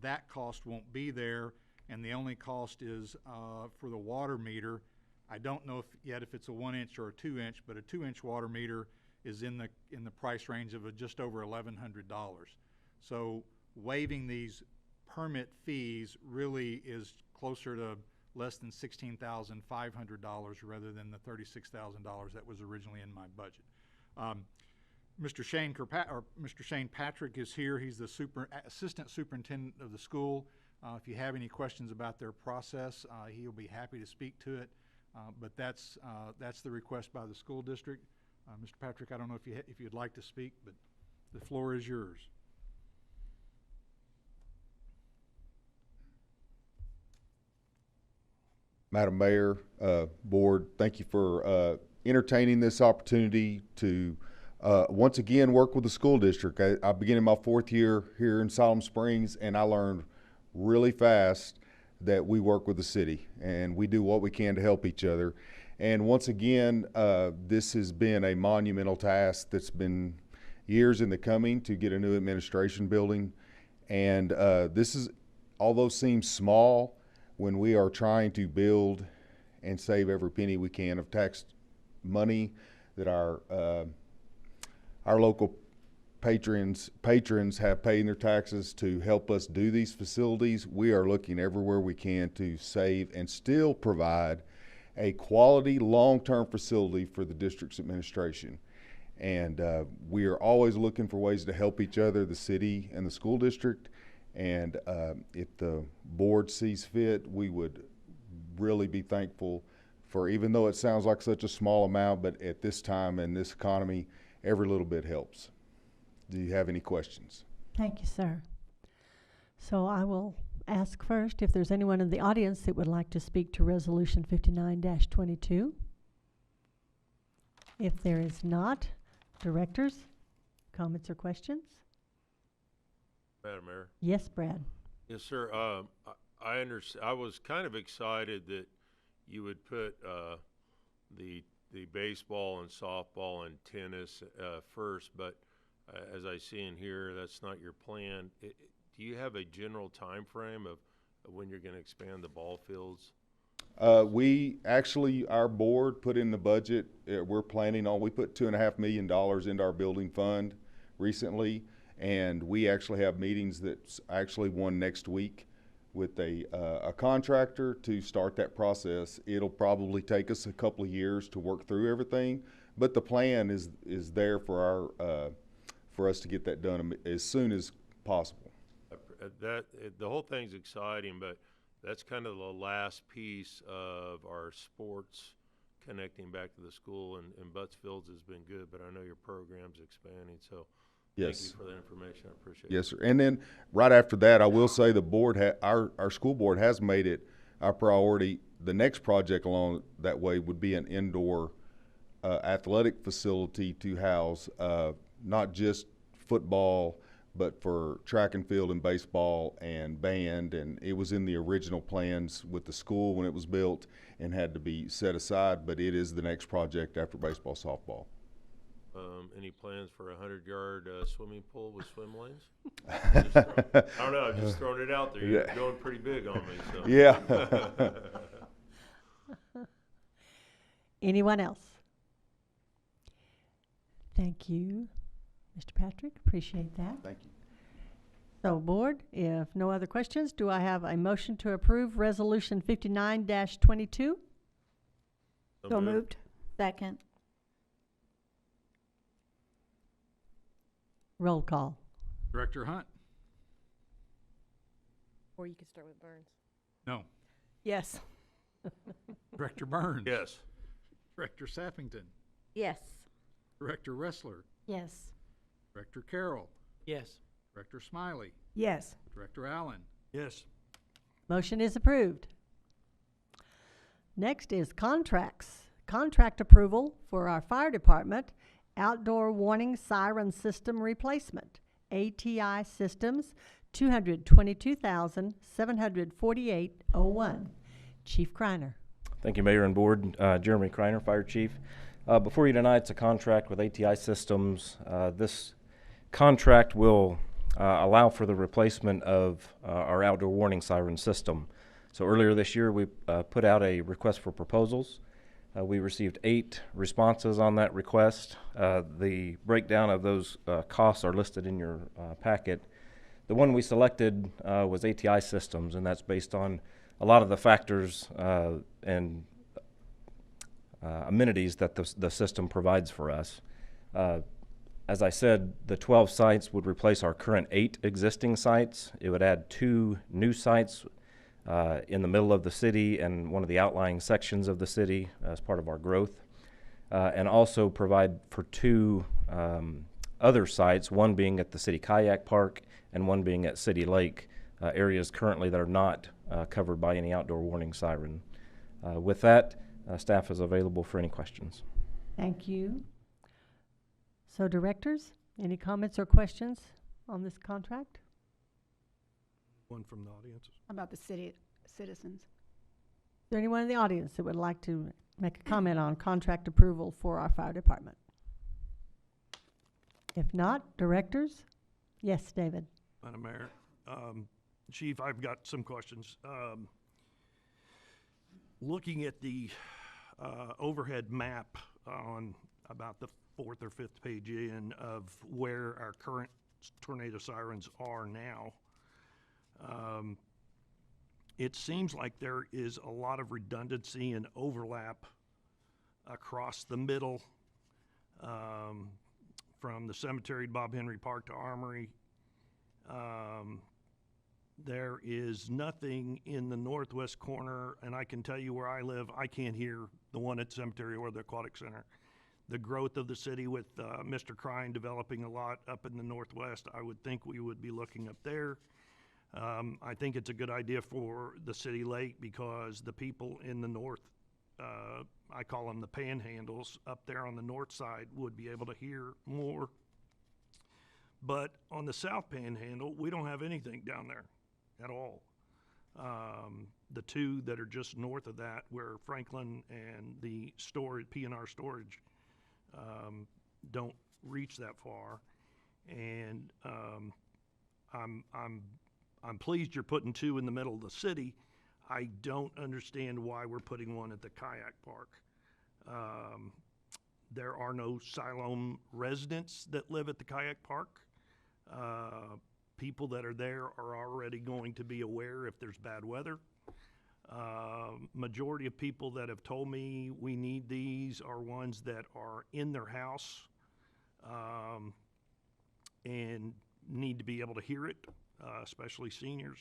that cost won't be there, and the only cost is for the water meter. I don't know yet if it's a 1-inch or a 2-inch, but a 2-inch water meter is in the price range of just over $1,100. So waiving these permit fees really is closer to less than $16,500 rather than the $36,000 that was originally in my budget. Mr. Shane Patrick is here. He's the assistant superintendent of the school. If you have any questions about their process, he'll be happy to speak to it. But that's the request by the school district. Mr. Patrick, I don't know if you'd like to speak, but the floor is yours. Madam Mayor, Board, thank you for entertaining this opportunity to once again work with the school district. I began in my 4th year here in Siloam Springs, and I learned really fast that we work with the city and we do what we can to help each other. And once again, this has been a monumental task that's been years in the coming to get a new administration building. And this is, although seems small, when we are trying to build and save every penny we can of tax money that our local patrons have paid in their taxes to help us do these facilities, we are looking everywhere we can to save and still provide a quality long-term facility for the district's administration. And we are always looking for ways to help each other, the city and the school district. And if the board sees fit, we would really be thankful for, even though it sounds like such a small amount, but at this time in this economy, every little bit helps. Do you have any questions? Thank you, sir. So I will ask first if there's anyone in the audience that would like to speak to Resolution 59-22. If there is not, directors, comments or questions? Madam Mayor? Yes, Brad. Yes, sir. I was kind of excited that you would put the baseball and softball and tennis first, but as I see in here, that's not your plan. Do you have a general time frame of when you're going to expand the ball fields? We actually, our board put in the budget, we're planning on, we put $2.5 million into our building fund recently, and we actually have meetings that's actually one next week with a contractor to start that process. It'll probably take us a couple of years to work through everything, but the plan is there for our for us to get that done as soon as possible. The whole thing's exciting, but that's kind of the last piece of our sports connecting back to the school, and Buttsfield's has been good, but I know your program's expanding, so Yes. thank you for that information. I appreciate it. Yes, sir. And then right after that, I will say the board our school board has made it our priority. The next project along that way would be an indoor athletic facility to house not just football, but for track and field and baseball and band. And it was in the original plans with the school when it was built and had to be set aside, but it is the next project after baseball, softball. Any plans for a 100-yard swimming pool with swim lanes? I don't know, I'm just throwing it out there. You're going pretty big on me, so. Yeah. Anyone else? Thank you, Mr. Patrick. Appreciate that. Thank you. So, board, if no other questions, do I have a motion to approve Resolution 59-22? So moved. Second. Roll call. Director Hunt? Or you could start with Burns. No. Yes. Director Burns? Yes. Director Sappington? Yes. Director Wrestler? Yes. Director Carroll? Yes. Director Smiley? Yes. Director Allen? Yes. Motion is approved. Next is contracts. Contract approval for our fire department, outdoor warning siren system replacement, ATI Systems, $222,748.01. Chief Kreiner. Thank you, Mayor and Board. Jeremy Kreiner, Fire Chief. Before you tonight, it's a contract with ATI Systems. This contract will allow for the replacement of our outdoor warning siren system. So earlier this year, we put out a request for proposals. We received 8 responses on that request. The breakdown of those costs are listed in your packet. The one we selected was ATI Systems, and that's based on a lot of the factors and amenities that the system provides for us. As I said, the 12 sites would replace our current 8 existing sites. It would add 2 new sites in the middle of the city and one of the outlying sections of the city as part of our growth, and also provide for 2 other sites, one being at the City Kayak Park and one being at City Lake, areas currently that are not covered by any outdoor warning siren. With that, staff is available for any questions. Thank you. So, directors, any comments or questions on this contract? One from the audience. How about the citizens? Is there anyone in the audience that would like to make a comment on contract approval for our fire department? If not, directors? Yes, David. Madam Mayor, Chief, I've got some questions. Looking at the overhead map on about the 4th or 5th page in of where our current tornado sirens are now, it seems like there is a lot of redundancy and overlap across the middle, from the cemetery to Bob Henry Park to Armory. There is nothing in the northwest corner, and I can tell you where I live, I can't hear the one at Cemetery or the Aquatic Center. The growth of the city with Mr. Crine developing a lot up in the northwest, I would think we would be looking up there. I think it's a good idea for the city lake because the people in the north, I call them the panhandles, up there on the north side would be able to hear more. But on the south panhandle, we don't have anything down there at all. The 2 that are just north of that, where Franklin and the storage, P&R storage, don't reach that far. And I'm pleased you're putting 2 in the middle of the city. I don't understand why we're putting 1 at the kayak park. There are no Siloam residents that live at the kayak park. People that are there are already going to be aware if there's bad weather. Majority of people that have told me we need these are ones that are in their house and need to be able to hear it, especially seniors.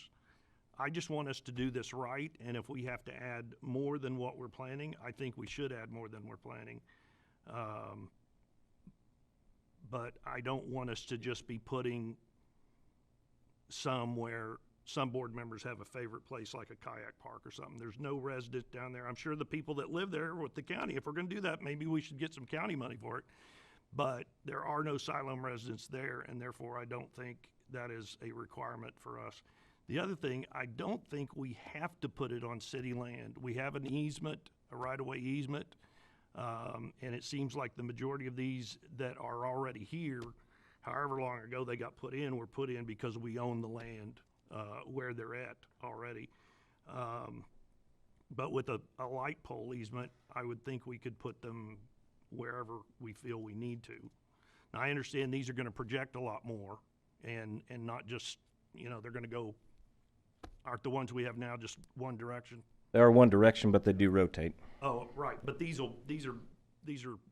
I just want us to do this right, and if we have to add more than what we're planning, I think we should add more than we're planning. But I don't want us to just be putting some where some board members have a favorite place like a kayak park or something. There's no resident down there. I'm sure the people that live there with the county, if we're gonna do that, maybe we should get some county money for it. But there are no Siloam residents there, and therefore I don't think that is a requirement for us. The other thing, I don't think we have to put it on city land. We have an easement, a right-of-way easement, and it seems like the majority of these that are already here, however long ago they got put in, were put in because we own the land where they're at already. But with a light pole easement, I would think we could put them wherever we feel we need to. Now, I understand these are gonna project a lot more and not just, you know, they're gonna go, aren't the ones we have now just one direction? They are one direction, but they do rotate. Oh, right, but these are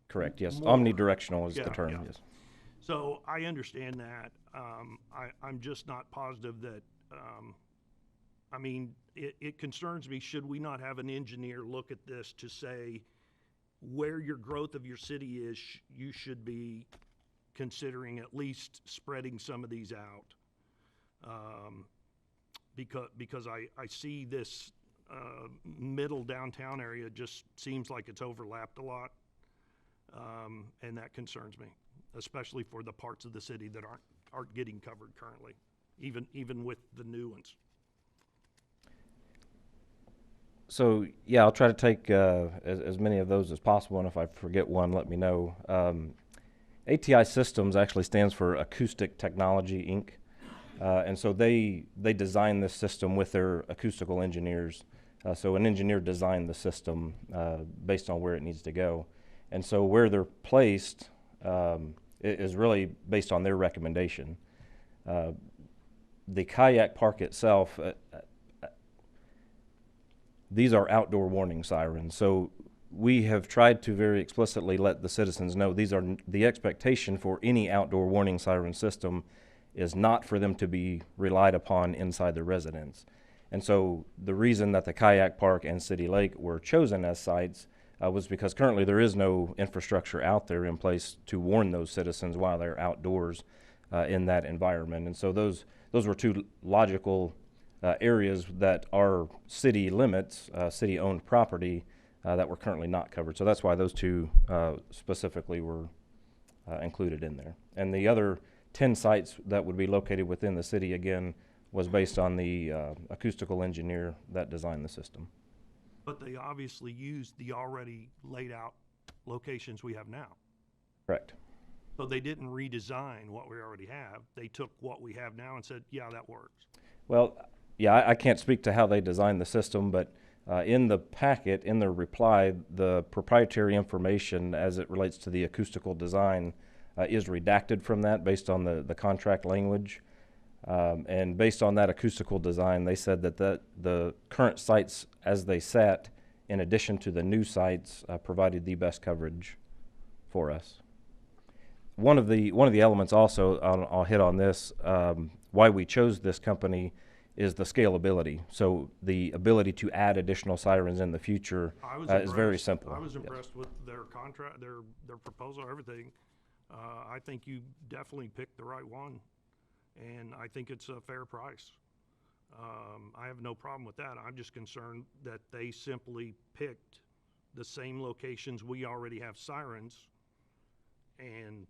Correct, yes. more- Omnidirectional is the Yeah, term, yeah. yes. So I understand that. I'm just not positive that, I mean, it concerns me, should we not have an engineer look at this to say where your growth of your city is, you should be considering at least spreading some of these out. Because I see this middle downtown area just seems like it's overlapped a lot. And that concerns me, especially for the parts of the city that aren't getting covered currently, even with the new ones. So, yeah, I'll try to take as many of those as possible, and if I forget one, let me know. ATI Systems actually stands for Acoustic Technology, Inc., and so they designed this system with their acoustical engineers. So an engineer designed the system based on where it needs to go. And so where they're placed is really based on their recommendation. The kayak park itself, these are outdoor warning sirens. So we have tried to very explicitly let the citizens know these are the expectation for any outdoor warning siren system is not for them to be relied upon inside the residence. And so the reason that the kayak park and City Lake were chosen as sites was because currently there is no infrastructure out there in place to warn those citizens while they're outdoors in that environment. And so those were two logical areas that are city limits, city-owned property that were currently not covered. So that's why those two specifically were included in there. And the other 10 sites that would be located within the city, again, was based on the acoustical engineer that designed the system. But they obviously used the already laid out locations we have now. Correct. So they didn't redesign what we already have. They took what we have now and said, yeah, that works. Well, yeah, I can't speak to how they designed the system, but in the packet, in the reply, the proprietary information as it relates to the acoustical design is redacted from that based on the contract language. And based on that acoustical design, they said that the current sites as they sat, in addition to the new sites, provided the best coverage for us. One of the elements also, I'll hit on this, why we chose this company is the scalability. So the ability to add additional sirens in the future is very simple. I was impressed with their contract, their proposal, everything. I think you definitely picked the right one, and I think it's a fair price. I have no problem with that. I'm just concerned that they simply picked the same locations we already have sirens, and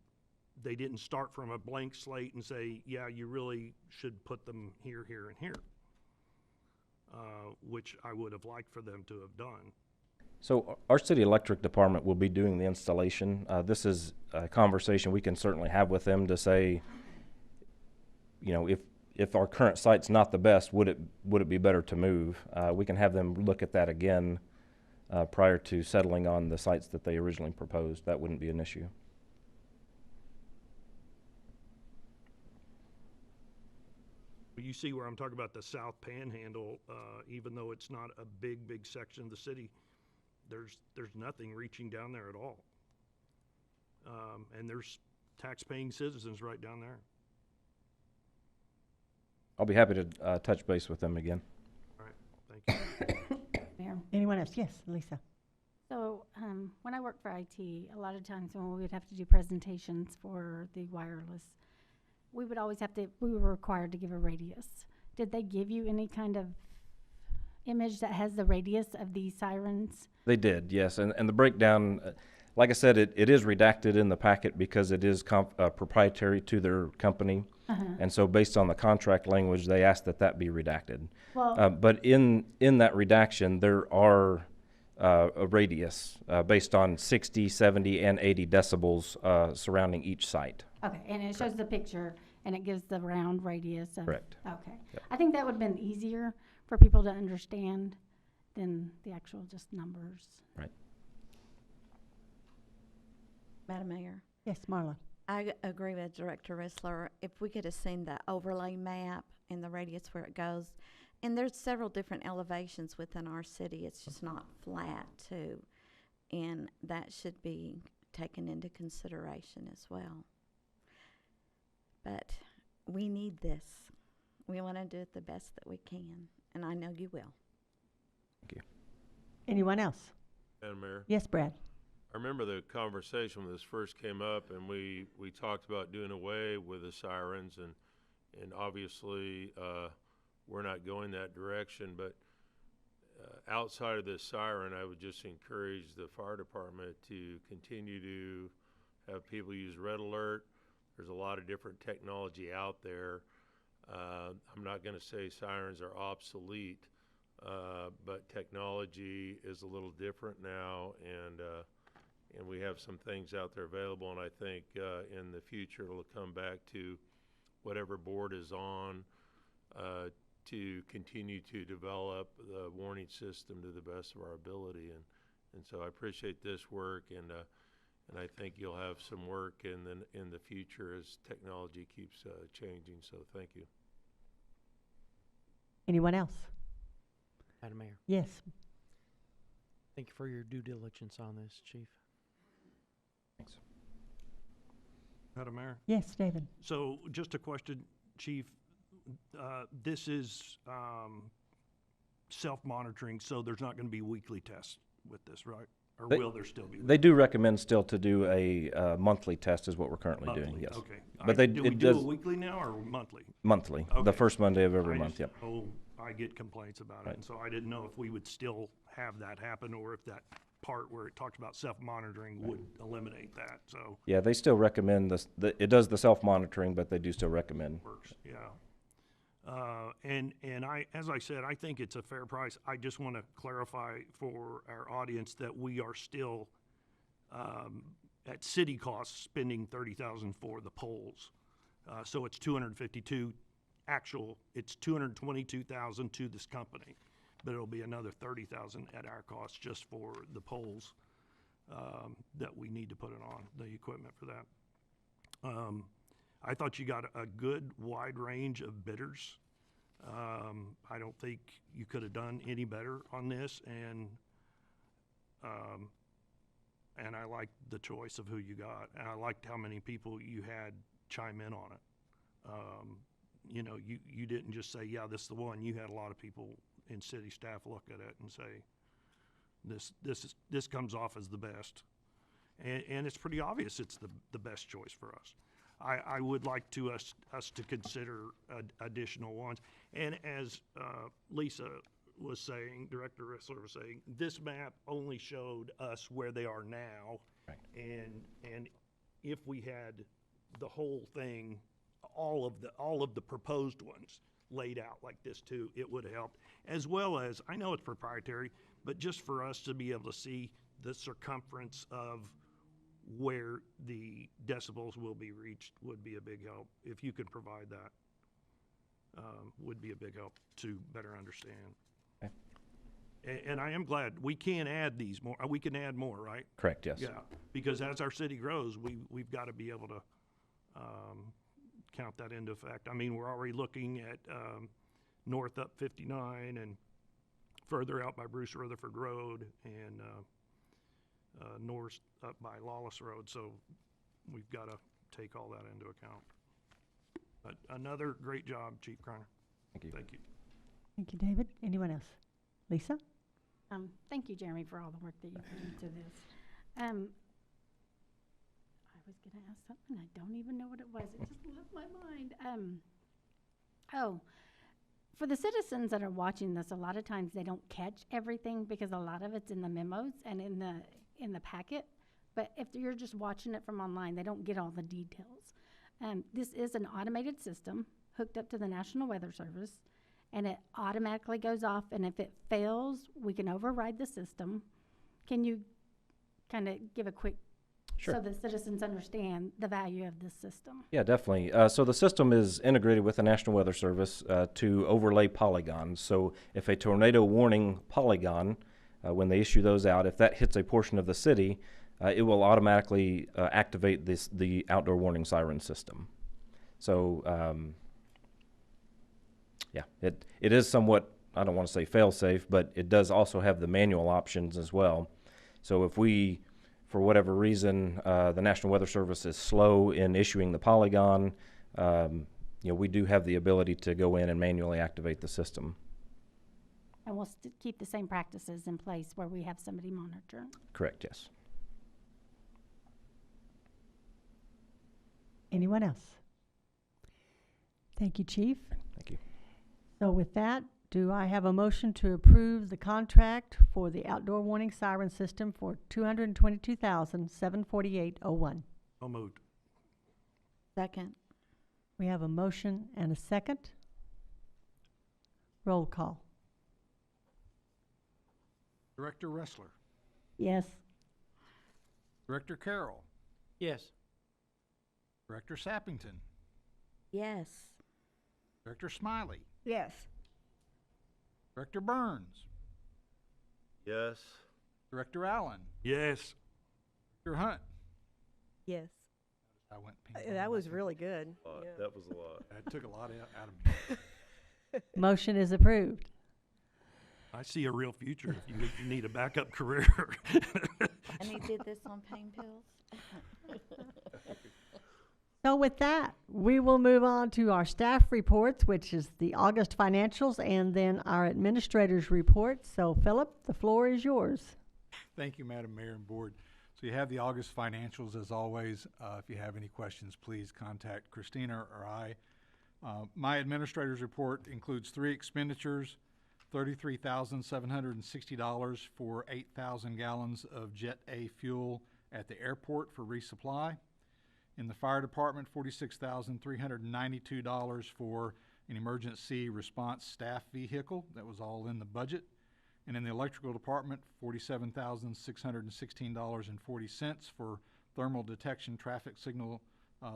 they didn't start from a blank slate and say, yeah, you really should put them here, here, and here, which I would have liked for them to have done. So our city electric department will be doing the installation. This is a conversation we can certainly have with them to say, you know, if our current site's not the best, would it be better to move? We can have them look at that again prior to settling on the sites that they originally proposed. That wouldn't be an issue. You see where I'm talking about the South Panhandle, even though it's not a big section of the city, there's nothing reaching down there at all. And there's tax-paying citizens right down there. I'll be happy to touch base with them again. Anyone else? Yes, Lisa. So, when I worked for IT, a lot of times when we would have to do presentations for the wireless, we would always we were required to give a radius. Did they give you any kind of image that has the radius of these sirens? They did, yes. And the breakdown, like I said, it is redacted in the packet because it is proprietary to their company. And so based on the contract language, they asked that be redacted. Well, but in that redaction, there are a radius based on 60, 70, and 80 decibels surrounding each site. okay, and it shows the picture, and it gives the round radius of... Correct. Okay. Yep. I think that would have been easier for people to understand than the actual just numbers. Right. Madam Mayor, Yes, Marla. I agree with Director Rissler. If we could have seen the overlay map and the radius where it goes, and there's several different elevations within our city. It's just not flat, too. And that should be taken into consideration as well. But we need this. We want to do it the best that we can, and I know you will. Thank you. Anyone else? Madam Mayor? Yes, Brad. I remember the conversation when this first came up, and we talked about doing away with the sirens, and obviously we're not going that direction, but outside of this siren, I would just encourage the fire department to continue to have people use red alert. There's a lot of different technology out there. I'm not going to say sirens are obsolete, but technology is a little different now, and we have some things out there available, and I think in the future it'll come back to whatever board is on to continue to develop the warning system to the best of our ability, and so I appreciate this work, and I think you'll have some work in the future as technology keeps changing. So thank you. Anyone else? Madam Mayor, Yes. thank you for your due diligence on this, Chief. Thanks. Madam Mayor? Yes, David. So just a question, Chief. This is self-monitoring, so there's not going to be weekly tests with this, right? Or will there still be? They do recommend still to do a monthly test is what we're currently doing, yes. Okay. But Do we do it weekly now or monthly? Monthly, the Okay. first Monday of every month, yep. I get complaints about Right. it, and so I didn't know if we would still have that happen or if that part where it talks about self-monitoring would eliminate that, so. Yeah, they still recommend it does the self-monitoring, but they do still recommend. Works, yeah. And as I said, I think it's a fair price. I just want to clarify for our audience that we are still, at city costs, spending $30,000 for the poles. So it's 252 actual, it's 222,000 to this company, but it'll be another 30,000 at our cost just for the poles, that we need to put it on, the equipment for that. I thought you got a good wide range of bidders. I don't think you could have done any better on this, and I liked the choice of who you got, and I liked how many people you had chime in on it. You know, you didn't just say, yeah, this is the one. You had a lot of people in city staff look at it and say, this comes off as the best, and it's pretty obvious it's the best choice for us. I would like us to consider additional ones. And as Lisa was saying, Director Rissler was saying, this map only showed us where they are now. Right. And if we had the whole thing, all of the proposed ones laid out like this too, it would have helped. As well as, I know it's proprietary, but just for us to be able to see the circumference of where the decibels will be reached would be a big help. If you could provide that, would be a big help to better understand. Okay. And I am glad we can add these more. We can add more, right? Correct, yes. Yeah, because as our city grows, we've got to be able to count that into effect. I mean, we're already looking at north up 59 and further out by Bruce Rutherford Road and north up by Lawless Road, so we've got to take all that into account. But another great job, Chief Kreiner. Thank you. Thank you. Thank you, David. Anyone else? Lisa? Thank you, Jeremy, for all the work that you put into this. I was gonna ask something, I don't even know what it was, it just left my mind. For the citizens that are watching this, a lot of times they don't catch everything because a lot of it's in the memos and in the packet. But if you're just watching it from online, they don't get all the details. This is an automated system hooked up to the National Weather Service, and it automatically goes off, and if it fails, we can override the system. Can you kind of give a quick, Sure. so the citizens understand the value of this system? Yeah, definitely. So the system is integrated with the National Weather Service to overlay polygons. So if a tornado warning polygon, when they issue those out, if that hits a portion of the city, it will automatically activate the outdoor warning siren system. So yeah, it is somewhat, I don't want to say fail-safe, but it does also have the manual options as well. So if we, for whatever reason, the National Weather Service is slow in issuing the polygon, we do have the ability to go in and manually activate the system. And we'll keep the same practices in place where we have somebody monitor. Correct, yes. Anyone else? Thank you, Chief. Thank you. So with that, do I have a motion to approve the contract for the outdoor warning siren system for $222,748.01? So moved. Second. We have a motion and a second. Roll call. Director Ressler, Yes. Director Carroll, Yes. Director Sappington, Yes. Director Smiley, Yes. Director Burns, Yes. Director Allen, Yes. Director Hunt. Yes. I went ping That pong was back and really good. That was a lot. That took a lot out of me. Motion is approved. I see a real future if you need a backup career. And he did this on pain pills? So with that, we will move on to our staff reports, which is the August financials, and then our administrator's report. So Philip, the floor is yours. Thank you, Madam Mayor and Board. So you have the August financials as always. If you have any questions, please contact Christina or I. My administrator's report includes 3 expenditures: $33,760 for 8,000 gallons of Jet A fuel at the airport for resupply. In the fire department, $46,392 for an emergency response staff vehicle. That was all in the budget. And in the electrical department, $47,616.40 for thermal detection traffic signal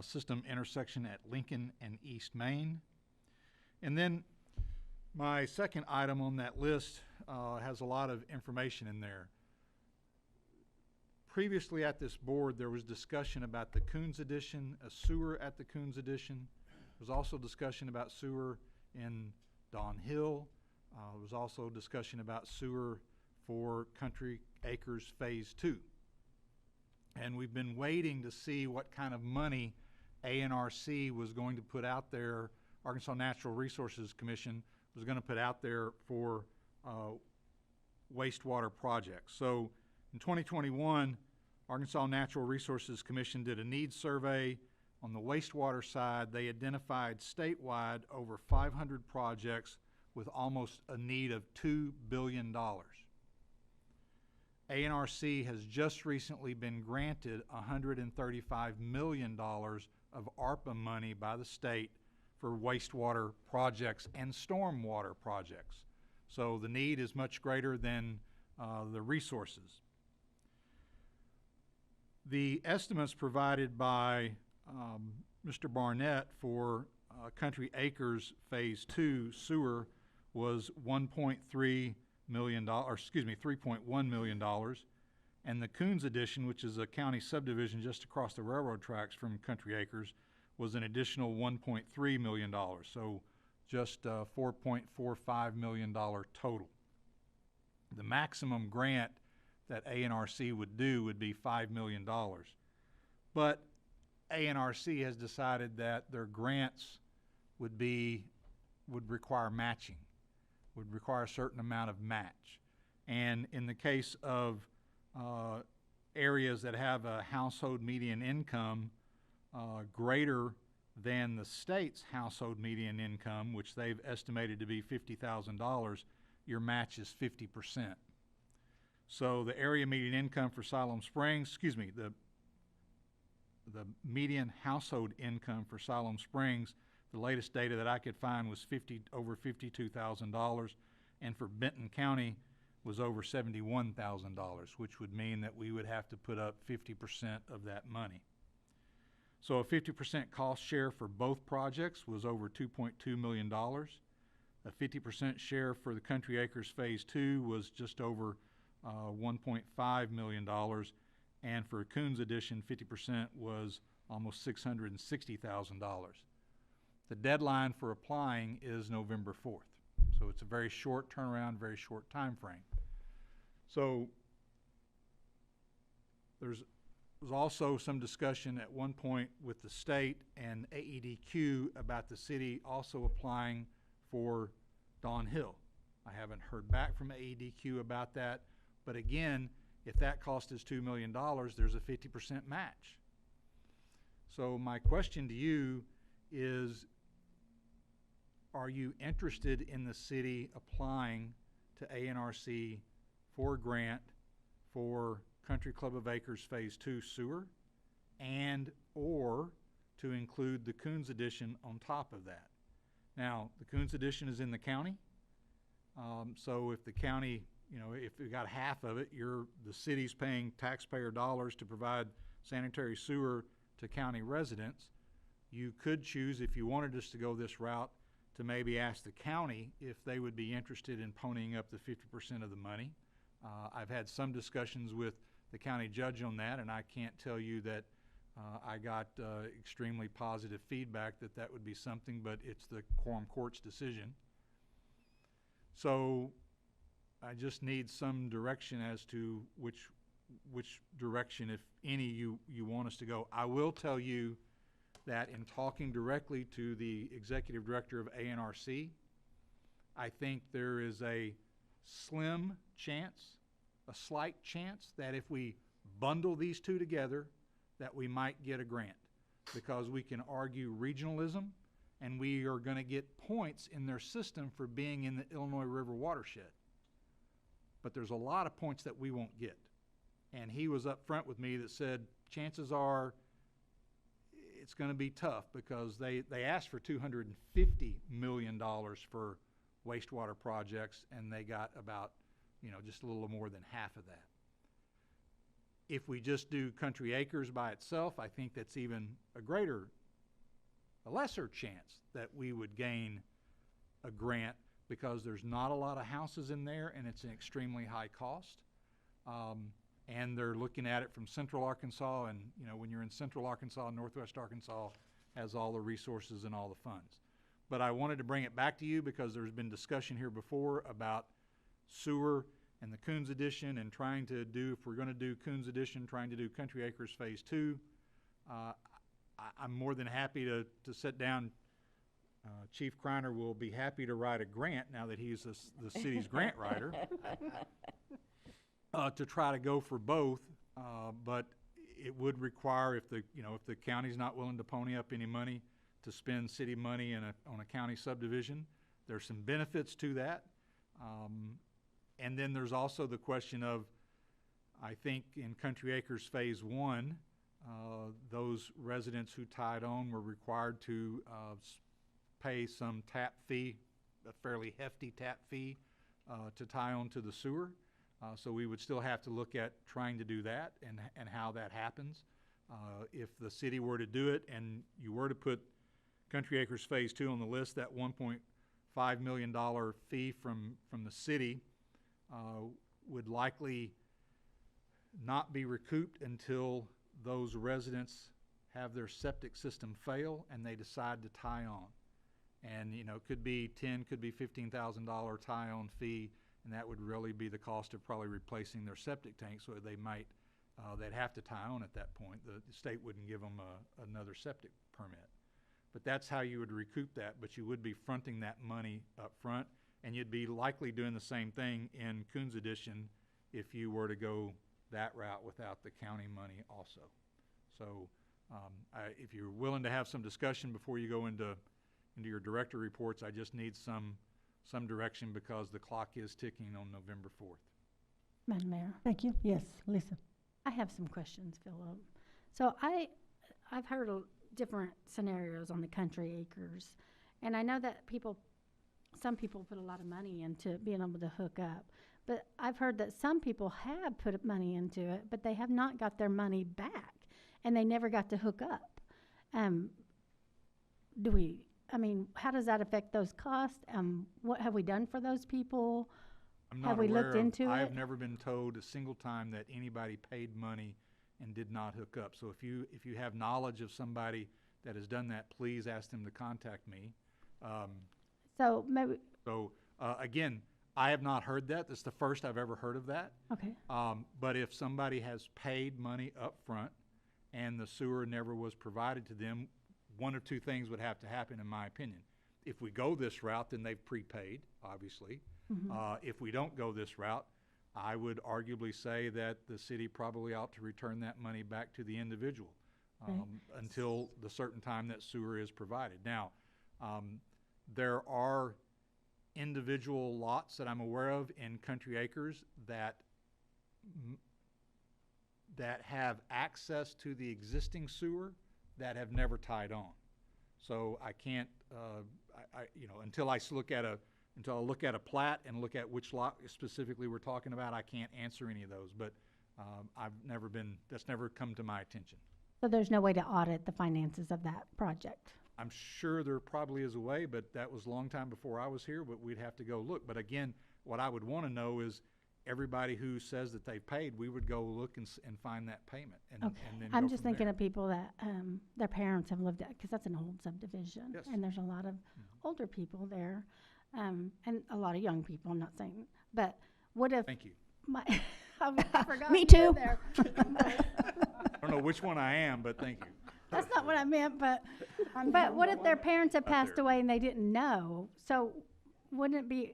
system intersection at Lincoln and East Main. And then my second item on that list has a lot of information in there. Previously at this board, there was discussion about the Coons addition, a sewer at the Coons addition. There was also discussion about sewer in Don Hill. There was also discussion about sewer for Country Acres Phase 2. And we've been waiting to see what kind of money ANRC was going to put out there, Arkansas Natural Resources Commission was going to put out there for wastewater projects. So in 2021, Arkansas Natural Resources Commission did a needs survey. On the wastewater side, they identified statewide over 500 projects with almost a need of $2 billion. ANRC has just recently been granted $135 million of ARPA money by the state for wastewater projects and stormwater projects. So the need is much greater than the resources. The estimates provided by Mr. Barnett for Country Acres Phase 2 sewer was $3.1 million, and the Coons addition, which is a county subdivision just across the railroad tracks from Country Acres, was an additional $1.3 million, so just $4.45 million total. The maximum grant that ANRC would do would be $5 million. But ANRC has decided that their grants would require matching, would require a certain amount of match. And in the case of areas that have a household median income greater than the state's household median income, which they've estimated to be $50,000, your match is 50%. So the area median income for Siloam Springs, the median household income for Siloam Springs, the latest data that I could find was over $52,000, and for Benton County was over $71,000, which would mean that we would have to put up 50% of that money. So a 50% cost share for both projects was over $2.2 million. A 50% share for the Country Acres Phase 2 was just over $1.5 million. And for Coons Addition, 50% was almost $660,000. The deadline for applying is November 4th. So it's a very short turnaround, very short time frame. So there was also some discussion at one point with the state and AEDQ about the city also applying for Dawn Hill. I haven't heard back from AEDQ about that, but again, if that cost is $2 million, there's a 50% match. So my question to you is, are you interested in the city applying to ANRC for a grant for Country Club of Acres Phase 2 sewer and or to include the Coons Addition on top of that? Now, the Coons Addition is in the county, so if the county, if we got half of it, the city's paying taxpayer dollars to provide sanitary sewer to county residents. You could choose, if you wanted us to go this route, to maybe ask the county if they would be interested in ponying up the 50% of the money. I've had some discussions with the county judge on that, and I can't tell you that I got extremely positive feedback that would be something, but it's the quorum court's decision. So I just need some direction as to which direction, if any, you want us to go. I will tell you that in talking directly to the executive director of ANRC, I think there is a slim chance, a slight chance, that if we bundle these two together, that we might get a grant, because we can argue regionalism and we are going to get points in their system for being in the Illinois River watershed. But there's a lot of points that we won't get. And he was up front with me that said, chances are it's going to be tough, because they asked for $250 million for wastewater projects, and they got about, just a little more than half of that. If we just do Country Acres by itself, I think that's even a lesser chance that we would gain a grant, because there's not a lot of houses in there and it's an extremely high cost. And they're looking at it from central Arkansas, and when you're in central Arkansas, northwest Arkansas has all the resources and all the funds. But I wanted to bring it back to you because there's been discussion here before about sewer and the Coons Addition, and trying to do, if we're going to do Coons Addition, trying to do Country Acres Phase 2. I'm more than happy to sit down. Chief Kreiner will be happy to write a grant, now that he's the city's grant writer, to try to go for both, but it would require, if the county's not willing to pony up any money to spend city money on a county subdivision, there's some benefits to that. And then there's also the question of, I think in Country Acres Phase 1, those residents who tied on were required to pay some tap fee, a fairly hefty tap fee, to tie on to the sewer. So we would still have to look at trying to do that and how that happens. If the city were to do it and you were to put Country Acres Phase 2 on the list, that $1.5 million fee from the city would likely not be recouped until those residents have their septic system fail and they decide to tie on. And it could be could be $15,000 tie-on fee, and that would really be the cost of probably replacing their septic tank. So they'd have to tie on at that point. The state wouldn't give them another septic permit. But that's how you would recoup that. But you would be fronting that money up front. And you'd be likely doing the same thing in Coons Edition if you were to go that route without the county money also. So, if you're willing to have some discussion before you go into your director reports, I just need some direction because the clock is ticking on November 4th. Madam Mayor, Thank you. Yes, Lisa. I have some questions, Philip. So I've heard of different scenarios on the country acres, and I know that some people put a lot of money into being able to hook up, but I've heard that some people have put money into it, but they have not got their money back, and they never got to hook up. How does that affect those costs? What have we done for those people? I'm not Have we aware looked of- into it? I've never been told a single time that anybody paid money and did not hook up. So if you have knowledge of somebody that has done that, please ask them to contact me. So maybe, Again, I have not heard that. This is the first I've ever heard of that. okay. But if somebody has paid money up front and the sewer never was provided to them, one or two things would have to happen, in my opinion. If we go this route, then they've prepaid, obviously. If we don't go this route, I would arguably say that the city probably ought to return that money back to the individual until the certain time that sewer is provided. Now, there are individual lots that I'm aware of in Country Acres that have access to the existing sewer that have never tied on. So I can't, until I look at a plat and look at which lot specifically we're talking about, I can't answer any of those. But that's never come to my attention. So there's no way to audit the finances of that project? I'm sure there probably is a way, but that was a long time before I was here, but we'd have to go look. But again, what I would want to know is everybody who says that they've paid, we would go look and find that payment. And then I'm go just from thinking there. of people that their parents have lived at, because that's an old subdivision. Yes. And there's a lot of older people there, and a lot of young people, I'm not saying. But what if... Thank you. I forgot Me you too. were there. I don't know which one I am, but thank you. That's not what I meant, but what if their parents had passed away and they didn't know? So wouldn't it be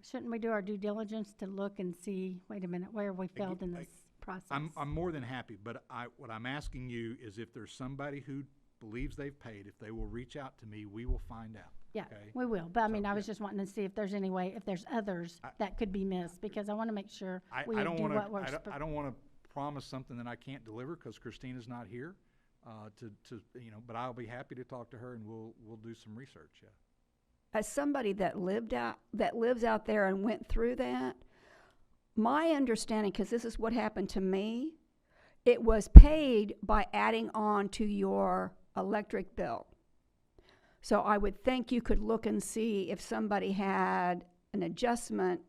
shouldn't we do our due diligence to look and see, wait a minute, where have we failed in this process? I'm more than happy, but what I'm asking you is if there's somebody who believes they've paid, if they will reach out to me, we will find out. Yeah, okay? we will. But I was just wanting to see if there's any way, if there's others that could be missed, because I want to make sure we do what we're supposed to. I don't want to promise something that I can't deliver because Christina's not here. But I'll be happy to talk to her and we'll do some research. Yeah. As somebody that lives out there and went through that, my understanding, because this is what happened to me, it was paid by adding on to your electric bill. So I would think you could look and see if somebody had an adjustment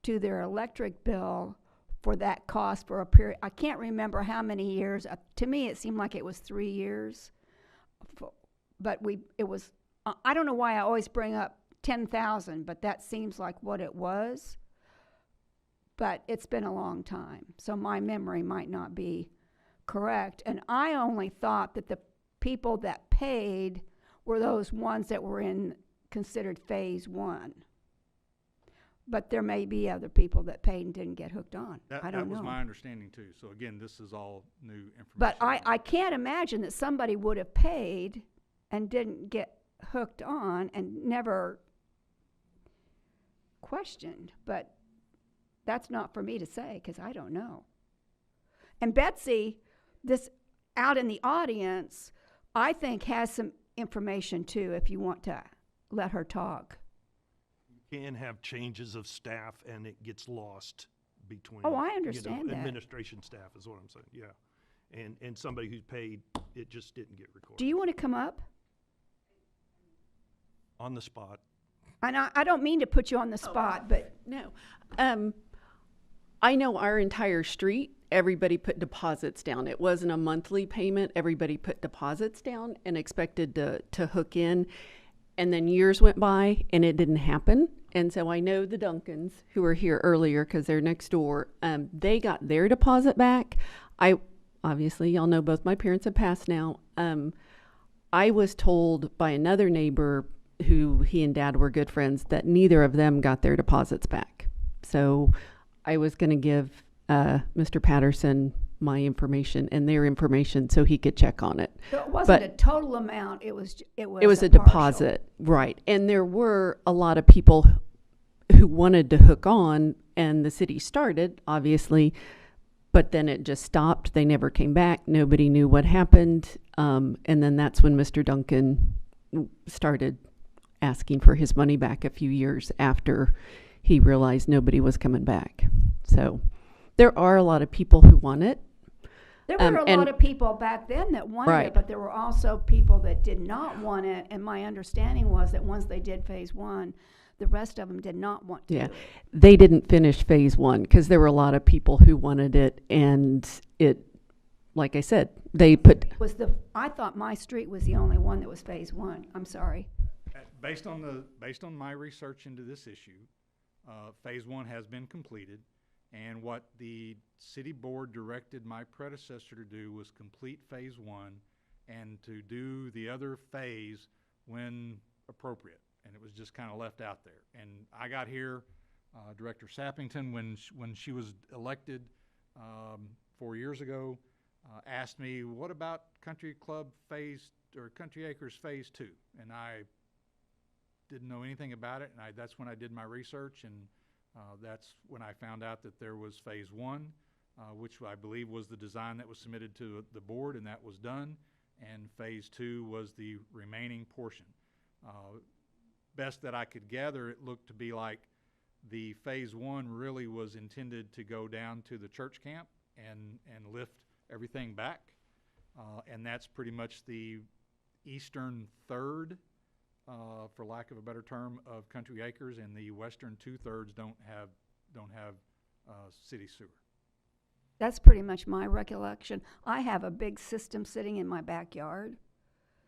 to their electric bill for that cost for a period. I can't remember how many years. To me, it seemed like it was 3 years. But it was, I don't know why I always bring up 10,000, but that seems like what it was. But it's been a long time, so my memory might not be correct. And I only thought that the people that paid were those ones that were considered phase 1. But there may be other people that paid and didn't get hooked on. I don't know. That was my understanding too. So again, this is all new information. But I can't imagine that somebody would have paid and didn't get hooked on and never questioned. But that's not for me to say because I don't know. And Betsy, this out in the audience, I think has some information too if you want to let her talk. Can have changes of staff and it gets lost between. Oh, I understand that. Administration staff is what I'm saying, yeah. And somebody who's paid, it just didn't get recorded. Do you want to come up? On the spot. And I don't mean to put you on the spot, but. No. I know our entire street, everybody put deposits down. It wasn't a monthly payment. Everybody put deposits down and expected to hook in. And then years went by and it didn't happen. And so I know the Duncans who were here earlier because they're next door, they got their deposit back. Obviously, y'all know both my parents have passed now. I was told by another neighbor who he and Dad were good friends, that neither of them got their deposits back. So I was going to give Mr. Patterson my information and their information so he could check on it. So it wasn't But a total amount, it was it was a a partial. deposit, right? And there were a lot of people who wanted to hook on, and the city started, obviously, but then it just stopped. They never came back. Nobody knew what happened. And then that's when Mr. Duncan started asking for his money back a few years after he realized nobody was coming back. So there are a lot of people who want it. There were a lot of people back then that wanted it, Right. but there were also people that did not want it. And my understanding was that once they did phase one, the rest of them did not want to. Yeah, they didn't finish phase one because there were a lot of people who wanted it, and it, like I said, they put. I thought my street was the only one that was phase one. I'm sorry. Based on my research into this issue, phase one has been completed, and what the city board directed my predecessor to do was complete phase one and to do the other phase when appropriate. And it was just kind of left out there. And I got here, Director Sappington, when she was elected 4 years ago, asked me, what about Country Club phase, or Country Acres phase 2? And I didn't know anything about it, and that's when I did my research, and that's when I found out that there was phase 1, which I believe was the design that was submitted to the board, and that was done, and phase 2 was the remaining portion. Best that I could gather, it looked to be like the phase 1 really was intended to go down to the church camp and lift everything back, and that's pretty much the eastern third, for lack of a better term, of Country Acres, and the western 2/3 don't have city sewer. That's pretty much my recollection. I have a big system sitting in my backyard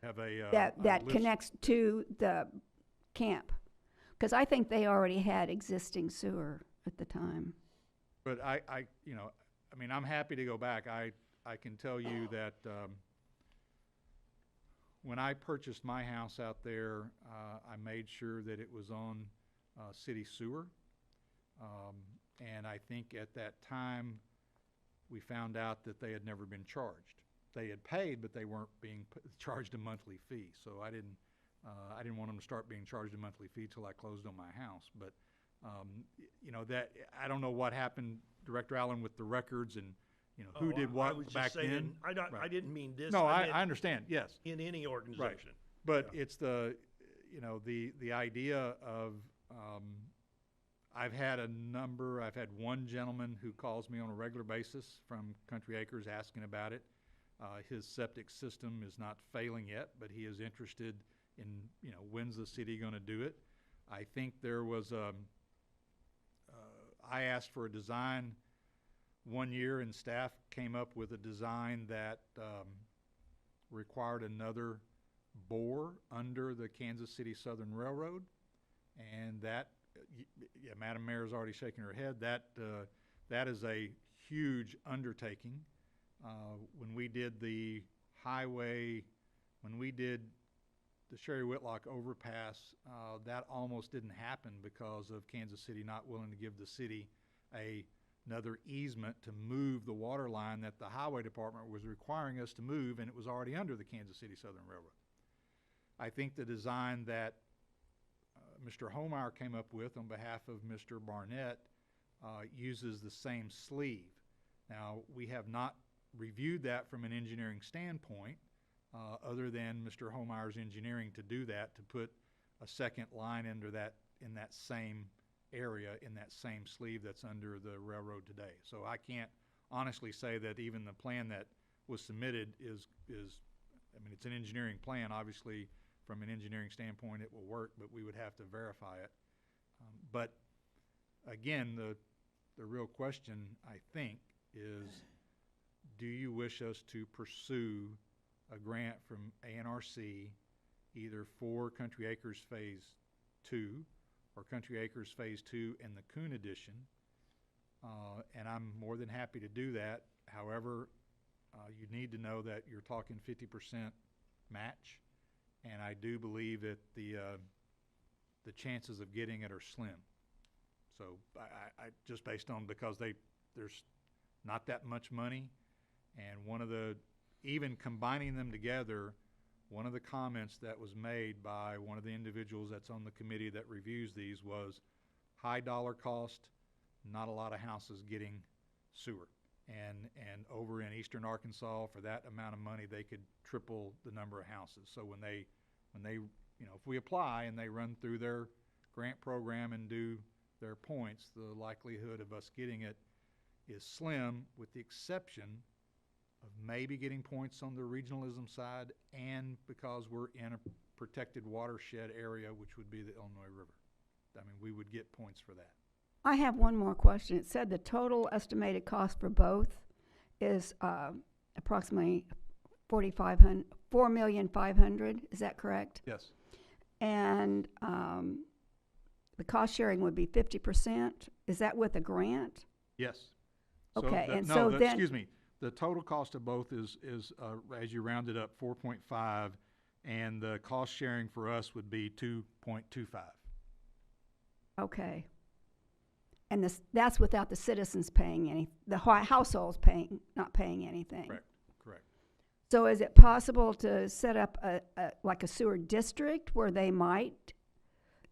Have a that connects to the camp, because I think they already had existing sewer at the time. But I mean, I'm happy to go back. I can tell you that when I purchased my house out there, I made sure that it was on city sewer. And I think at that time, we found out that they had never been charged. They had paid, but they weren't being charged a monthly fee. So I didn't want them to start being charged a monthly fee till I closed on my house. But that I don't know what happened, Director Allen, with the records and who did what I was back just saying, then. I didn't mean this. No, I meant I understand. Yes, in any organization. but it's the idea of I've had one gentleman who calls me on a regular basis from Country Acres asking about it. His septic system is not failing yet, but he is interested in, when's the city going to do it. I think there was I asked for a design one year, and staff came up with a design that required another bore under the Kansas City Southern Railroad, and that, Madam Mayor's already shaking her head, that is a huge undertaking. When we did the highway, when we did the Sherry Whitlock overpass, that almost didn't happen because of Kansas City not willing to give the city another easement to move the water line that the highway department was requiring us to move, and it was already under the Kansas City Southern Railroad. I think the design that Mr. Homeyer came up with on behalf of Mr. Barnett uses the same sleeve. Now, we have not reviewed that from an engineering standpoint, other than Mr. Homeyer's engineering to do that, to put a second line under that in that same area, in that same sleeve that's under the railroad today. So I can't honestly say that even the plan that was submitted is I mean, it's an engineering plan. Obviously, from an engineering standpoint, it will work, but we would have to verify it. But again, the real question, I think, is do you wish us to pursue a grant from ANRC either for Country Acres Phase 2 or Country Acres Phase 2 and the Coon Edition? And I'm more than happy to do that. However, you need to know that you're talking 50% match, and I do believe that the the chances of getting it are slim. So I just based on, because there's not that much money, and even combining them together, one of the comments that was made by one of the individuals that's on the committee that reviews these was high dollar cost, not a lot of houses getting sewer. And over in eastern Arkansas, for that amount of money, they could triple the number of houses. So when they, if we apply and they run through their grant program and do their points, the likelihood of us getting it is slim, with the exception of maybe getting points on the regionalism side, and because we're in a protected watershed area, which would be the Illinois River. I mean, we would get points for that. I have one more question. It said the total estimated cost for both is approximately $4,500,000. Is that correct? Yes. And the cost sharing would be 50%. Is that with a grant? Yes. Okay, and no, so then, excuse me, the total cost of both is as you round it up, 4.5, and the cost sharing for us would be 2.25. okay. And that's without the citizens paying the households not paying anything. Correct. So is it possible to set up like a sewer district where the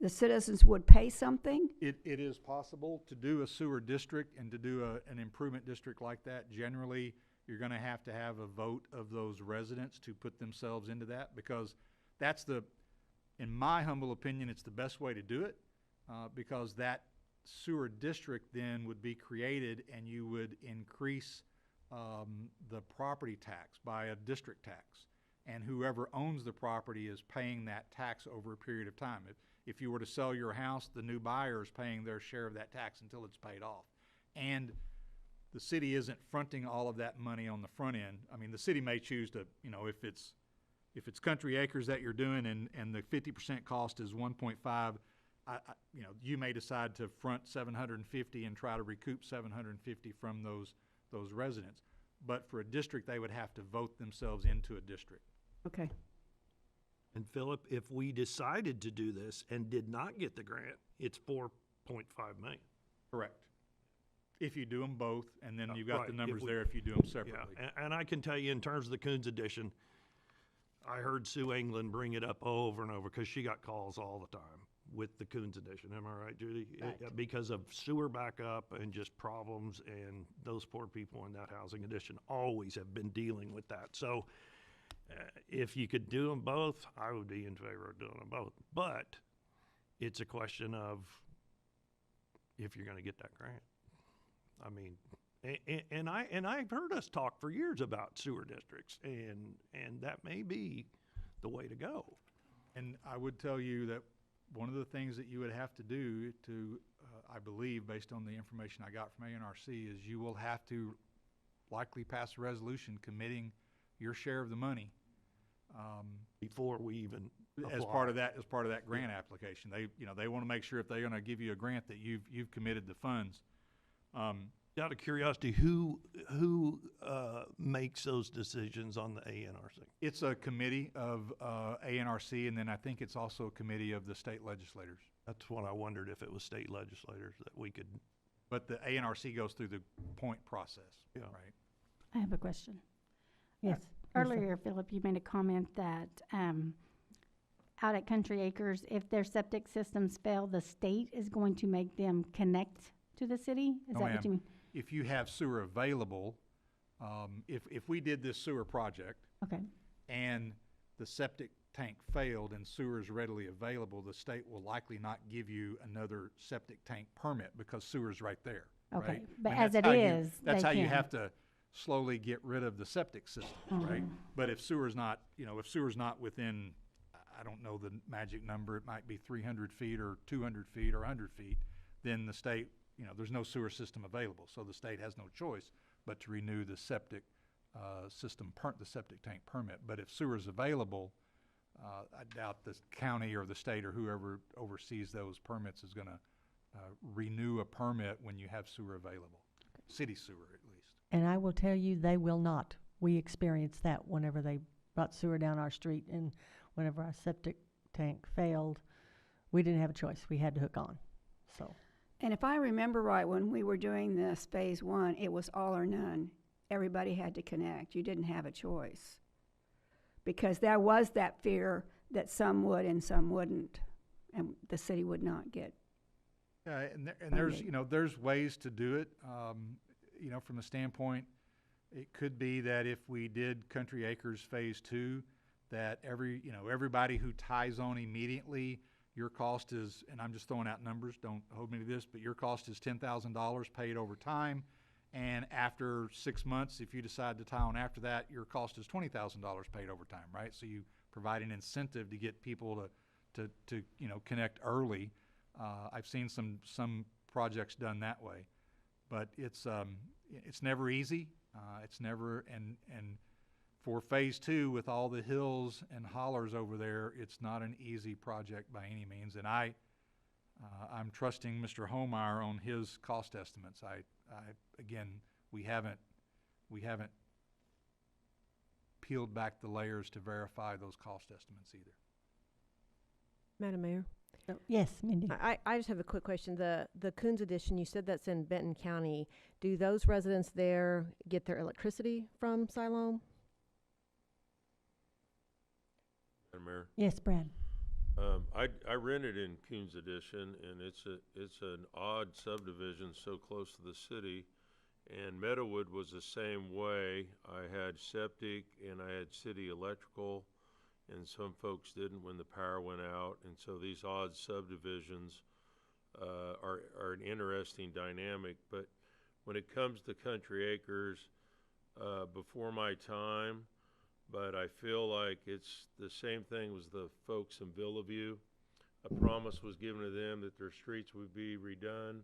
citizens would pay something? It is possible to do a sewer district and to do an improvement district like that. Generally, you're gonna have to have a vote of those residents to put themselves into that, because that's in my humble opinion, it's the best way to do it, because that sewer district then would be created, and you would increase the property tax by a district tax, and whoever owns the property is paying that tax over a period of time. If you were to sell your house, the new buyer is paying their share of that tax until it's paid off, and the city isn't fronting all of that money on the front end. I mean, the city may choose to, if it's country acres that you're doing, and the 50% cost is 1.5. You may decide to front 750 and try to recoup 750 from those residents. But for a district, they would have to vote themselves into a district. Okay. And Philip, if we decided to do this and did not get the grant, it's 4.5 million. Correct. If you do them both, and then you've got right, the numbers if we- there if you do them separately. Yeah, and I can tell you in terms of the Coons edition, I heard Sue England bring it up over and over because she got calls all the time with the Coons edition. Am I right, Judy? Right. Because of sewer backup and just problems, and those poor people in that housing edition always have been dealing with that. So if you could do them both, I would be in favor of doing them both. But it's a question of if you're going to get that grant. I mean, and I've heard us talk for years about sewer districts, and that may be the way to go. And I would tell you that one of the things that you would have to do to, I believe, based on the information I got from ANRC, is you will have to likely pass a resolution committing your share of the money before we even as part of that grant application. They want to make sure if they're going to give you a grant that you've committed the funds. Out of curiosity, who makes those decisions on the ANRC? It's a committee of ANRC, and then I think it's also a committee of the state legislators. That's what I wondered, if it was state legislators that we could. But the ANRC goes through the point process. Yeah. Right. I have a question. Yes. Earlier, Philip, you made a comment that out at Country Acres, if their septic systems fail, the state is going to make them connect to the city? Is that what you mean? If you have sewer available, if we did this sewer project, okay, and the septic tank failed and sewer is readily available, the state will likely not give you another septic tank permit because sewer's right there. Okay, right? but I mean, as that's it how is, that's they how you can. have to slowly get rid of the septic system, right? But if sewer's not, if sewer's not within, I don't know the magic number, it might be 300 feet or 200 feet or 100 feet, then the state, there's no sewer system available, so the state has no choice but to renew the septic the septic tank permit. But if sewer's available, I doubt the county or the state or whoever oversees those permits is going to renew a permit when you have sewer available, city sewer at least. And I will tell you, they will not. We experienced that whenever they brought sewer down our street, and whenever our septic tank failed, We didn't have a choice. We had to hook on. So, And if I remember right, when we were doing this phase one, it was all or none. Everybody had to connect. You didn't have a choice. Because there was that fear that some would and some wouldn't, and the city would not get. And there's, there's ways to do it. From a standpoint, it could be that if we did Country Acres Phase 2, that everybody who ties on immediately, your cost is, and I'm just throwing out numbers, don't hold me to this, but your cost is $10,000 paid over time. And after 6 months, if you decide to tie on after that, your cost is $20,000 paid over time, right? So you provide an incentive to get people to connect early. I've seen some projects done that way, but it's never easy. It's never, and for phase 2 with all the hills and hollers over there, it's not an easy project by any means. And I'm trusting Mr. Homeyer on his cost estimates. Again, we haven't peeled back the layers to verify those cost estimates either. Madam Mayor? yes, Mindy. I just have a quick question. The Coons Addition, you said that's in Benton County. Do those residents there get their electricity from Siloam? Madam Mayor? Yes, Brad. I rented in Coons Addition, and it's an odd subdivision so close to the city. And Meadowood was the same way. I had septic and I had city electrical, and some folks didn't when the power went out. And so these odd subdivisions are an interesting dynamic. But when it comes to Country Acres, before my time, but I feel like it's the same thing as the folks in Villaview. A promise was given to them that their streets would be redone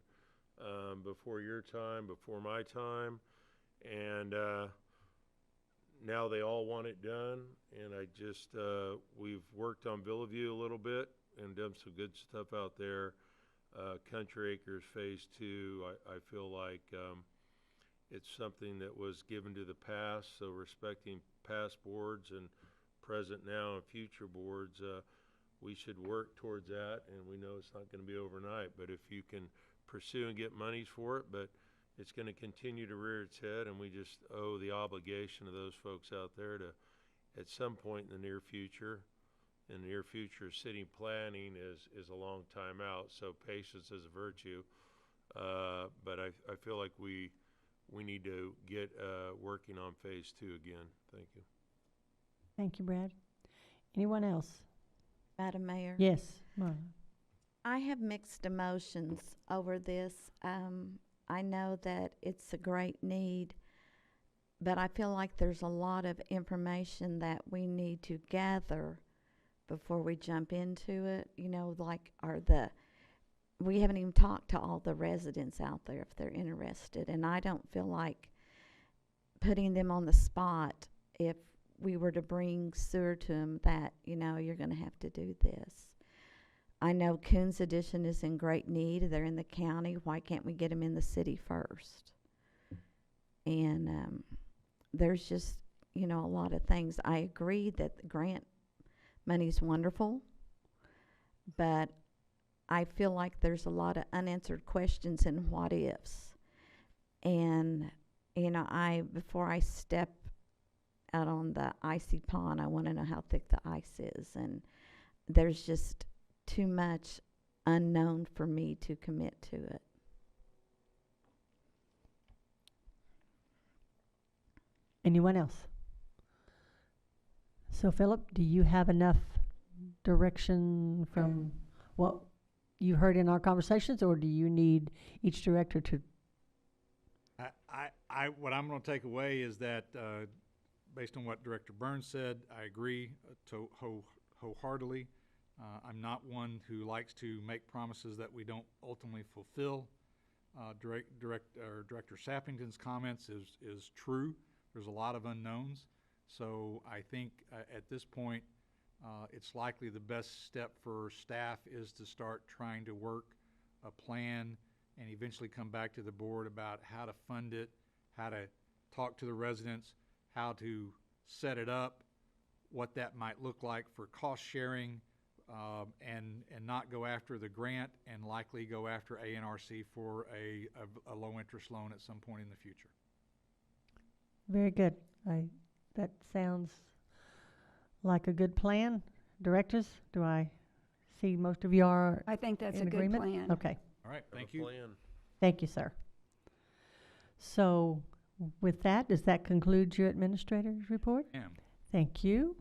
before your time, before my time, and now they all want it done. And I just we've worked on Villaview a little bit and done some good stuff out there. Country Acres Phase 2, I feel like it's something that was given to the past, so respecting past boards and present now and future boards, we should work towards that. And we know it's not going to be overnight, but if you can pursue and get monies for it, but it's going to continue to rear its head, and we just owe the obligation of those folks out there to, at some point in the near future, city planning is a long time out, so patience is a virtue. But I feel like we need to get working on Phase 2 again. Thank you. Thank you, Brad. Anyone else? Madam Mayor? Yes, Marla. I have mixed emotions over this. I know that it's a great need, but I feel like there's a lot of information that we need to gather before we jump into it. We haven't even talked to all the residents out there if they're interested, and I don't feel like putting them on the spot if we were to bring sewer to them that, you're going to have to do this. I know Coons Addition is in great need. They're in the county. Why can't we get them in the city first? And there's just, a lot of things. I agree that the grant money's wonderful, but I feel like there's a lot of unanswered questions and what ifs. And, before I step out on the icy pond, I want to know how thick the ice is. And there's just too much unknown for me to commit to it. Anyone else? So, Philip, do you have enough direction from what you heard in our conversations, or do you need each director to? What I'm going to take away is that, based on what Director Burns said, I agree wholeheartedly. I'm not one who likes to make promises that we don't ultimately fulfill. Director Sappington's comments is true. There's a lot of unknowns. So I think at this point, it's likely the best step for staff is to start trying to work a plan and eventually come back to the board about how to fund it, how to talk to the residents, how to set it up, what that might look like for cost sharing, and not go after the grant and likely go after ANRC for a low-interest loan at some point in the future. Very good. That sounds like a good plan. Directors, do I see most of you are I think that's in a good agreement? plan. Okay. All right, Have a thank you. plan. Thank you, sir. So with that, does that conclude your administrator's report? Ma'am. Thank you.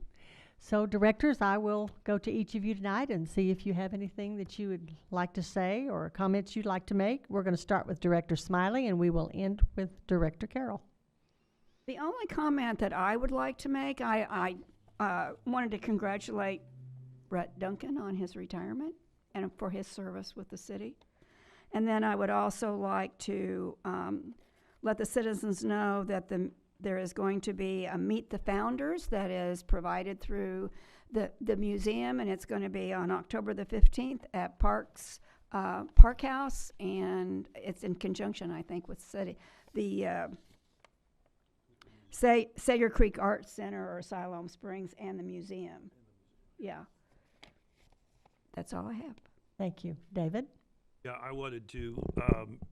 So directors, I will go to each of you tonight and see if you have anything that you would like to say or comments you'd like to make. We're going to start with Director Smiley and we will end with Director Carroll. The only comment that I would like to make, I wanted to congratulate Brett Duncan on his retirement and for his service with the city. And then I would also like to let the citizens know that there is going to be a Meet the Founders that is provided through the museum, and it's going to be on October the 15th at Park House, and it's in conjunction, I think, with the Sager Creek Arts Center or Siloam Springs and the museum. Yeah. That's all I have. Thank you. David? Yeah, I wanted to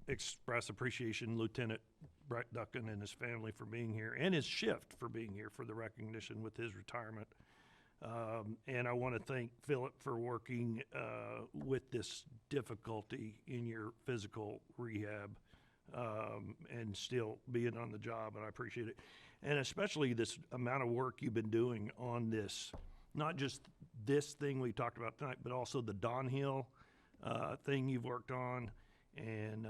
express appreciation, Lieutenant Brett Duncan and his family for being here, and his shift for being here for the recognition with his retirement. And I want to thank Philip for working with this difficulty in your physical rehab and still being on the job, and I appreciate it. And especially this amount of work you've been doing on this, not just this thing we talked about tonight, but also the Don Hill thing you've worked on. And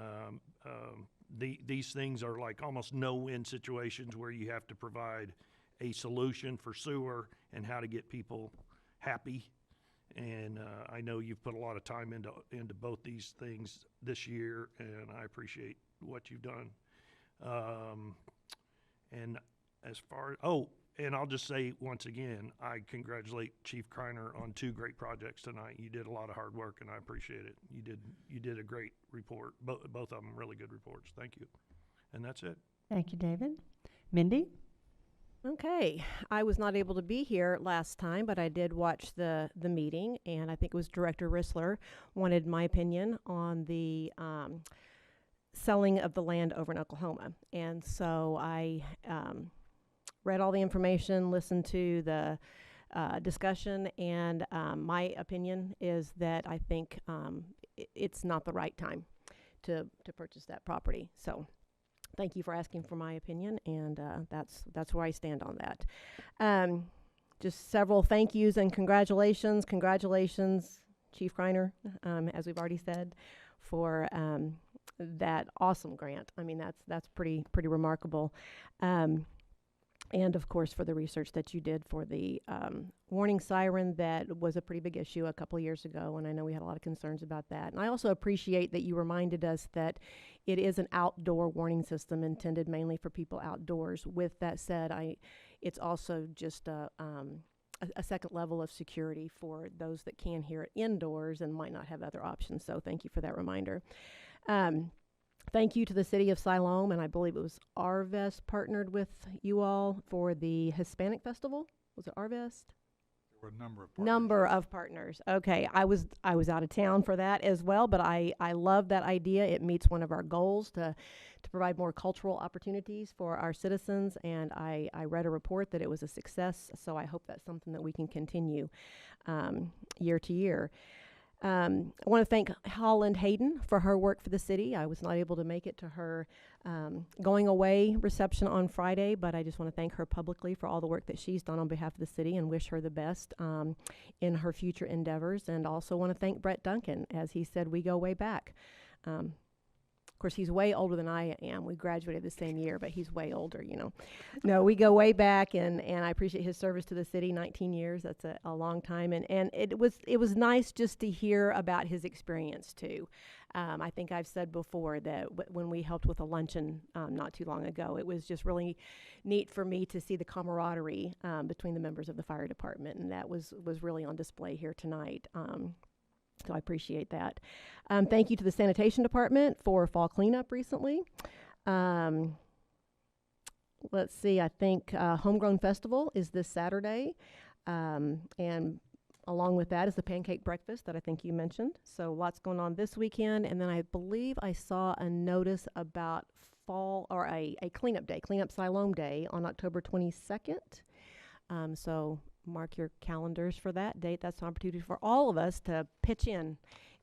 these things are like almost no-win situations where you have to provide a solution for sewer and how to get people happy. And I know you've put a lot of time into both these things this year, and I appreciate what you've done. And as far and I'll just say once again, I congratulate Chief Kreiner on 2 great projects tonight. You did a lot of hard work, and I appreciate it. You did a great report. Both of them really good reports. Thank you. And that's it. Thank you, David. Mindy? Okay, I was not able to be here last time, but I did watch the meeting, and I think it was Director Rissler wanted my opinion on the selling of the land over in Oklahoma. And so I read all the information, listened to the discussion, and my opinion is that I think it's not the right time to purchase that property. So thank you for asking for my opinion, and that's where I stand on that. Just several thank yous and congratulations. Congratulations, Chief Kreiner, as we've already said, for that awesome grant. I mean, that's pretty remarkable. And of course, for the research that you did for the warning siren, that was a pretty big issue a couple of years ago, and I know we had a lot of concerns about that. And I also appreciate that you reminded us that it is an outdoor warning system intended mainly for people outdoors. With that said, it's also just a second level of security for those that can hear it indoors and might not have other options. So thank you for that reminder. Thank you to the city of Siloam, and I believe it was Arvest partnered with you all for the Hispanic Festival. Was it Arvest? There were a number of partners. Number of partners. Okay, I was out of town for that as well, but I love that idea. It meets one of our goals to provide more cultural opportunities for our citizens, and I read a report that it was a success, so I hope that's something that we can continue year to year. I want to thank Holland Hayden for her work for the city. I was not able to make it to her going away reception on Friday, but I just want to thank her publicly for all the work that she's done on behalf of the city and wish her the best in her future endeavors. And also want to thank Brett Duncan. As he said, we go way back. Of course, he's way older than I am. We graduated the same year, but he's way older, you know. No, we go way back, and I appreciate his service to the city, 19 years. That's a long time. And it was nice just to hear about his experience, too. I think I've said before that when we helped with a luncheon not too long ago, it was just really neat for me to see the camaraderie between the members of the fire department, and that was really on display here tonight. So I appreciate that. Thank you to the sanitation department for fall cleanup recently. Let's see, I think Homegrown Festival is this Saturday. And along with that is the pancake breakfast that I think you mentioned. So lots going on this weekend. And then I believe I saw a notice about fall or a cleanup day, Cleanup Siloam Day on October 22nd. So mark your calendars for that date. That's an opportunity for all of us to pitch in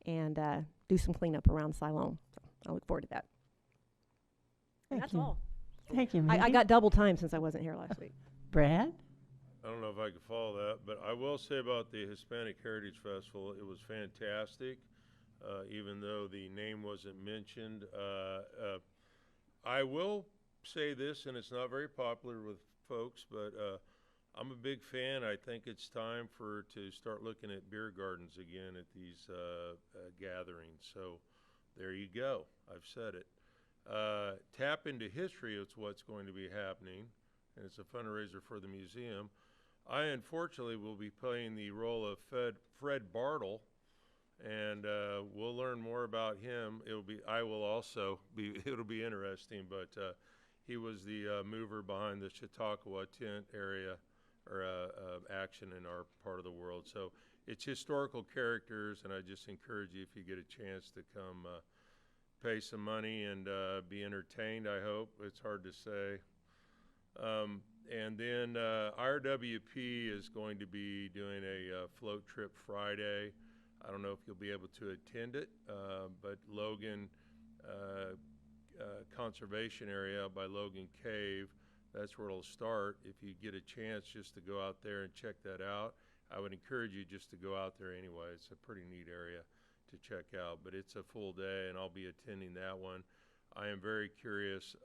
and do some cleanup around Siloam. So I look forward to that. And that's all. Thank you, I Mindy. got double time since I wasn't here last week. Brad? I don't know if I could follow that, but I will say about the Hispanic Heritage Festival, it was fantastic, even though the name wasn't mentioned. I will say this, and it's not very popular with folks, but I'm a big fan. I think it's time to start looking at beer gardens again at these gatherings. So there you go. I've said it. Tap into history is what's going to be happening, and it's a fundraiser for the museum. I unfortunately will be playing the role of Fred Bartle, and we'll learn more about him. It'll be interesting, but he was the mover behind the Chautauqua tent area or action in our part of the world. So it's historical characters, and I just encourage you, if you get a chance, to come pay some money and be entertained, I hope. It's hard to say. And then RWP is going to be doing a float trip Friday. I don't know if you'll be able to attend it, but Logan Conservation Area by Logan Cave, that's where it'll start. If you get a chance just to go out there and check that out, I would encourage you just to go out there anyway. It's a pretty neat area to check out, but it's a full day, and I'll be attending that one. I am very curious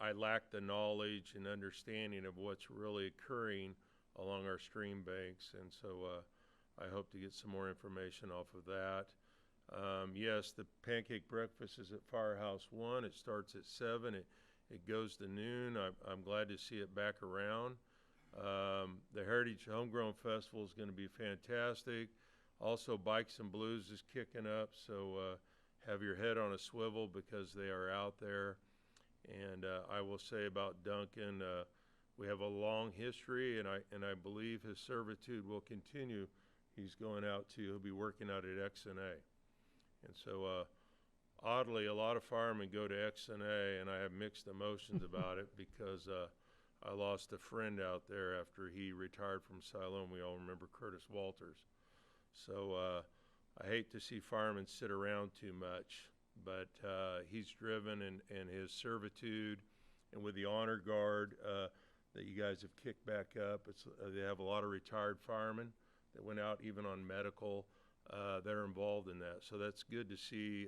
I lack the knowledge and understanding of what's really occurring along our stream banks, and so I hope to get some more information off of that. Yes, the pancake breakfast is at Firehouse 1. It starts at 7. It goes to noon. I'm glad to see it back around. The Heritage Homegrown Festival is going to be fantastic. Also, Bikes and Blues is kicking up, so have your head on a swivel because they are out there. And I will say about Duncan, we have a long history, and I believe his servitude will continue. He'll be working out at XNA. And so, oddly, a lot of firemen go to XNA, and I have mixed emotions about it because I lost a friend out there after he retired from Siloam. We all remember Curtis Walters. So I hate to see firemen sit around too much, but he's driven, and his servitude, and with the honor guard that you guys have kicked back up, they have a lot of retired firemen that went out even on medical that are involved in that. So that's good to see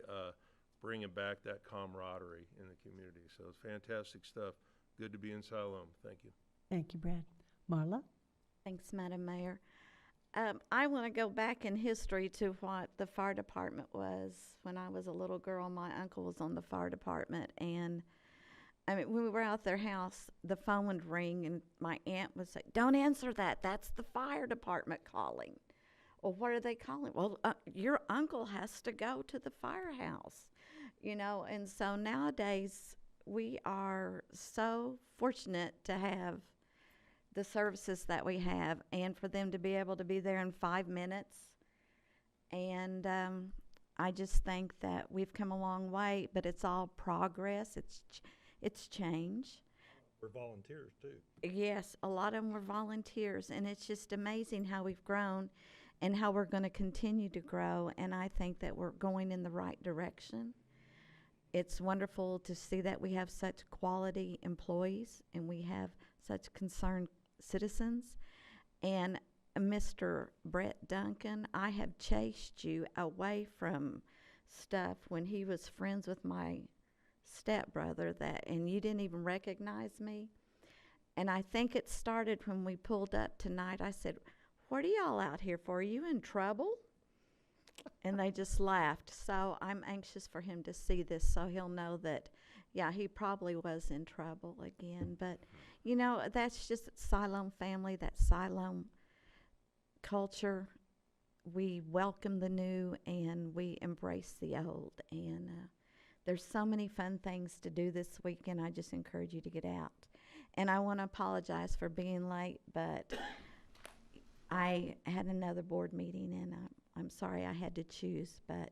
bringing back that camaraderie in the community. So it's fantastic stuff. Good to be in Siloam. Thank you. Thank you, Brad. Marla? Thanks, Madam Mayor. I want to go back in history to what the fire department was. When I was a little girl, my uncle was on the fire department, and I mean, when we were out their house, the phone would ring, and my aunt would say, "Don't answer that. That's the fire department calling." Well, what are they calling? Well, your uncle has to go to the firehouse, and so nowadays we are so fortunate to have the services that we have, and for them to be able to be there in 5 minutes. And I just think that we've come a long way, but it's all progress. It's change. We're volunteers too. Yes, a lot of them were volunteers, and it's just amazing how we've grown and how we're going to continue to grow, and I think that we're going in the right direction. It's wonderful to see that we have such quality employees, and we have such concerned citizens. And Mr. Brett Duncan, I have chased you away from stuff when he was friends with my stepbrother, and you didn't even recognize me. And I think it started when we pulled up tonight. I said, "What are y'all out here for? Are you in trouble?" And they just laughed. So I'm anxious for him to see this so he'll know that, yeah, he probably was in trouble again. But, that's just Siloam family, that Siloam culture. We welcome the new, and we embrace the old. And there's so many fun things to do this weekend. I just encourage you to get out. And I want to apologize for being late, but I had another board meeting, and I'm sorry I had to choose, but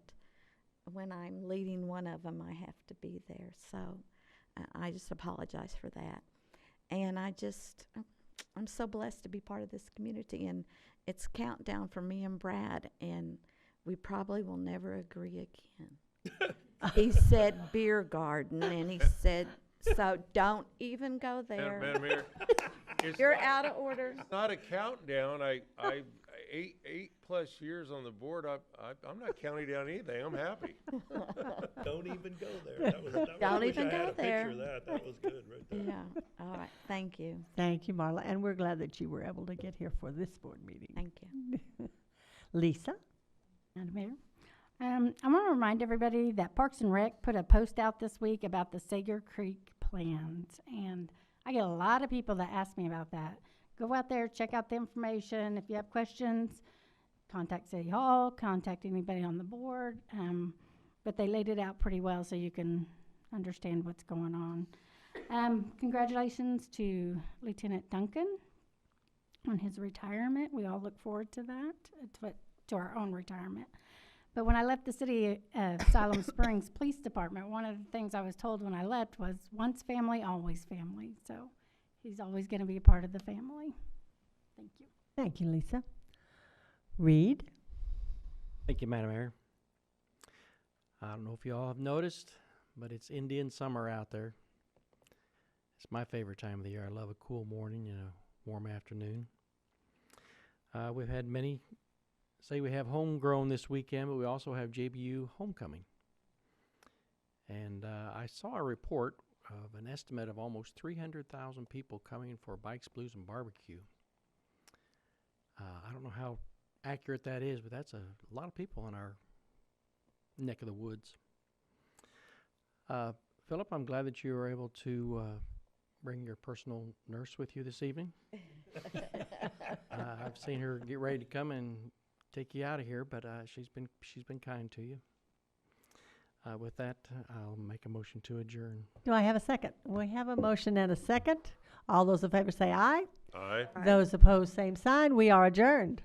when I'm leading one of them, I have to be there. So I just apologize for that. And I'm so blessed to be part of this community, and it's countdown for me and Brad, and we probably will never agree again. He said beer garden, and he said, so don't even go there. Madam Mayor, You're out of order. It's not a countdown. I 8+ years on the board. I'm not counting down anything. I'm happy. Don't even go there. Don't even go there. That was good right there. Yeah. All right. Thank you. Thank you, Marla, and we're glad that you were able to get here for this board meeting. Thank you. Lisa? Madam Mayor. I want to remind everybody that Parks and Rec put a post out this week about the Sager Creek plans, and I get a lot of people that ask me about that. Go out there, check out the information. If you have questions, contact City Hall, contact anybody on the board, but they laid it out pretty well so you can understand what's going on. Congratulations to Lieutenant Duncan on his retirement. We all look forward to that, to our own retirement. But when I left the city of Siloam Springs Police Department, one of the things I was told when I left was once family, always family. So he's always going to be a part of the family. Thank you. Thank you, Lisa. Reed? Thank you, Madam Mayor. I don't know if you all have noticed, but it's Indian summer out there. It's my favorite time of the year. I love a cool morning and a warm afternoon. We've had many say we have homegrown this weekend, but we also have JBU homecoming. And I saw a report of an estimate of almost 300,000 people coming for Bikes, Blues, and Barbecue. I don't know how accurate that is, but that's a lot of people in our neck of the woods. Philip, I'm glad that you were able to bring your personal nurse with you this evening. I've seen her get ready to come and take you out of here, but she's been kind to you. With that, I'll make a motion to adjourn. Do I have a second? We have a motion and a second. All those in favor say aye. Aye. Those opposed, same sign. We are adjourned.